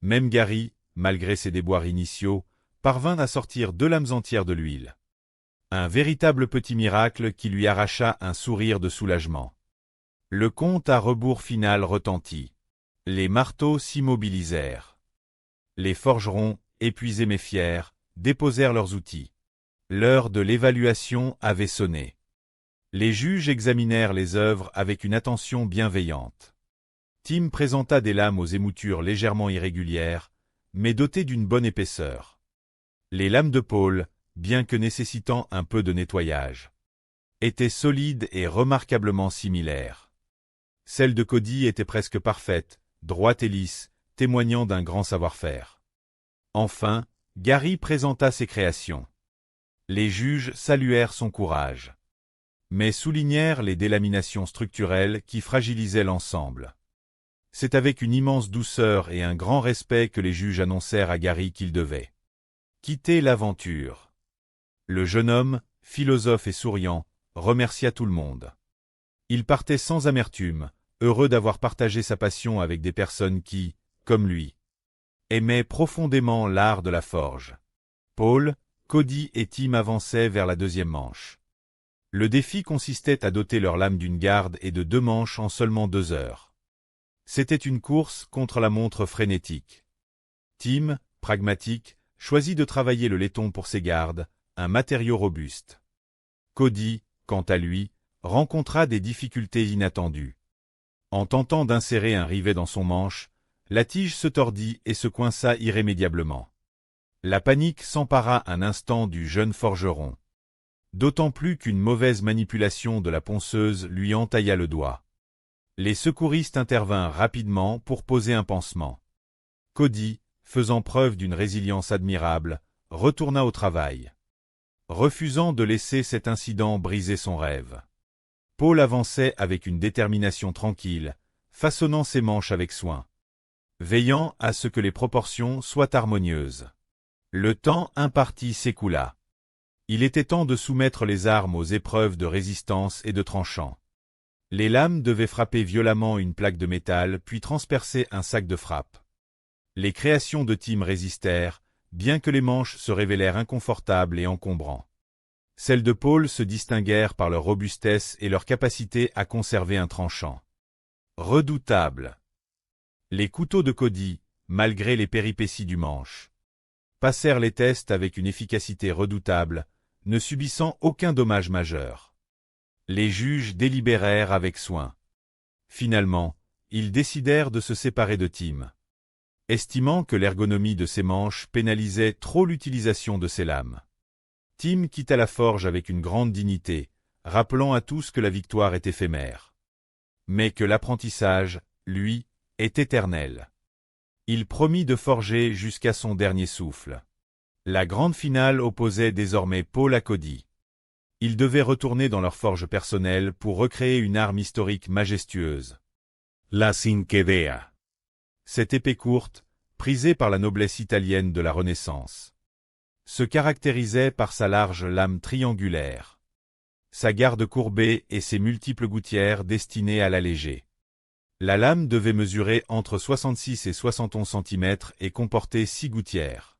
Même Gary, malgré ses déboires initiaux, parvint à sortir 2 lames entières de l'huile. Un véritable petit miracle qui lui arracha un sourire de soulagement. Le compte à rebours final retentit. Les marteaux s'immobilisèrent. Les forgerons, épuisés mais fiers, déposèrent leurs outils. L'heure de l'évaluation avait sonné. Les juges examinèrent les œuvres avec une attention bienveillante. Tim présenta des lames aux émoutures légèrement irrégulières, mais dotées d'une bonne épaisseur. Les lames de Paul, bien que nécessitant un peu de nettoyage, étaient solides et remarquablement similaires. Celle de Cody était presque parfaite, droite et lisse, témoignant d'un grand savoir-faire. Enfin, Gary présenta ses créations. Les juges saluèrent son courage, mais soulignèrent les délaminations structurelles qui fragilisaient l'ensemble. C'est avec une immense douceur et un grand respect que les juges annoncèrent à Gary qu'il devait quitter l'aventure. Le jeune homme, philosophe et souriant, remercia tout le monde. Il partait sans amertume, heureux d'avoir partagé sa passion avec des personnes qui, comme lui, aimaient profondément l'art de la forge. Paul, Cody et Tim avançaient vers la 2e manche. Le défi consistait à doter leur lame d'une garde et de 2 manches en seulement 2 heures. C'était une course contre la montre frénétique. Tim, pragmatique, choisit de travailler le laiton pour ses gardes, un matériau robuste. Cody, quant à lui, rencontra des difficultés inattendues. En tentant d'insérer un rivet dans son manche, la tige se tordit et se coinça irrémédiablement. La panique s'empara un instant du jeune forgeron. D'autant plus qu'une mauvaise manipulation de la ponceuse lui entailla le doigt. Les secouristes intervinrent rapidement pour poser un pansement. Cody, faisant preuve d'une résilience admirable, retourna au travail, refusant de laisser cet incident briser son rêve. Paul avançait avec une détermination tranquille, façonnant ses manches avec soin, veillant à ce que les proportions soient harmonieuses. Le temps imparti s'écoula. Il était temps de soumettre les armes aux épreuves de résistance et de tranchant. Les lames devaient frapper violemment une plaque de métal puis transpercer un sac de frappe. Les créations de Tim résistèrent, bien que les manches se révélèrent inconfortables et encombrants. Celles de Paul se distinguèrent par leur robustesse et leur capacité à conserver un tranchant redoutable. Les couteaux de Cody, malgré les péripéties du manche, passèrent les tests avec une efficacité redoutable, ne subissant aucun dommage majeur. Les juges délibérèrent avec soin. Finalement, ils décidèrent de se séparer de Tim, estimant que l'ergonomie de ses manches pénalisait trop l'utilisation de ses lames. Tim quitta la forge avec une grande dignité, rappelant à tous que la victoire est éphémère, mais que l'apprentissage, lui, est éternel. Il promit de forger jusqu'à son dernier souffle. La grande finale opposait désormais Paul à Cody. Ils devaient retourner dans leur forge personnelle pour recréer une arme historique majestueuse. La Cinquedea. Cette épée courte, prisée par la noblesse italienne de la Renaissance, se caractérisait par sa large lame triangulaire, sa garde courbée et ses multiples gouttières destinées à l'alléger. La lame devait mesurer entre 66 et 71 cm et comporter 6 gouttières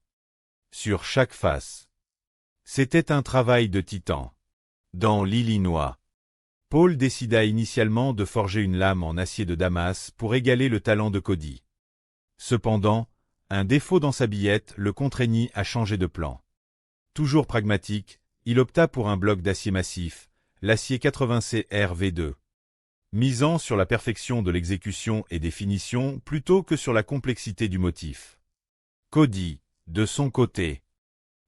sur chaque face. C'était un travail de titan. Dans l'Illinois, Paul décida initialement de forger une lame en acier de Damas pour égaler le talent de Cody. Cependant, un défaut dans sa billette le contraignit à changer de plan. Toujours pragmatique, il opta pour un bloc d'acier massif, l'acier 80C RV2, misant sur la perfection de l'exécution et des finitions plutôt que sur la complexité du motif. Cody, de son côté,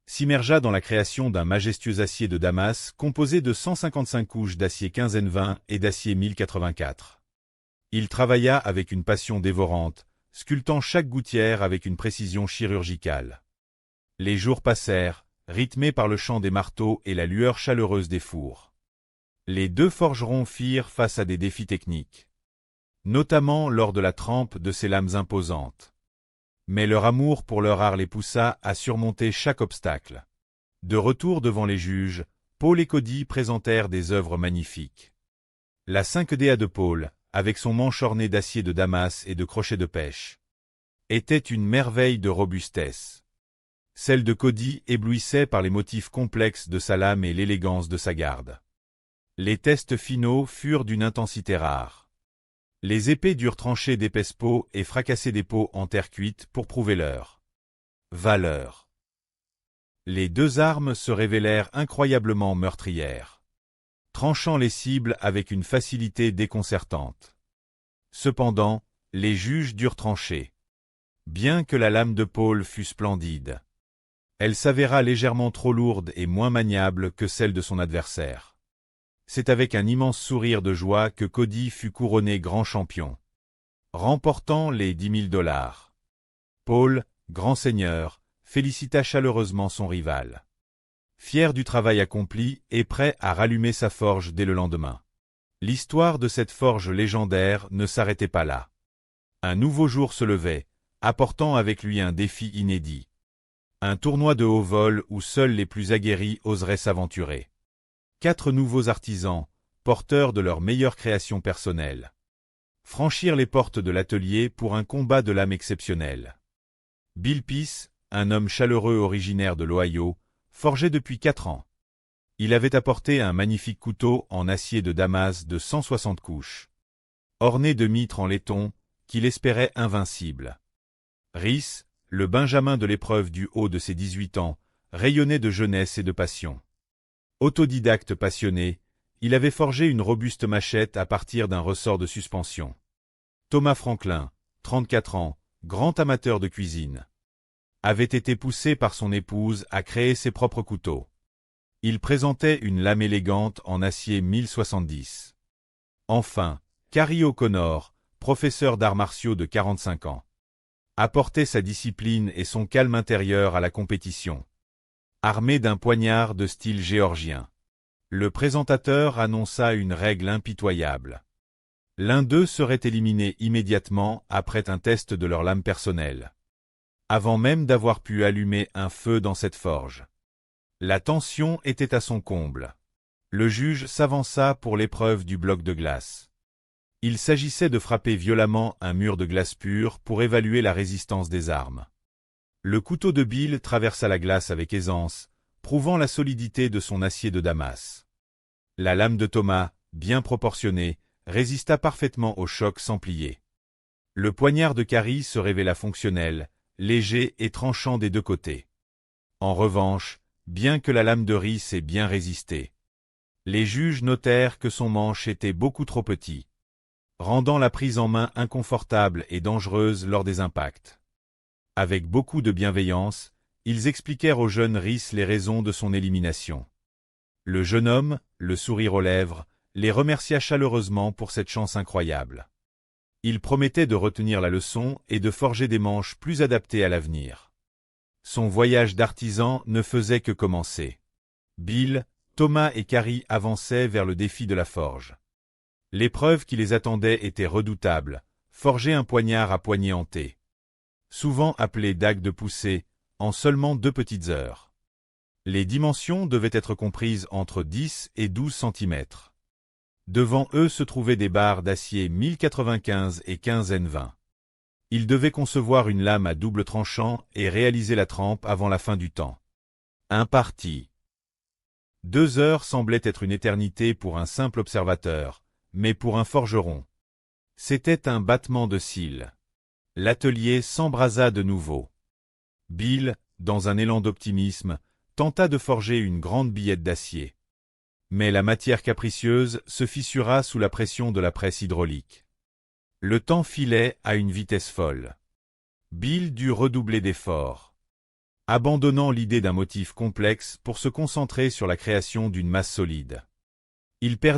s'immergea dans la création d'un majestueux acier de Damas composé de 155 couches d'acier 15N20 et d'acier 1084. Il travailla avec une passion dévorante, sculptant chaque gouttière avec une précision chirurgicale. Les jours passèrent, rythmés par le chant des marteaux et la lueur chaleureuse des fours. Les deux forgerons firent face à des défis techniques, notamment lors de la trempe de ces lames imposantes. Mais leur amour pour leur art les poussa à surmonter chaque obstacle. De retour devant les juges, Paul et Cody présentèrent des œuvres magnifiques. La 5DA de Paul, avec son manche orné d'acier de Damas et de crochets de pêche, était une merveille de robustesse. Celle de Cody éblouissait par les motifs complexes de sa lame et l'élégance de sa garde. Les tests finaux furent d'une intensité rare. Les épées durent trancher d'épaisses peaux et fracasser des peaux en terre cuite pour prouver leur valeur. Les deux armes se révélèrent incroyablement meurtrières, tranchant les cibles avec une facilité déconcertante. Cependant, les juges durent trancher. Bien que la lame de Paul fût splendide, elle s'avéra légèrement trop lourde et moins maniable que celle de son adversaire. C'est avec un immense sourire de joie que Cody fut couronné grand champion, remportant les $10 000. Paul, grand seigneur, félicita chaleureusement son rival, fier du travail accompli et prêt à rallumer sa forge dès le lendemain. L'histoire de cette forge légendaire ne s'arrêtait pas là. Un nouveau jour se levait, apportant avec lui un défi inédit. Un tournoi de haut vol où seuls les plus aguerris oseraient s'aventurer. 4 nouveaux artisans, porteurs de leurs meilleures créations personnelles, franchirent les portes de l'atelier pour un combat de lame exceptionnel. Bill Peace, un homme chaleureux originaire de l'Ohio, forgeait depuis 4 ans. Il avait apporté un magnifique couteau en acier de Damas de 160 couches, orné de mitres en laiton, qu'il espérait invincible. Rhys, le Benjamin de l'épreuve du haut de ses 18 ans, rayonnait de jeunesse et de passion. Autodidacte passionné, il avait forgé une robuste machette à partir d'un ressort de suspension. Thomas Franklin, 34 ans, grand amateur de cuisine, avait été poussé par son épouse à créer ses propres couteaux. Il présentait une lame élégante en acier 1070. Enfin, Carrie O'Connor, professeur d'arts martiaux de 45 ans, apportait sa discipline et son calme intérieur à la compétition. Armé d'un poignard de style géorgien, le présentateur annonça une règle impitoyable. L'un d'eux serait éliminé immédiatement après un test de leur lame personnelle, avant même d'avoir pu allumer un feu dans cette forge. La tension était à son comble. Le juge s'avança pour l'épreuve du bloc de glace. Il s'agissait de frapper violemment un mur de glace pure pour évaluer la résistance des armes. Le couteau de Bill traversa la glace avec aisance, prouvant la solidité de son acier de Damas. La lame de Thomas, bien proportionnée, résista parfaitement au choc sans plier. Le poignard de Carrie se révéla fonctionnel, léger et tranchant des deux côtés. En revanche, bien que la lame de Rhys ait bien résisté, les juges notèrent que son manche était beaucoup trop petit, rendant la prise en main inconfortable et dangereuse lors des impacts. Avec beaucoup de bienveillance, ils expliquèrent au jeune Rhys les raisons de son élimination. Le jeune homme, le sourire aux lèvres, les remercia chaleureusement pour cette chance incroyable. Il promettait de retenir la leçon et de forger des manches plus adaptées à l'avenir. Son voyage d'artisan ne faisait que commencer. Bill, Thomas et Carrie avançaient vers le défi de la forge. L'épreuve qui les attendait était redoutable, forger un poignard à poignée hantée, souvent appelé dague de poussée, en seulement 2 petites heures. Les dimensions devaient être comprises entre 10 et 12 cm. Devant eux se trouvaient des barres d'acier 1095 et 15N20. Ils devaient concevoir une lame à double tranchant et réaliser la trempe avant la fin du temps. Imparti. 2 heures semblaient être une éternité pour un simple observateur, mais pour un forgeron, c'était un battement de cils. L'atelier s'embrasa de nouveau. Bill, dans un élan d'optimisme, tenta de forger une grande billette d'acier. Mais la matière capricieuse se fissura sous la pression de la presse hydraulique. Le temps filait à une vitesse folle. Bill dut redoubler d'efforts, abandonnant l'idée d'un motif complexe pour se concentrer sur la création d'une masse solide. Il perdit